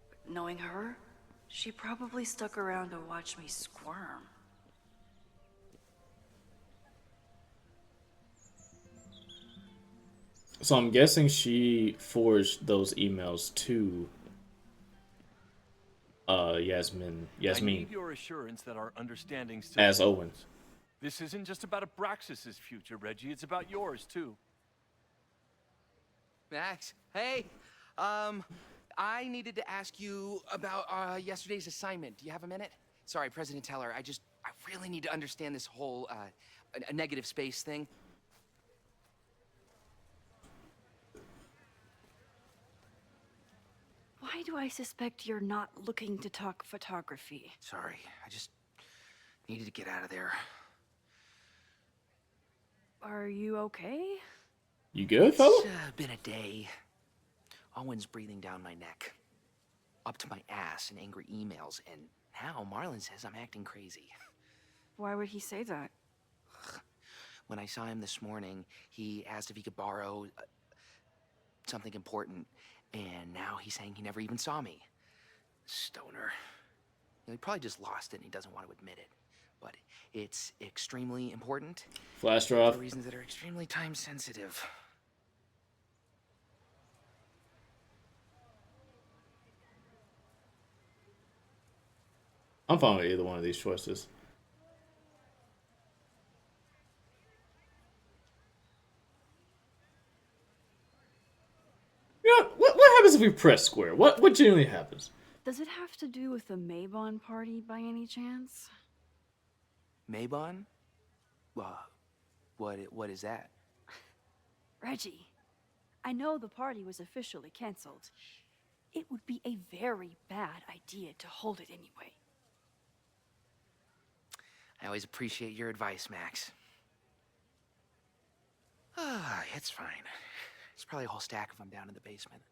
[SPEAKER 7] But knowing her, she probably stuck around to watch me squirm.
[SPEAKER 1] she forged those emails to Yasmin
[SPEAKER 16] I need your assurance that our understanding still
[SPEAKER 1] as
[SPEAKER 16] holds.
[SPEAKER 1] Owen.
[SPEAKER 16] This isn't just about Abraxas's future, Reggie. It's about yours too.
[SPEAKER 18] Max, hey. I needed to ask you about yesterday's assignment. Do you have a minute? Sorry, President Teller. I really need to understand this whole a negative space thing.
[SPEAKER 7] Why do I suspect you're not looking to talk photography?
[SPEAKER 18] Sorry, I just needed to get out of there.
[SPEAKER 7] Are you okay?
[SPEAKER 1] You good, fella?
[SPEAKER 18] It's been a day. Owen's breathing down my neck, up to my ass in angry emails, and now Marlon says I'm acting crazy.
[SPEAKER 7] Why would he say that?
[SPEAKER 18] When I saw him this morning, he asked if he could borrow something important, and now he's saying he never even saw me. Stoner. He probably just lost it and he doesn't want to admit it. But it's extremely important.
[SPEAKER 1] Flash drive.
[SPEAKER 18] For reasons that are extremely time sensitive.
[SPEAKER 1] I'm fine with either one of these choices. You know, what happens if we press square? What generally happens?
[SPEAKER 7] Does it have to do with the Maybon party by any chance?
[SPEAKER 18] Maybon? What is that?
[SPEAKER 7] Reggie, I know the party was officially canceled. It would be a very bad idea to hold it anyway.
[SPEAKER 18] I always appreciate your advice, Max. It's fine. It's probably a whole stack if I'm down in the basement.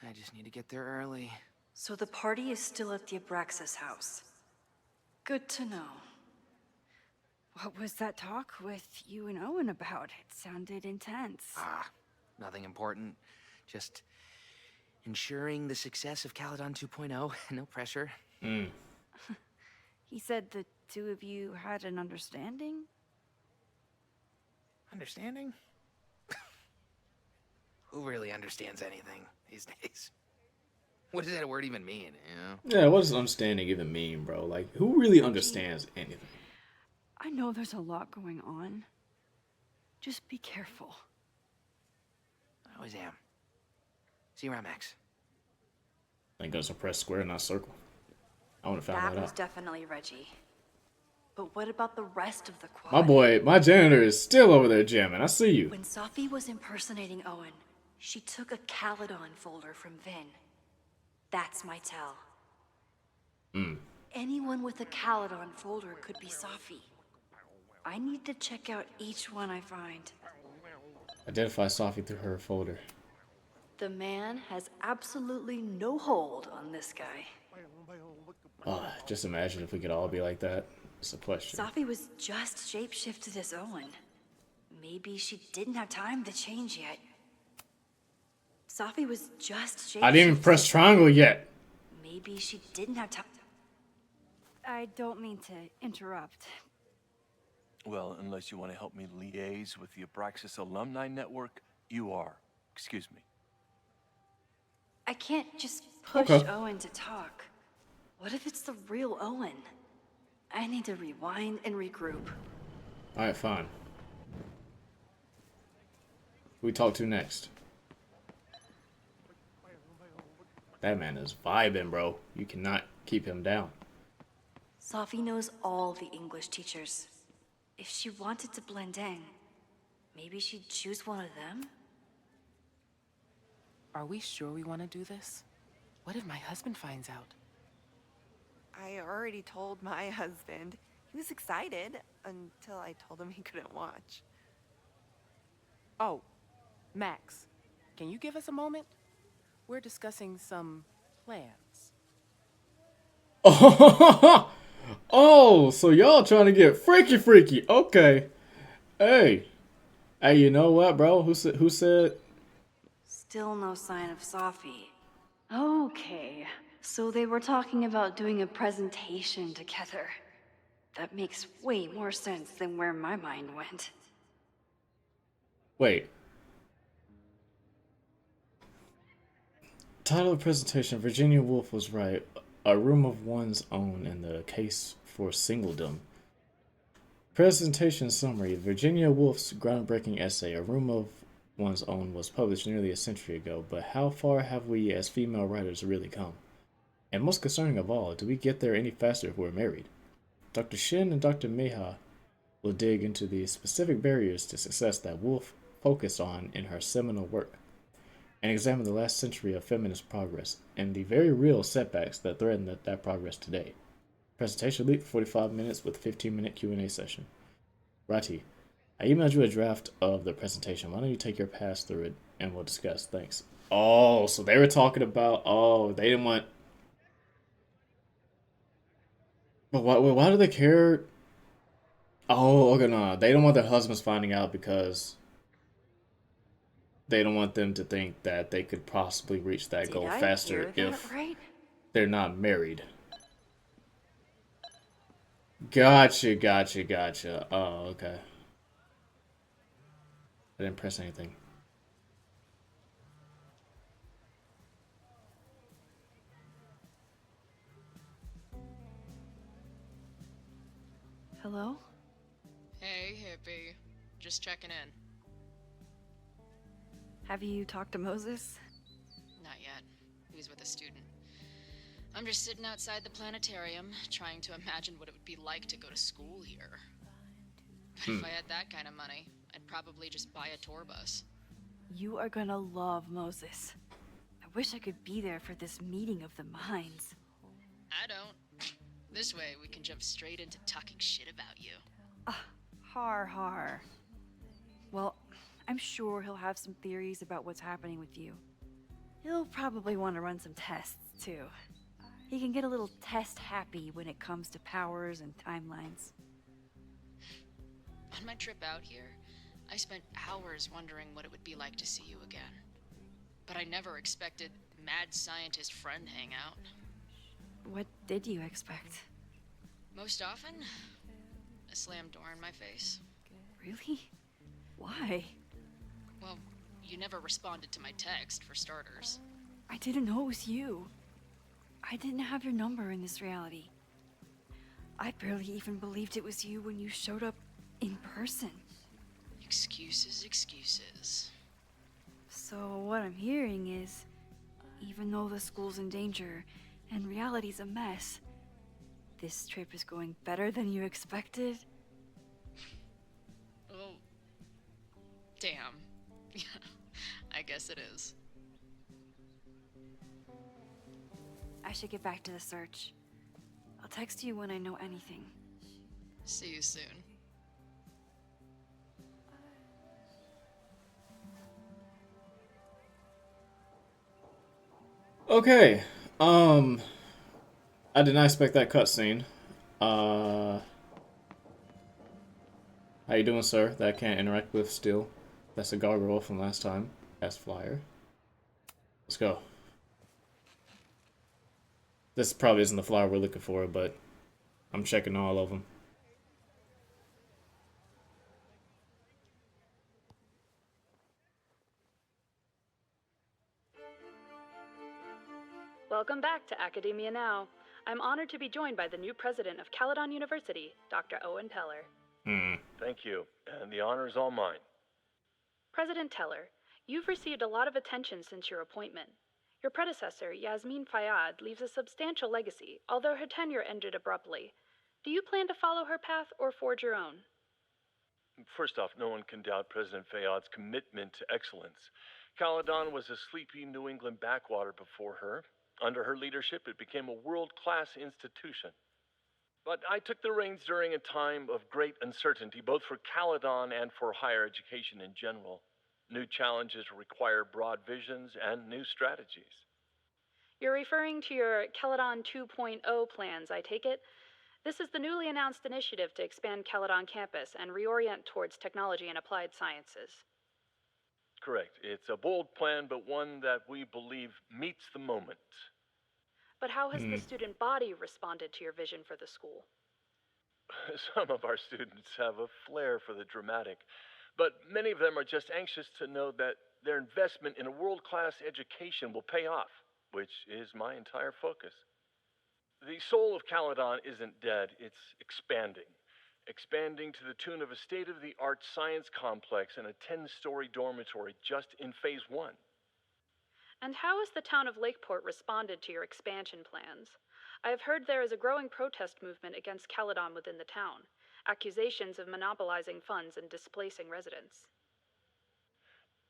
[SPEAKER 18] I just need to get there early.
[SPEAKER 7] So the party is still at the Abraxas house. Good to know. What was that talk with you and Owen about? It sounded intense.
[SPEAKER 18] Nothing important. Just ensuring the success of Caledon 2.0. No pressure.
[SPEAKER 7] He said the two of you had an understanding?
[SPEAKER 18] Understanding? Who really understands anything these days? What does that word even mean, you know?
[SPEAKER 1] Yeah, what does understanding even mean, bro? Like, who really understands anything?
[SPEAKER 7] I know there's a lot going on. Just be careful.
[SPEAKER 18] I always am. See you around, Max.
[SPEAKER 1] Thank goodness I press square, not circle. I want to find
[SPEAKER 7] That
[SPEAKER 1] that
[SPEAKER 7] was
[SPEAKER 1] out.
[SPEAKER 7] definitely Reggie. But what about the rest of the quad?
[SPEAKER 1] My boy, my janitor is still over there jamming. I see you.
[SPEAKER 7] When Sophie was impersonating Owen,
[SPEAKER 14] She took a Caledon folder from Vin. That's my tell. Anyone with a Caledon folder could be Safi. I need to check out each one I find.
[SPEAKER 1] Identify Sophie through her folder.
[SPEAKER 14] The man has absolutely no hold on this guy.
[SPEAKER 1] Just imagine if we could all be like that. It's a question.
[SPEAKER 14] Safi was just shapeshifted as Owen. Maybe she didn't have time to change yet. Safi was just shapeshifted.
[SPEAKER 1] I didn't even press triangle yet.
[SPEAKER 14] Maybe she didn't have time. I don't mean to interrupt.
[SPEAKER 16] Well, unless you want to help me liaise with the Abraxas Alumni Network, you are. Excuse me.
[SPEAKER 14] I can't just push Owen to talk. What if it's the real Owen? I need to rewind and regroup.
[SPEAKER 1] Alright, fine. Who we talk to next? That man is vibing, bro. You cannot keep him down.
[SPEAKER 14] Safi knows all the English teachers. If she wanted to blend in, maybe she'd choose one of them?
[SPEAKER 9] Are we sure we want to do this? What if my husband finds out?
[SPEAKER 6] I already told my husband. He was excited until I told him he couldn't watch.
[SPEAKER 9] Oh, Max, can you give us a moment? We're discussing some plans.
[SPEAKER 1] Oh, so y'all trying to get freaky. Okay. Hey, you know what, bro? Who said?
[SPEAKER 14] Still no sign of Safi. Okay, so they were talking about doing a presentation together. That makes way more sense than where my mind went.
[SPEAKER 1] Wait. Title of presentation, Virginia Woolf was right. A room of one's own in the case for singledom. Presentation summary. Virginia Woolf's groundbreaking essay, A Room of One's Own, was published nearly a century ago, but how far have we as female writers really come? And most concerning of all, do we get there any faster if we're married? Dr. Shin and Dr. Meha will dig into the specific barriers to success that Woolf focused on in her seminal work, and examine the last century of feminist progress and the very real setbacks that threaten that progress today. Presentation lead for 45 minutes with 15-minute Q&A session. Rati, I emailed you a draft of the presentation. Why don't you take your pass through it and we'll discuss. Thanks. Oh, so they were talking about, they didn't want... But why do they care? Oh, okay, no. They don't want their husbands finding out because they don't want them to think that they could possibly reach that goal faster if they're not married. Gotcha. Oh, okay. I didn't press anything.
[SPEAKER 14] Hello?
[SPEAKER 2] Hey, hippie. Just checking in.
[SPEAKER 14] Have you talked to Moses?
[SPEAKER 2] Not yet. He was with a student. I'm just sitting outside the planetarium, trying to imagine what it would be like to go to school here. But if I had that kind of money, I'd probably just buy a tour bus.
[SPEAKER 14] You are gonna love Moses. I wish I could be there for this meeting of the minds.
[SPEAKER 2] I don't. This way, we can jump straight into talking shit about you.
[SPEAKER 14] Har. Well, I'm sure he'll have some theories about what's happening with you. He'll probably want to run some tests, too. He can get a little test happy when it comes to powers and timelines.
[SPEAKER 2] On my trip out here, I spent hours wondering what it would be like to see you again. But I never expected mad scientist friend hangout.
[SPEAKER 14] What did you expect?
[SPEAKER 2] Most often, a slam door in my face.
[SPEAKER 14] Really? Why?
[SPEAKER 2] Well, you never responded to my text, for starters.
[SPEAKER 14] I didn't know it was you. I didn't have your number in this reality. I barely even believed it was you when you showed up in person.
[SPEAKER 2] Excuses.
[SPEAKER 14] So what I'm hearing is, even though the school's in danger and reality's a mess, this trip is going better than you expected?
[SPEAKER 2] Oh, damn. I guess it is.
[SPEAKER 7] I should get back to the search. I'll text you when I know anything.
[SPEAKER 2] See you soon.
[SPEAKER 1] Okay. I did not expect that cutscene. How you doing, sir? That I can't interact with still. That's a gargoyle from last time. That's Flyer. Let's go. This probably isn't the flyer we're looking for, but I'm checking all of them.
[SPEAKER 19] Welcome back to Academia Now. I'm honored to be joined by the new president of Caledon University, Dr. Owen Teller.
[SPEAKER 17] Thank you, and the honor is all mine.
[SPEAKER 19] President Teller, you've received a lot of attention since your appointment. Your predecessor, Yasmin Fayyad, leaves a substantial legacy, although her tenure ended abruptly. Do you plan to follow her path or forge your own?
[SPEAKER 17] First off, no one can doubt President Fayyad's commitment to excellence. Caledon was a sleepy New England backwater before her. Under her leadership, it became a world-class institution. But I took the reins during a time of great uncertainty, both for Caledon and for higher education in general. New challenges require broad visions and new strategies.
[SPEAKER 19] You're referring to your Caledon 2.0 plans, I take it? This is the newly announced initiative to expand Caledon campus and reorient towards technology and applied sciences.
[SPEAKER 17] Correct. It's a bold plan, but one that we believe meets the moment.
[SPEAKER 19] But how has the student body responded to your vision for the school?
[SPEAKER 17] Some of our students have a flair for the dramatic, but many of them are just anxious to know that their investment in a world-class education will pay off, which is my entire focus. The soul of Caledon isn't dead, it's expanding. Expanding to the tune of a state-of-the-art science complex and a 10-story dormitory just in phase 1.
[SPEAKER 19] And how has the town of Lakeport responded to your expansion plans? I have heard there is a growing protest movement against Caledon within the town, accusations of monopolizing funds and displacing residents.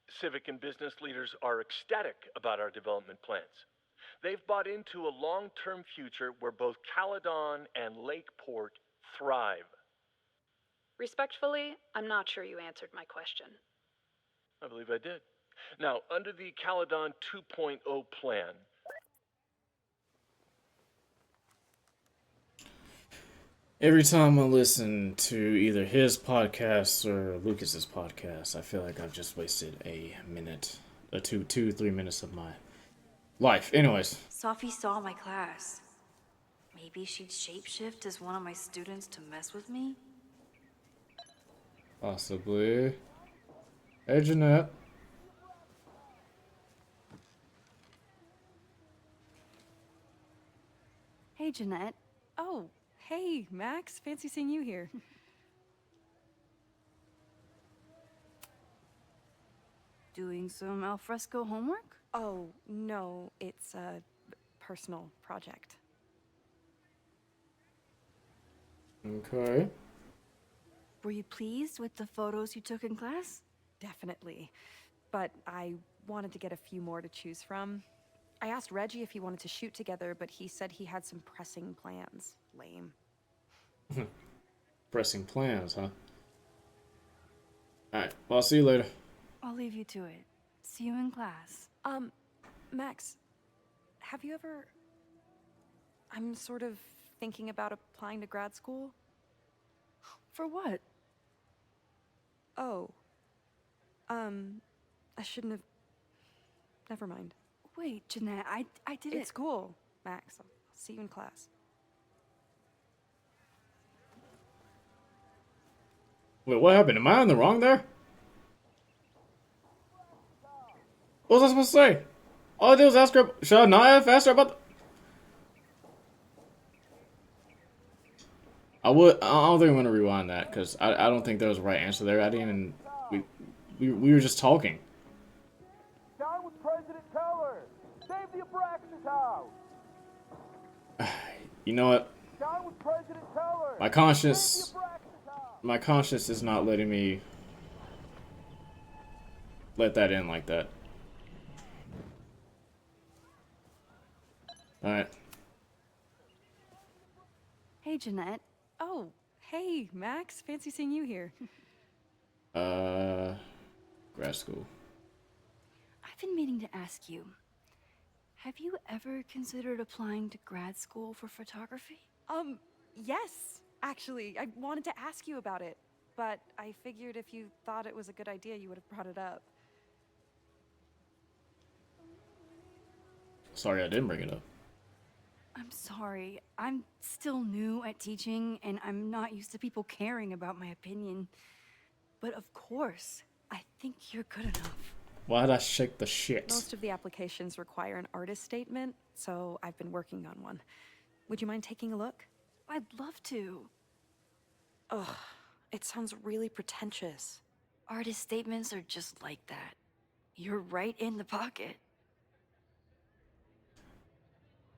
[SPEAKER 17] Civic and business leaders are ecstatic about our development plans. They've bought into a long-term future where both Caledon and Lakeport thrive.
[SPEAKER 19] Respectfully, I'm not sure you answered my question.
[SPEAKER 17] I believe I did. Now, under the Caledon 2.0 plan,
[SPEAKER 1] Every time I listen to either his podcast or Lucas's podcast, I feel like I've just wasted a minute, two, 3 minutes of my life. Anyways.
[SPEAKER 7] Sophie saw my class. Maybe she'd shapeshift as one of my students to mess with me?
[SPEAKER 1] Possibly. Hey, Jeanette.
[SPEAKER 14] Hey, Jeanette. Oh, hey, Max. Fancy seeing you here. Doing some alfresco homework?
[SPEAKER 20] Oh, no, it's a personal project.
[SPEAKER 1] Okay.
[SPEAKER 14] Were you pleased with the photos you took in class?
[SPEAKER 20] Definitely. But I wanted to get a few more to choose from. I asked Reggie if he wanted to shoot together, but he said he had some pressing plans. Lame.
[SPEAKER 1] Pressing plans, huh? Alright, well, I'll see you later.
[SPEAKER 14] I'll leave you to it. See you in class.
[SPEAKER 20] Max, have you ever... I'm sort of thinking about applying to grad school.
[SPEAKER 14] For what?
[SPEAKER 20] Oh. I shouldn't have... Never mind.
[SPEAKER 14] Wait, Jeanette, I didn't...
[SPEAKER 20] It's cool, Max. I'll see you in class.
[SPEAKER 1] Wait, what happened? Am I on the wrong there? What was I supposed to say? All I did was ask her... Should I not have asked her about... I don't think I'm gonna rewind that, because I don't think there was a right answer there. I didn't even... We were just talking.
[SPEAKER 4] Down with President Teller! Save the Abraxas house!
[SPEAKER 1] You know what?
[SPEAKER 4] Down with President Teller!
[SPEAKER 1] My conscience is not letting me let that in like that. Alright.
[SPEAKER 14] Hey, Jeanette.
[SPEAKER 20] Oh, hey, Max. Fancy seeing you here.
[SPEAKER 1] Grad school.
[SPEAKER 7] I've been meaning to ask you, have you ever considered applying to grad school for photography?
[SPEAKER 20] Yes. Actually, I wanted to ask you about it, but I figured if you thought it was a good idea, you would have brought it up.
[SPEAKER 1] Sorry I didn't bring it up.
[SPEAKER 7] I'm sorry. I'm still new at teaching, and I'm not used to people caring about my opinion. But of course, I think you're good enough.
[SPEAKER 1] Why'd I shake the shit?
[SPEAKER 20] Most of the applications require an artist statement, so I've been working on one. Would you mind taking a look?
[SPEAKER 7] I'd love to.
[SPEAKER 20] Ugh, it sounds really pretentious.
[SPEAKER 7] Artist statements are just like that. You're right in the pocket.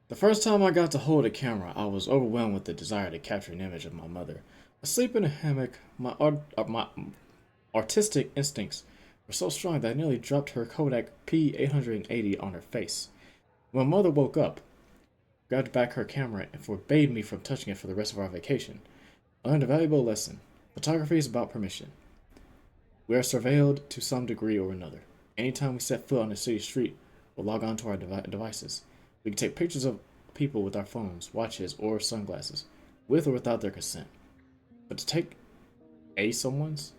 [SPEAKER 1] The first time I got to hold a camera, I was overwhelmed with the desire to capture an image of my mother. Asleep in a hammock, my artistic instincts were so strong that I nearly dropped her Kodak P880 on her face. When my mother woke up, grabbed back her camera and forbade me from touching it for the rest of our vacation, I learned a valuable lesson. Photography is about permission. We are surveilled to some degree or another. Anytime we set foot on a city street or log on to our devices, we can take pictures of people with our phones, watches, or sunglasses, with or without their consent. But to take someone's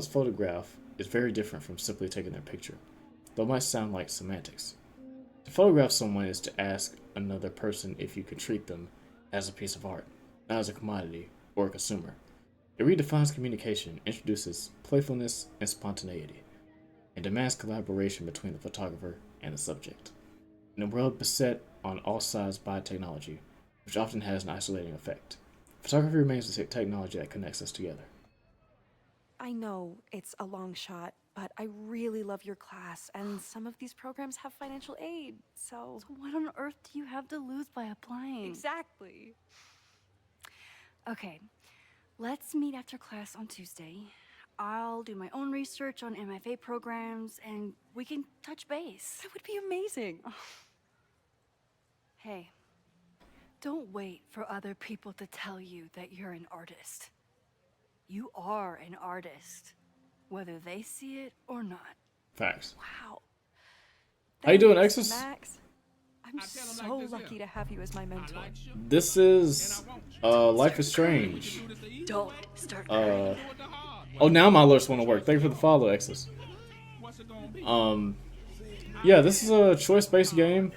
[SPEAKER 1] photograph is very different from simply taking their picture, though it might sound like semantics. To photograph someone is to ask another person if you can treat them as a piece of art, not as a commodity or a consumer. It redefines communication, introduces playfulness and spontaneity, and demands collaboration between the photographer and the subject. In a world beset on all sides by technology, which often has an isolating effect, photography remains the technology that connects us together.
[SPEAKER 20] I know it's a long shot, but I really love your class, and some of these programs have financial aid, so...
[SPEAKER 7] So what on earth do you have to lose by applying?
[SPEAKER 20] Exactly.
[SPEAKER 7] Okay, let's meet after class on Tuesday. I'll do my own research on MFA programs, and we can touch base.
[SPEAKER 20] That would be amazing.
[SPEAKER 7] Hey, don't wait for other people to tell you that you're an artist. You are an artist, whether they see it or not.
[SPEAKER 1] Facts.
[SPEAKER 20] Wow.
[SPEAKER 1] How you doing,
[SPEAKER 20] Thanks,
[SPEAKER 1] Exus?
[SPEAKER 20] Max. I'm so lucky to have you as my mentor.
[SPEAKER 1] This is Life is Strange.
[SPEAKER 7] Don't start
[SPEAKER 1] Oh, now my alerts want to work. Thank you for the follow, Exus. Yeah, this is a choice-based game.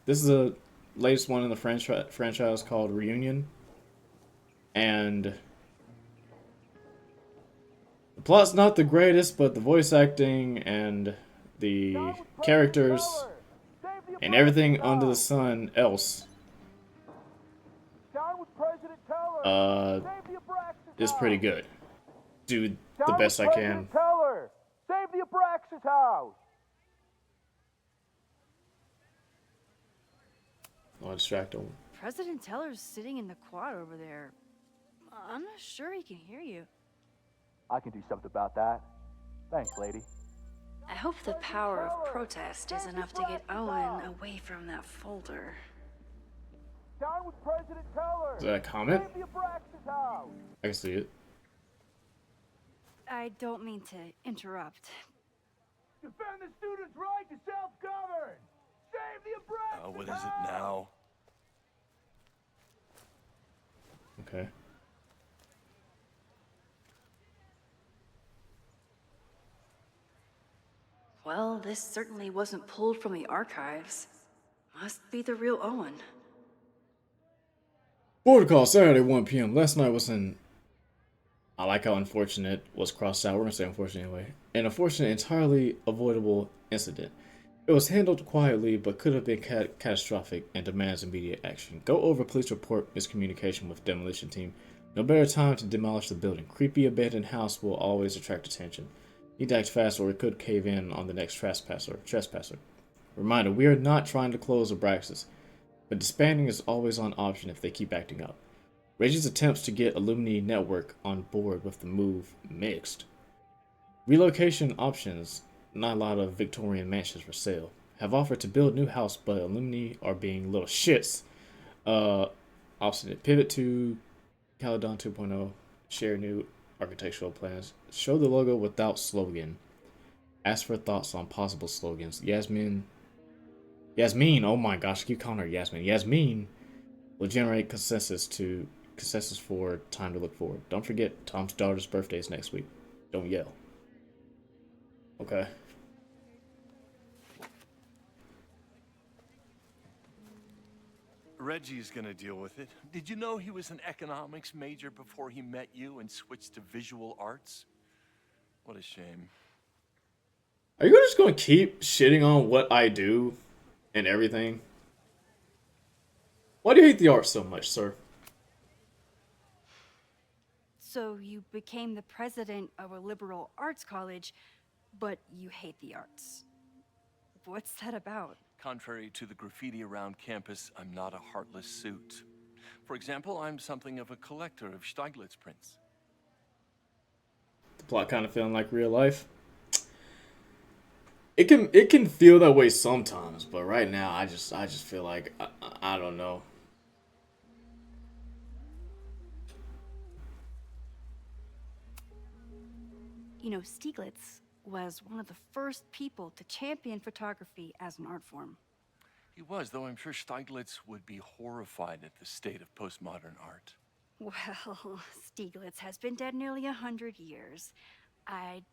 [SPEAKER 1] This is the latest one in the franchise called Reunion. And the plot's not the greatest, but the voice acting and the characters and everything under the sun else is pretty good. Do the best I can.
[SPEAKER 12] Save the Abraxas house!
[SPEAKER 1] I'll distract him.
[SPEAKER 7] President Teller's sitting in the quad over there. I'm not sure he can hear you.
[SPEAKER 12] I can do something about that. Thanks, lady.
[SPEAKER 5] I hope the power of protest is enough to get Owen away from that folder.
[SPEAKER 12] Down with President Teller!
[SPEAKER 1] Is that a comment?
[SPEAKER 12] Save the Abraxas house!
[SPEAKER 1] I can see it.
[SPEAKER 7] I don't mean to interrupt.
[SPEAKER 12] Defend the students' right to self-govern! Save the Abraxas
[SPEAKER 16] What is it now?
[SPEAKER 1] Okay.
[SPEAKER 5] Well, this certainly wasn't pulled from the archives. Must be the real Owen.
[SPEAKER 1] Border call Saturday 1 p.m. Last night was I like how unfortunate was crossed out. We're gonna say unfortunate anyway. An unfortunate, entirely avoidable incident. It was handled quietly, but could have been catastrophic and demands immediate action. Go over police report miscommunication with demolition team. No better time to demolish the building. Creepy abandoned house will always attract attention. Need to act fast or it could cave in on the next trespasser. Reminder, we are not trying to close Abraxas, but disbanding is always an option if they keep acting up. Reggie's attempts to get Alumni Network on board with the move mixed. Relocation options, not a lot of Victorian mansions for sale. have offered to build new house, but alumni are being little shits. Obstinate. Pivot to Caledon 2.0. Share new architectural plans. Show the logo without slogan. Ask for thoughts on possible slogans. Yasmin, oh my gosh, I keep calling her Yasmin. Yasmin will generate consensus for time to look forward. Don't forget, Tom's daughter's birthday is next week. Don't yell. Okay.
[SPEAKER 16] Reggie's gonna deal with it. Did you know he was an economics major before he met you and switched to visual arts? What a shame.
[SPEAKER 1] Are you just going to keep shitting on what I do and everything? Why do you hate the art so much, sir?
[SPEAKER 7] So you became the president of a liberal arts college, but you hate the arts. What's that about?
[SPEAKER 16] Contrary to the graffiti around campus, I'm not a heartless suit. For example, I'm something of a collector of Stieglitz prints.
[SPEAKER 1] The plot kind of feeling like real life. It can feel that way sometimes, but right now I just feel like I don't know.
[SPEAKER 7] You know, Stieglitz was one of the first people to champion photography as an art form.
[SPEAKER 16] He was, though I'm sure Stieglitz would be horrified at the state of postmodern art.
[SPEAKER 7] Well, Stieglitz has been dead nearly 100 years. I'd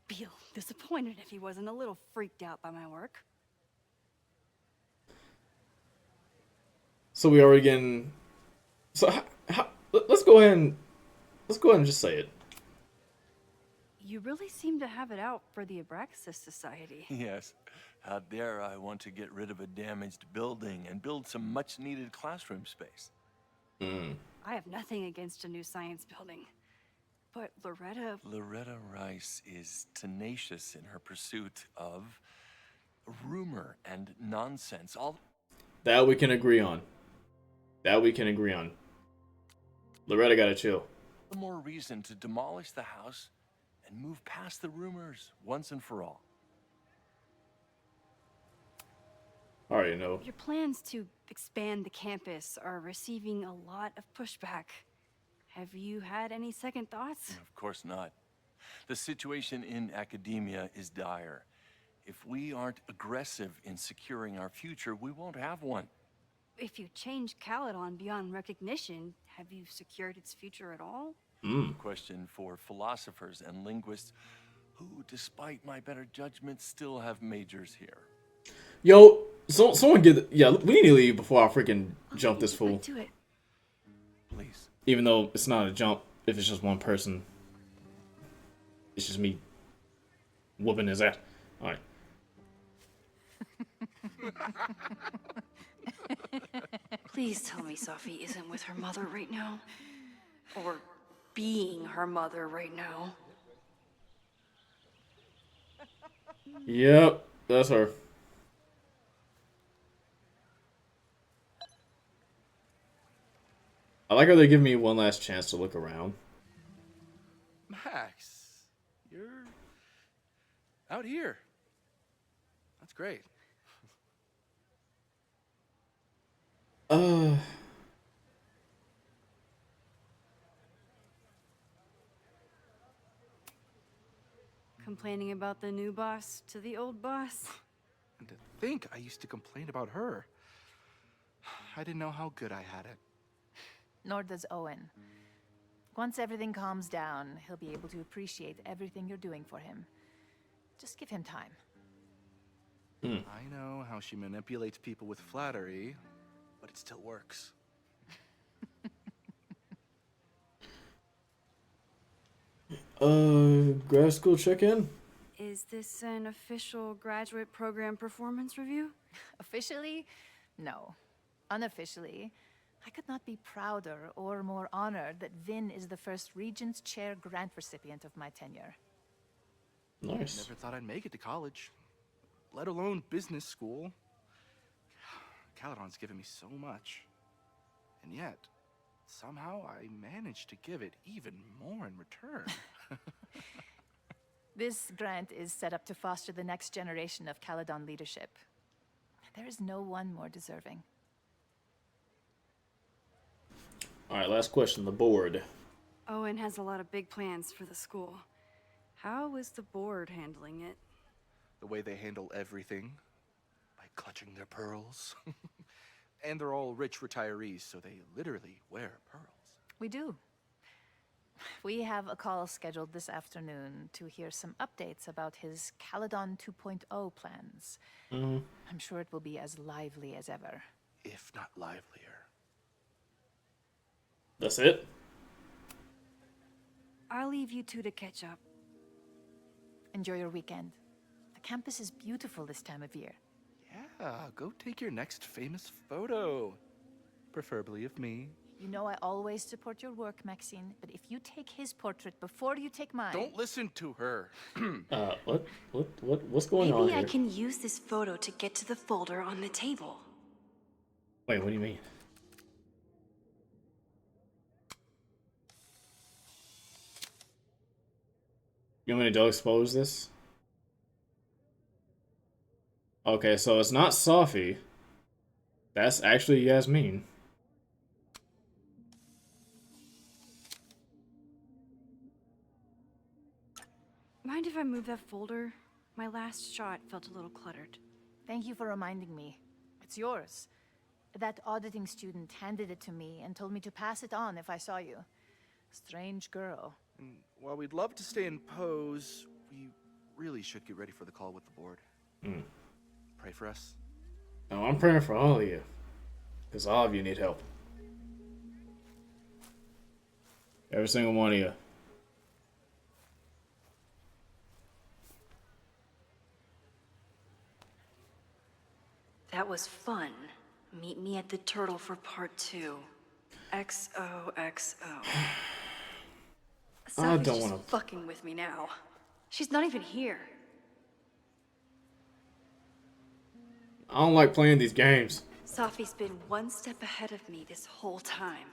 [SPEAKER 7] feel disappointed if he wasn't a little freaked out by my work.
[SPEAKER 1] So we already getting. So let's go ahead and just say it.
[SPEAKER 7] You really seem to have it out for the Abraxas Society.
[SPEAKER 16] Yes. How dare I want to get rid of a damaged building and build some much-needed classroom space.
[SPEAKER 7] I have nothing against a new science building. But
[SPEAKER 16] Loretta Rice is tenacious in her pursuit of rumor and nonsense.
[SPEAKER 1] That we can agree on. Loretta gotta chill.
[SPEAKER 16] The more reason to demolish the house and move past the rumors once and for all.
[SPEAKER 1] I already know.
[SPEAKER 7] Your plans to expand the campus are receiving a lot of pushback. Have you had any second thoughts?
[SPEAKER 16] Of course not. The situation in academia is dire. If we aren't aggressive in securing our future, we won't have one.
[SPEAKER 7] If you change Caledon beyond recognition, have you secured its future at all?
[SPEAKER 16] Question for philosophers and linguists who, despite my better judgment, still have majors here.
[SPEAKER 1] Yo, someone get yeah. We need to leave before I freaking jump this fool.
[SPEAKER 7] Do it.
[SPEAKER 16] Please.
[SPEAKER 1] Even though it's not a jump, if it's just one person, it's just me whooping his ass. All right.
[SPEAKER 7] Please tell me Safi isn't with her mother right now. Or being her mother right now.
[SPEAKER 1] Yep, that's her. I like how they give me one last chance to look around.
[SPEAKER 15] Max, you're out here. That's great.
[SPEAKER 7] Complaining about the new boss to the old boss?
[SPEAKER 15] And to think I used to complain about her. I didn't know how good I had it.
[SPEAKER 3] Nor does Owen. Once everything calms down, he'll be able to appreciate everything you're doing for him. Just give him time.
[SPEAKER 15] I know how she manipulates people with flattery, but it still works.
[SPEAKER 1] Grad school check-in?
[SPEAKER 7] Is this an official graduate program performance review?
[SPEAKER 3] Officially? No. Unofficially, I could not be prouder or more honored that Vin is the first Regents Chair grant recipient of my tenure.
[SPEAKER 1] Nice.
[SPEAKER 15] Never thought I'd make it to college, let alone business school. Caledon's given me so much. And yet, somehow I managed to give it even more in return.
[SPEAKER 3] This grant is set up to foster the next generation of Caledon leadership. There is no one more deserving.
[SPEAKER 1] All right, last question. The board.
[SPEAKER 14] Owen has a lot of big plans for the school. How is the board handling it?
[SPEAKER 15] The way they handle everything, by clutching their pearls. And they're all rich retirees, so they literally wear pearls.
[SPEAKER 3] We do. We have a call scheduled this afternoon to hear some updates about his Caledon 2.0 plans. I'm sure it will be as lively as ever.
[SPEAKER 15] If not livelier.
[SPEAKER 1] That's it?
[SPEAKER 14] I'll leave you two to catch up.
[SPEAKER 3] Enjoy your weekend. The campus is beautiful this time of year.
[SPEAKER 15] Yeah, go take your next famous photo. Preferably of me.
[SPEAKER 3] You know I always support your work, Maxine, but if you take his portrait before you take mine...
[SPEAKER 15] Don't listen to her.
[SPEAKER 1] What's going on
[SPEAKER 7] Maybe
[SPEAKER 1] here?
[SPEAKER 7] I can use this photo to get to the folder on the table.
[SPEAKER 1] Wait, what do you mean? You want me to expose this? Okay, so it's not Sophie. That's actually Yasmin.
[SPEAKER 14] Mind if I move that folder? My last shot felt a little cluttered.
[SPEAKER 3] Thank you for reminding me. It's yours. That auditing student handed it to me and told me to pass it on if I saw you. Strange girl.
[SPEAKER 15] And while we'd love to stay in pose, we really should get ready for the call with the board. Pray for us.
[SPEAKER 1] No, I'm praying for all of you. Because all of you need help. Every single one of you.
[SPEAKER 7] That was fun. Meet me at the Turtle for part 2. XOXO.
[SPEAKER 1] I don't
[SPEAKER 7] Sophie's
[SPEAKER 1] wanna-
[SPEAKER 7] just fucking with me now. She's not even here.
[SPEAKER 1] I don't like playing these games.
[SPEAKER 7] Sophie's been one step ahead of me this whole time.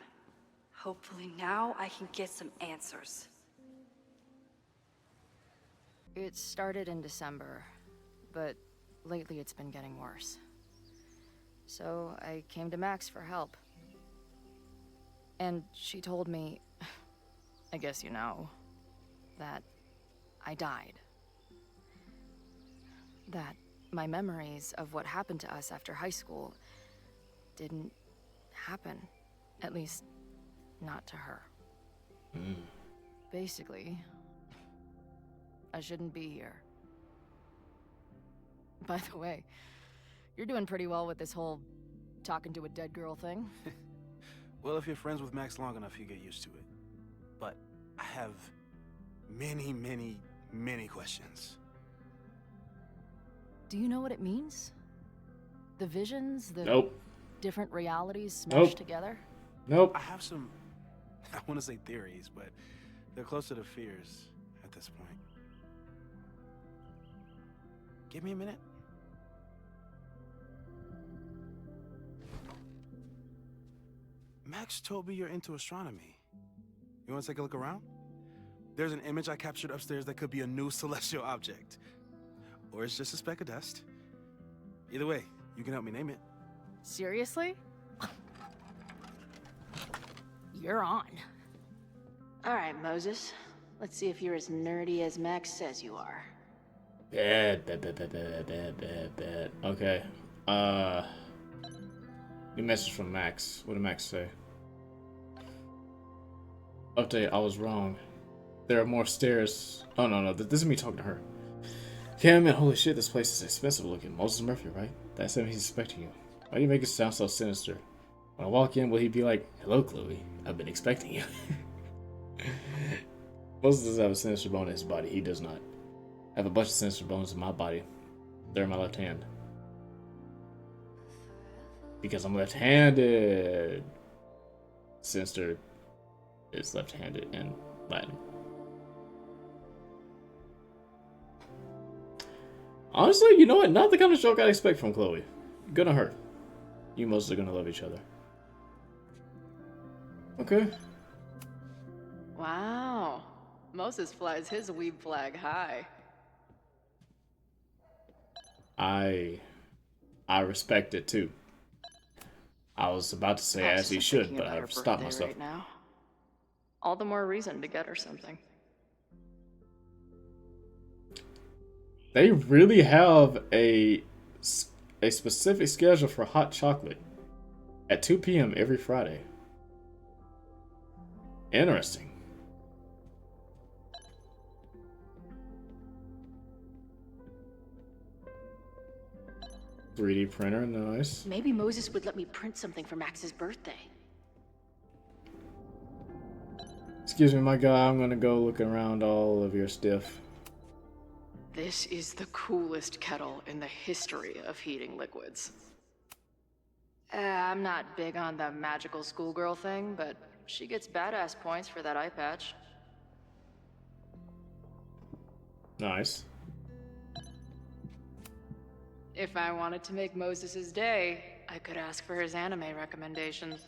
[SPEAKER 7] Hopefully now I can get some answers.
[SPEAKER 13] It started in December, but lately it's been getting worse. So I came to Max for help. And she told me, I guess you know, that I died. That my memories of what happened to us after high school didn't happen. At least, not to her. Basically, I shouldn't be here. By the way, you're doing pretty well with this whole talking to a dead girl thing.
[SPEAKER 21] Well, if you're friends with Max long enough, you get used to it. But I have many, many, many questions.
[SPEAKER 13] Do you know what it means? The visions, the
[SPEAKER 1] Nope.
[SPEAKER 13] different realities smashed
[SPEAKER 1] Nope.
[SPEAKER 13] together?
[SPEAKER 1] Nope.
[SPEAKER 21] I have some, I want to say theories, but they're closer to fears at this point. Give me a minute. Max told me you're into astronomy. You want to take a look around? There's an image I captured upstairs that could be a new celestial object. Or it's just a speck of dust. Either way, you can help me name it.
[SPEAKER 13] Seriously? You're on.
[SPEAKER 2] All right, Moses. Let's see if you're as nerdy as Max says you are.
[SPEAKER 1] Bad. Okay. New message from Max. What did Max say? Update, I was wrong. There are more stairs. Oh, no. This is me talking to her. Yeah, man, holy shit, this place is expensive looking. Moses Murphy, right? That's him, he's expecting you. Why do you make it sound so sinister? When I walk in, will he be like, hello, Chloe. I've been expecting you. Moses doesn't have a sinister bone in his body. He does not. I have a bunch of sinister bones in my body. They're in my left hand. Because I'm left-handed. Sinister is left-handed in Latin. Honestly, you know what? Not the kind of joke I expect from Chloe. Gonna hurt. You mostly are gonna love each other. Okay.
[SPEAKER 2] Wow. Moses flies his weeb flag high.
[SPEAKER 1] I I respect it too. I was about to say
[SPEAKER 2] Max
[SPEAKER 1] as he
[SPEAKER 2] isn't
[SPEAKER 1] should,
[SPEAKER 2] thinking
[SPEAKER 1] but
[SPEAKER 2] about
[SPEAKER 1] I
[SPEAKER 2] her
[SPEAKER 1] stopped
[SPEAKER 2] birthday
[SPEAKER 1] myself.
[SPEAKER 2] right now. All the more reason to get her something.
[SPEAKER 1] They really have a specific schedule for hot chocolate at 2 p.m. every Friday. Interesting. "3D printer, nice."
[SPEAKER 10] Maybe Moses would let me print something for Max's birthday.
[SPEAKER 1] "Excuse me, my guy, I'm gonna go look around all of your stuff."
[SPEAKER 2] This is the coolest kettle in the history of heating liquids. I'm not big on the magical schoolgirl thing, but she gets badass points for that eye patch.
[SPEAKER 1] Nice.
[SPEAKER 2] If I wanted to make Moses' day, I could ask for his anime recommendations.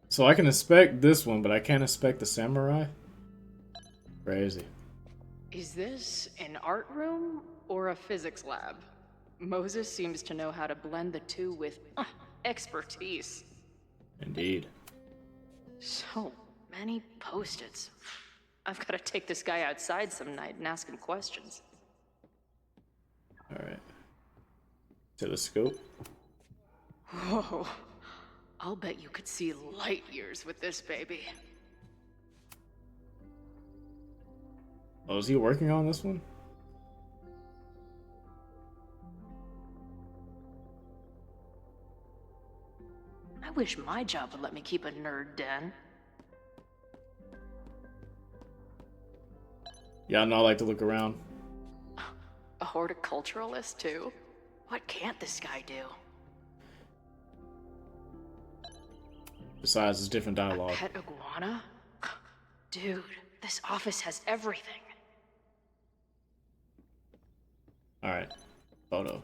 [SPEAKER 1] So I can inspect this one, but I can't inspect the samurai? Crazy.
[SPEAKER 2] Is this an art room or a physics lab? Moses seems to know how to blend the two with expertise.
[SPEAKER 1] Indeed.
[SPEAKER 2] So many post-its. I've got to take this guy outside some night and ask him questions.
[SPEAKER 1] Alright. Telescope.
[SPEAKER 2] Whoa. I'll bet you could see light years with this baby.
[SPEAKER 1] Oh, is he working on this one?
[SPEAKER 10] I wish my job would let me keep a nerd den.
[SPEAKER 1] Yeah, I know I like to look around.
[SPEAKER 2] A horticulturalist, too?
[SPEAKER 10] What can't this guy do?
[SPEAKER 1] Besides, it's different dialogue.
[SPEAKER 2] Pet iguana?
[SPEAKER 10] Dude, this office has everything.
[SPEAKER 1] Alright. Photo.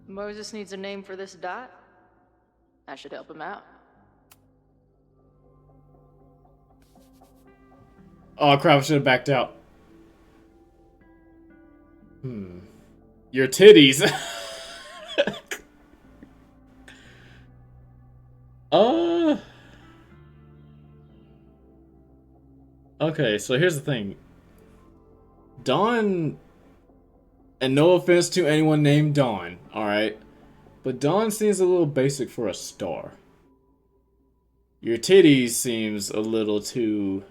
[SPEAKER 2] Moses needs a name for this dot. That should help him out.
[SPEAKER 1] Oh crap, I should have backed out. Your titties. Okay, so here's the thing. Dawn, and no offense to anyone named Dawn, alright? But Dawn seems a little basic for a star. Your titties seems a little too,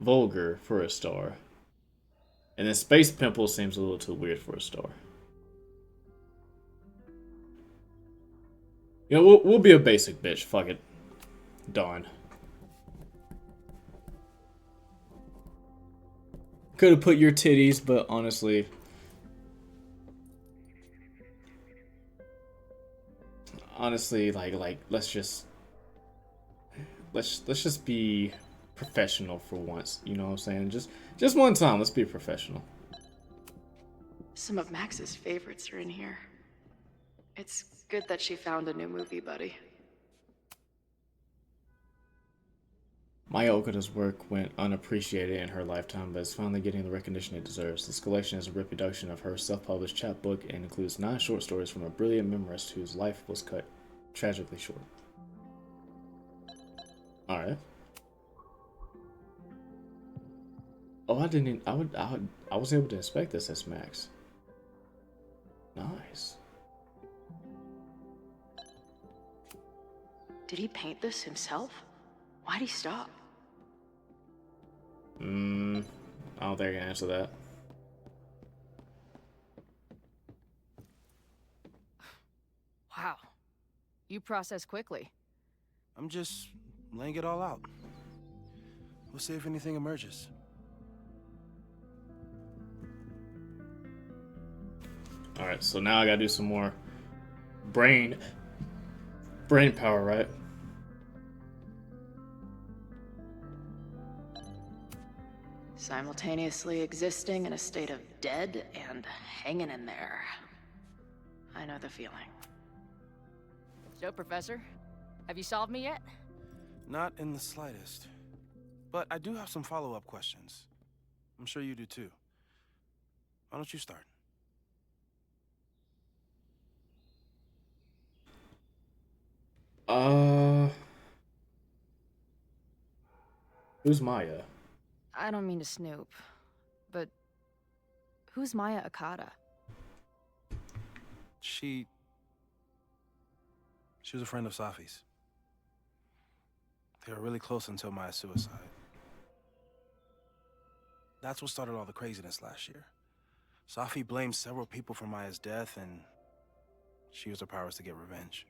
[SPEAKER 1] vulgar for a star. And then Space Pimple seems a little too weird for a star. You know, we'll be a basic bitch. Fuck it. Dawn. Could have put your titties, but honestly, like let's just be professional for once. You know what I'm saying? Just one time. Let's be professional.
[SPEAKER 2] Some of Max's favorites are in here. It's good that she found a new movie buddy.
[SPEAKER 1] Maya Okada's work went unappreciated in her lifetime, but is finally getting the recognition it deserves. This collection is a reproduction of her self-published chapbook and includes 9 short stories from a brilliant memoirist whose life was cut tragically short. Alright. Oh, I was able to inspect this as Max. Nice.
[SPEAKER 2] Did he paint this himself? Why'd he stop?
[SPEAKER 1] I don't think I can answer that.
[SPEAKER 13] Wow. You process quickly.
[SPEAKER 21] I'm just laying it all out. We'll see if anything emerges.
[SPEAKER 1] Alright, so now I gotta do some more brain power, right?
[SPEAKER 2] Simultaneously existing in a state of dead and hanging in there. I know the feeling.
[SPEAKER 13] So, Professor, have you solved me yet?
[SPEAKER 21] Not in the slightest. But I do have some follow-up questions. I'm sure you do too. Why don't you start?
[SPEAKER 1] Uh, who's Maya?
[SPEAKER 13] I don't mean to snoop, but who's Maya Akata?
[SPEAKER 21] She was a friend of Safi's. They were really close until Maya's suicide. That's what started all the craziness last year. Safi blamed several people for Maya's death, and she used her powers to get revenge.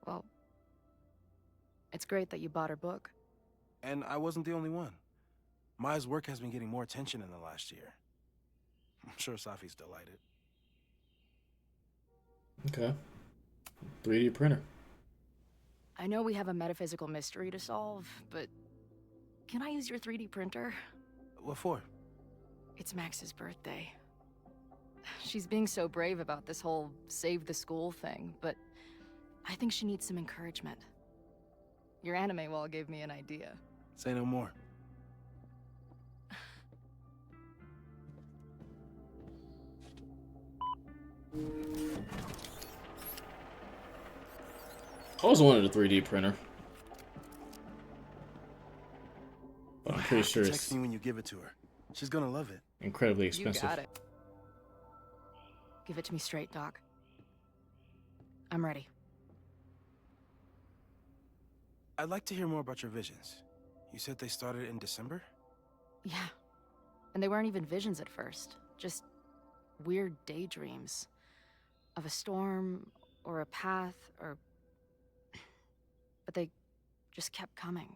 [SPEAKER 13] Well, it's great that you bought her book.
[SPEAKER 21] And I wasn't the only one. Maya's work has been getting more attention in the last year. I'm sure Safi's delighted.
[SPEAKER 1] Okay. 3D printer.
[SPEAKER 13] I know we have a metaphysical mystery to solve, but can I use your 3D printer?
[SPEAKER 21] What for?
[SPEAKER 13] It's Max's birthday. She's being so brave about this whole save the school thing, but I think she needs some encouragement. Your anime wall gave me an idea.
[SPEAKER 21] Say no more.
[SPEAKER 1] I always wanted a 3D printer. But I'm pretty sure
[SPEAKER 21] Text
[SPEAKER 1] it's
[SPEAKER 21] me when you give it to her. She's gonna love it.
[SPEAKER 1] incredibly expensive.
[SPEAKER 13] You got it. Give it to me straight, Doc. I'm ready.
[SPEAKER 21] I'd like to hear more about your visions. You said they started in December?
[SPEAKER 13] Yeah. And they weren't even visions at first. Just weird daydreams. Of a storm, or a path, or... But they just kept coming.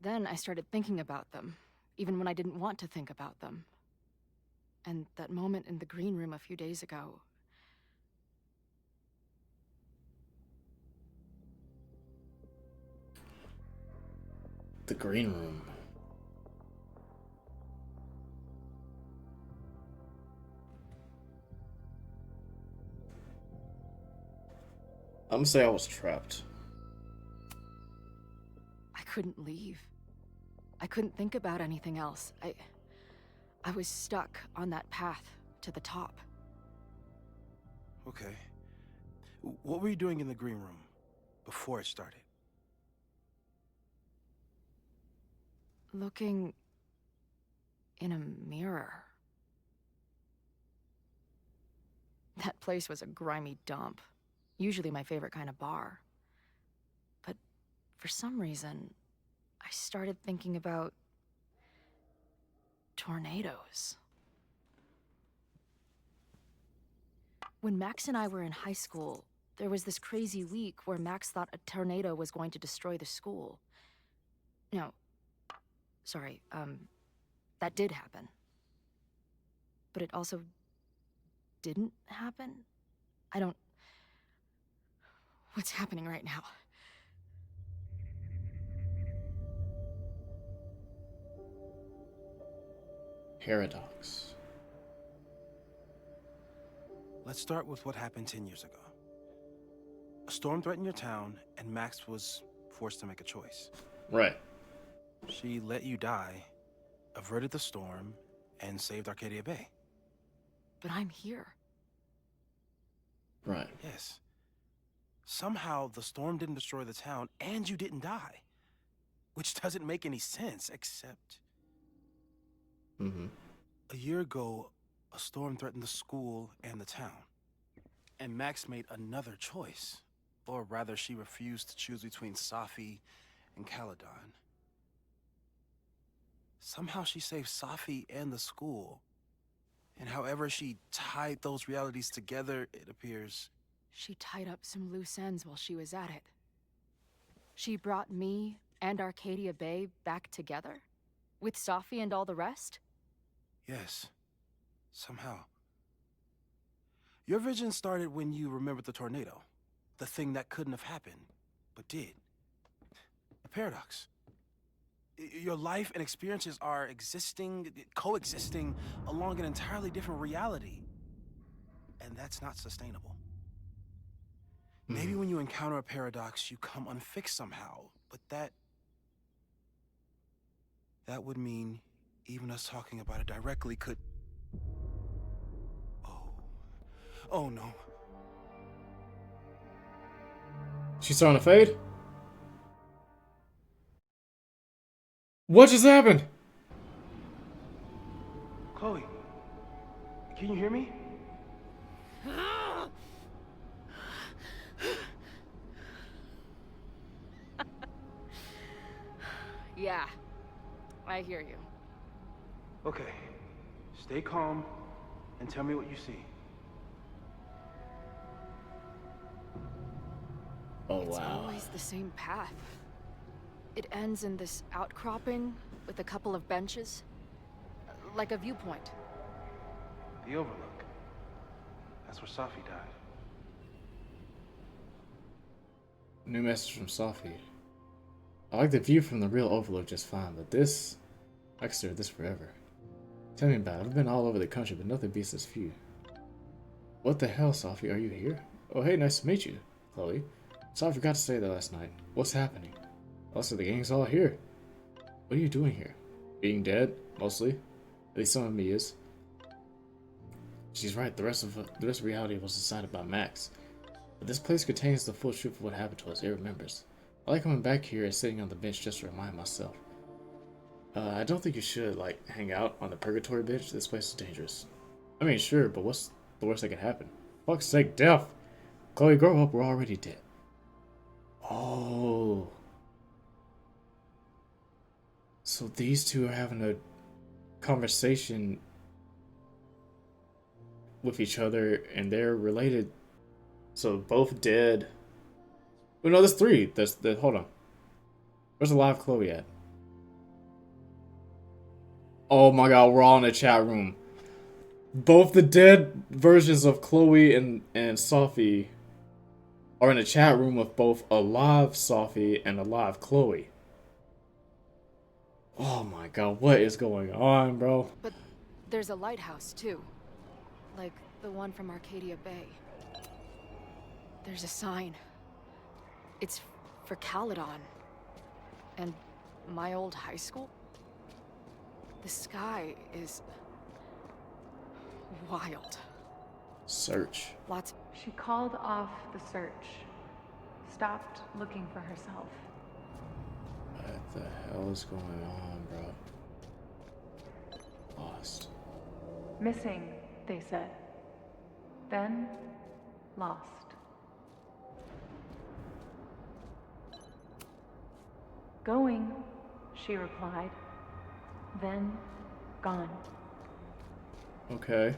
[SPEAKER 13] Then I started thinking about them, even when I didn't want to think about them. And that moment in the green room a few days ago...
[SPEAKER 1] The green room. I'm gonna say I was trapped.
[SPEAKER 13] I couldn't leave. I couldn't think about anything else. I was stuck on that path to the top.
[SPEAKER 21] Okay. What were you doing in the green room before it started?
[SPEAKER 13] Looking in a mirror. That place was a grimy dump. Usually my favorite kind of bar. But for some reason, I started thinking about tornadoes. When Max and I were in high school, there was this crazy week where Max thought a tornado was going to destroy the school. No, sorry, that did happen. But it also didn't happen? I don't... What's happening right now?
[SPEAKER 1] Paradox.
[SPEAKER 21] Let's start with what happened 10 years ago. A storm threatened your town, and Max was forced to make a choice.
[SPEAKER 1] Right.
[SPEAKER 21] She let you die, averted the storm, and saved Arcadia Bay.
[SPEAKER 13] But I'm here.
[SPEAKER 1] Right.
[SPEAKER 21] Yes. Somehow, the storm didn't destroy the town, and you didn't die. Which doesn't make any sense, except... A year ago, a storm threatened the school and the town. And Max made another choice. Or rather, she refused to choose between Safi and Caledon. Somehow she saved Safi and the school. And however she tied those realities together, it appears...
[SPEAKER 13] She tied up some loose ends while she was at it. She brought me and Arcadia Bay back together? With Safi and all the rest?
[SPEAKER 21] Yes. Somehow. Your vision started when you remembered the tornado. The thing that couldn't have happened, but did. A paradox. Your life and experiences are coexisting along an entirely different reality. And that's not sustainable. Maybe when you encounter a paradox, you come unfixed somehow, but that would mean even us talking about it directly could... Oh no.
[SPEAKER 1] She's starting to fade? What just happened?
[SPEAKER 4] Chloe, can you hear me?
[SPEAKER 3] Yeah, I hear you.
[SPEAKER 4] Okay, stay calm and tell me what you see.
[SPEAKER 1] Oh,
[SPEAKER 3] It's
[SPEAKER 1] wow.
[SPEAKER 3] always the same path. It ends in this outcropping with a couple of benches, like a viewpoint.
[SPEAKER 4] The Overlook. That's where Safi died.
[SPEAKER 1] New message from Sophie. I like the view from the real Overlook just fine, but this... I could stare at this forever. Tell me about it. I've been all over the country, but nothing beats this view. What the hell, Sophie? Are you here? Oh, hey, nice to meet you, Chloe. So I forgot to say that last night. What's happening? Also, the gang's all here. What are you doing here? Being dead, mostly. At least some of me is. She's right. The rest of reality was decided by Max. But this place contains the full truth of what happened to us. It remembers. I like coming back here and sitting on the bench just to remind myself. I don't think you should, like, hang out on the purgatory bench. This place is dangerous. I mean, sure, but what's the worst that could happen? Fuck's sake, death! Chloe, grow up. We're already dead. Oh. So these two are having a conversation with each other, and they're related. So both dead. Oh no, there's three. Hold on. Where's the live Chloe at? Oh my god, we're all in the chat room. Both the dead versions of Chloe and Sophie are in a chat room with both a live Sophie and a live Chloe. Oh my god, what is going on, bro?
[SPEAKER 3] But there's a lighthouse, too. Like the one from Arcadia Bay. There's a sign. It's for Caledon. And my old high school? The sky is... wild.
[SPEAKER 1] Search.
[SPEAKER 3] Lots...
[SPEAKER 11] She called off the search. Stopped looking for herself.
[SPEAKER 1] What the hell is going on, bro? Lost.
[SPEAKER 11] Missing, they said. Then, lost. Going, she replied. Then, gone.
[SPEAKER 1] Okay.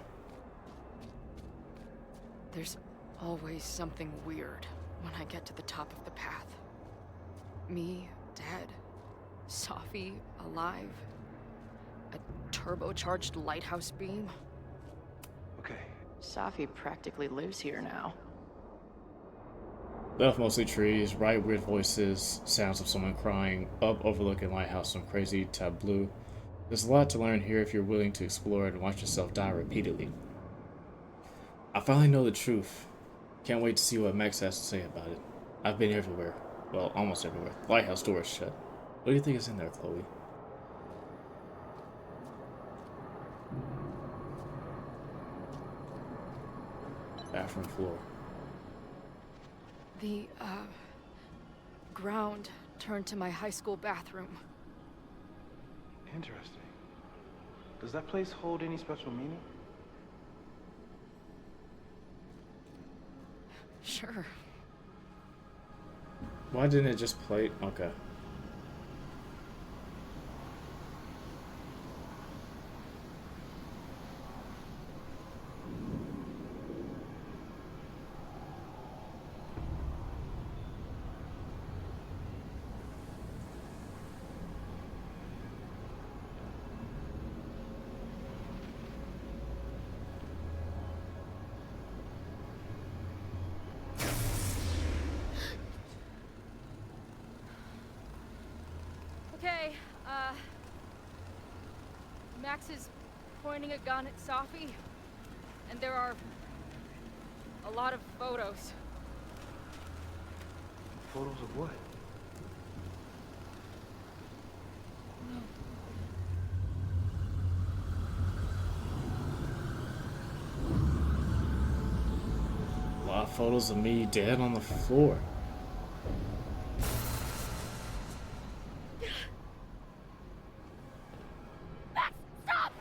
[SPEAKER 3] There's always something weird when I get to the top of the path. Me, dead. Sophie, alive. A turbocharged lighthouse beam.
[SPEAKER 4] Okay.
[SPEAKER 10] Safi practically lives here now.
[SPEAKER 1] Left mostly trees, right weird voices, sounds of someone crying, up overlooking lighthouse, some crazy tableau. There's a lot to learn here if you're willing to explore it and watch yourself die repeatedly. I finally know the truth. Can't wait to see what Max has to say about it. I've been everywhere. Well, almost everywhere. Lighthouse door is shut. What do you think is in there, Chloe? Bathroom floor.
[SPEAKER 3] The, ground turned to my high school bathroom.
[SPEAKER 4] Interesting. Does that place hold any special meaning?
[SPEAKER 3] Sure.
[SPEAKER 1] Why didn't it just play? Okay.
[SPEAKER 3] Okay, Max is pointing a gun at Safi, and there are a lot of photos.
[SPEAKER 4] Photos of what?
[SPEAKER 1] A lot of photos of me dead on the floor.
[SPEAKER 3] Max, stop!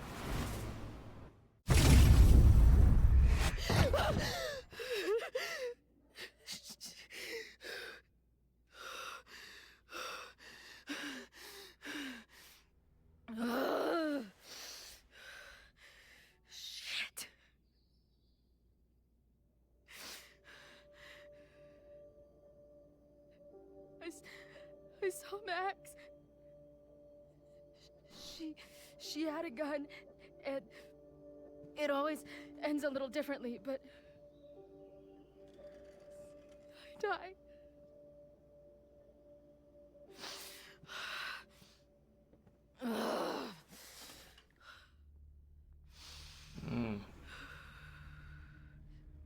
[SPEAKER 3] Shit. I saw Max. She had a gun, and it always ends a little differently, but I die.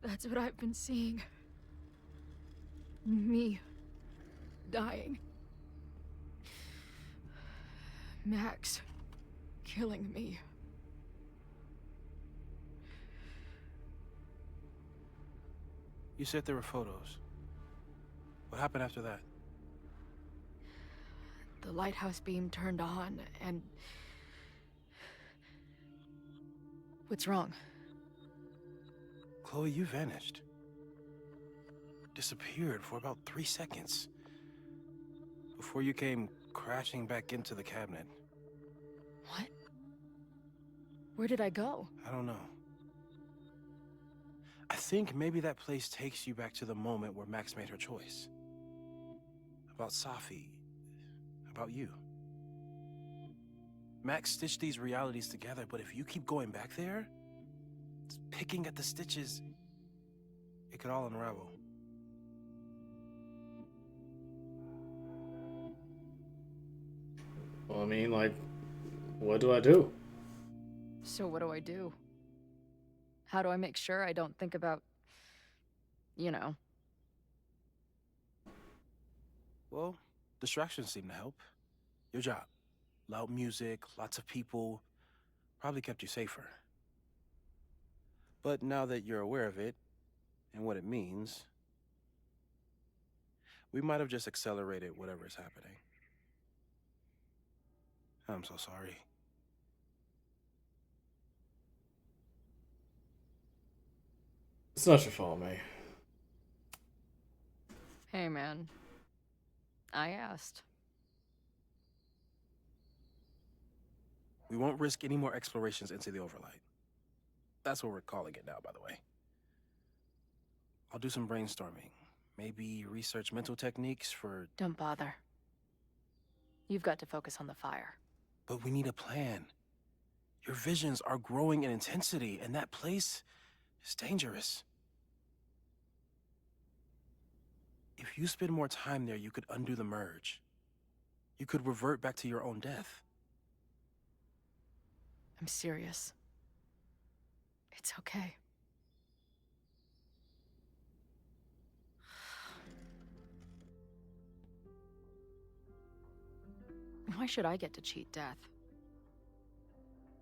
[SPEAKER 3] That's what I've been seeing. Me dying. Max killing me.
[SPEAKER 21] You said there were photos. What happened after that?
[SPEAKER 3] The lighthouse beam turned on, and... What's wrong?
[SPEAKER 21] Chloe, you vanished. Disappeared for about 3 seconds. Before you came crashing back into the cabinet.
[SPEAKER 3] What? Where did I go?
[SPEAKER 21] I don't know. I think maybe that place takes you back to the moment where Max made her choice. About Safi. About you. Max stitched these realities together, but if you keep going back there, picking at the stitches, it could all unravel.
[SPEAKER 1] Well, I mean, like, what do I do?
[SPEAKER 3] So what do I do? How do I make sure I don't think about... you know?
[SPEAKER 21] Well, distractions seem to help. Your job. Loud music, lots of people, probably kept you safer. But now that you're aware of it, and what it means, we might have just accelerated whatever is happening. I'm so sorry.
[SPEAKER 1] It's not your fault, May.
[SPEAKER 3] Hey, man. I asked.
[SPEAKER 21] We won't risk any more explorations into the Overlight. That's what we're calling it now, by the way. I'll do some brainstorming. Maybe research mental techniques for...
[SPEAKER 3] Don't bother. You've got to focus on the fire.
[SPEAKER 21] But we need a plan. Your visions are growing in intensity, and that place is dangerous. If you spend more time there, you could undo the merge. You could revert back to your own death.
[SPEAKER 3] I'm serious. It's okay. Why should I get to cheat death?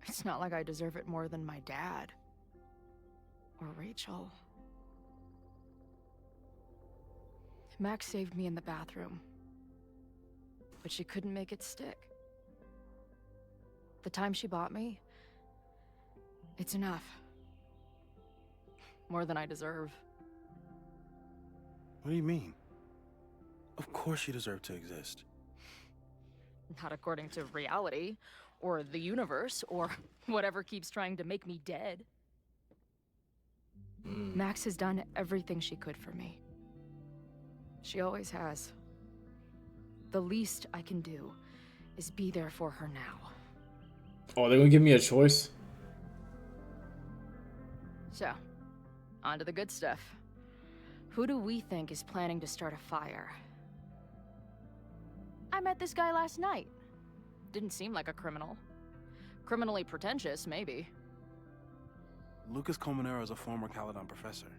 [SPEAKER 3] It's not like I deserve it more than my dad. Or Rachel. Max saved me in the bathroom. But she couldn't make it stick. The time she bought me, it's enough. More than I deserve.
[SPEAKER 21] What do you mean? Of course you deserve to exist.
[SPEAKER 3] Not according to reality, or the universe, or whatever keeps trying to make me dead. Max has done everything she could for me. She always has. The least I can do is be there for her now.
[SPEAKER 1] Oh, they're gonna give me a choice?
[SPEAKER 3] So, on to the good stuff. Who do we think is planning to start a fire? I met this guy last night. Didn't seem like a criminal. Criminally pretentious, maybe.
[SPEAKER 21] Lucas Colmenero is a former Caledon professor.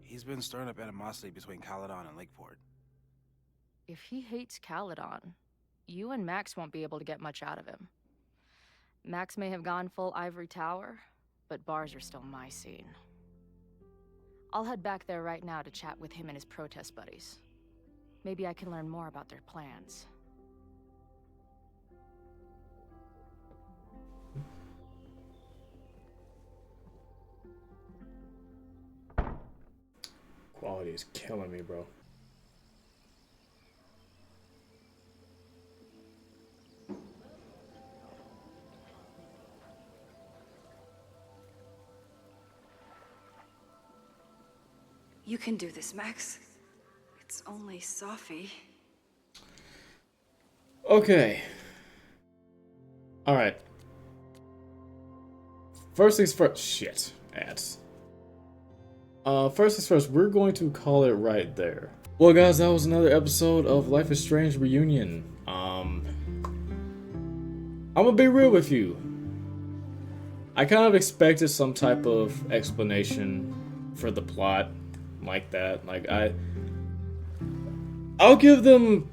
[SPEAKER 21] He's been stirring up animosity between Caledon and Lakeport.
[SPEAKER 3] If he hates Caledon, you and Max won't be able to get much out of him. Max may have gone full ivory tower, but bars are still my scene. I'll head back there right now to chat with him and his protest buddies.
[SPEAKER 13] Maybe I can learn more about their plans.
[SPEAKER 1] Quality is killing me, bro.
[SPEAKER 14] You can do this, Max. It's only Sophie.
[SPEAKER 1] Okay. Alright. First things first. Shit. Ads. First things first, we're going to call it right there. Well, guys, that was another episode of Life is Strange Reunion. I'm gonna be real with you. I kind of expected some type of explanation for the plot like that. Like I'll give them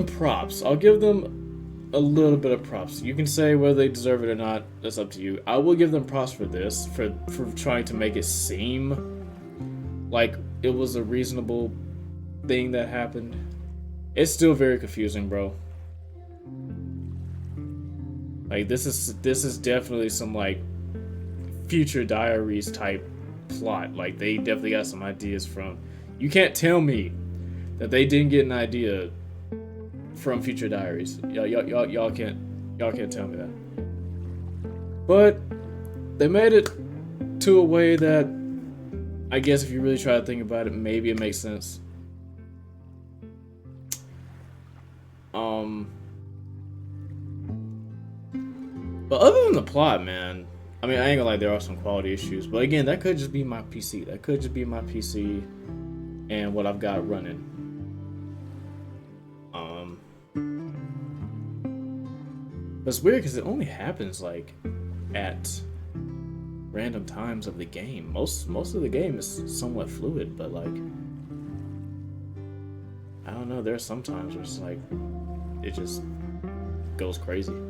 [SPEAKER 1] props. I'll give them a little bit of props. You can say whether they deserve it or not. That's up to you. I will give them props for this, for trying to make it seem like it was a reasonable thing that happened. It's still very confusing, bro. Like this is definitely some like future diaries type plot. Like they definitely got some ideas from. You can't tell me that they didn't get an idea from future diaries. Y'all can't tell me that. But they made it to a way that I guess if you really try to think about it, maybe it makes sense. But other than the plot, man, I mean, I ain't gonna lie, there are some quality issues. But again, that could just be my PC. That could just be my PC and what I've got running. But it's weird because it only happens like at random times of the game. Most of the game is somewhat fluid, but like I don't know, there are some times where it's like it just goes crazy.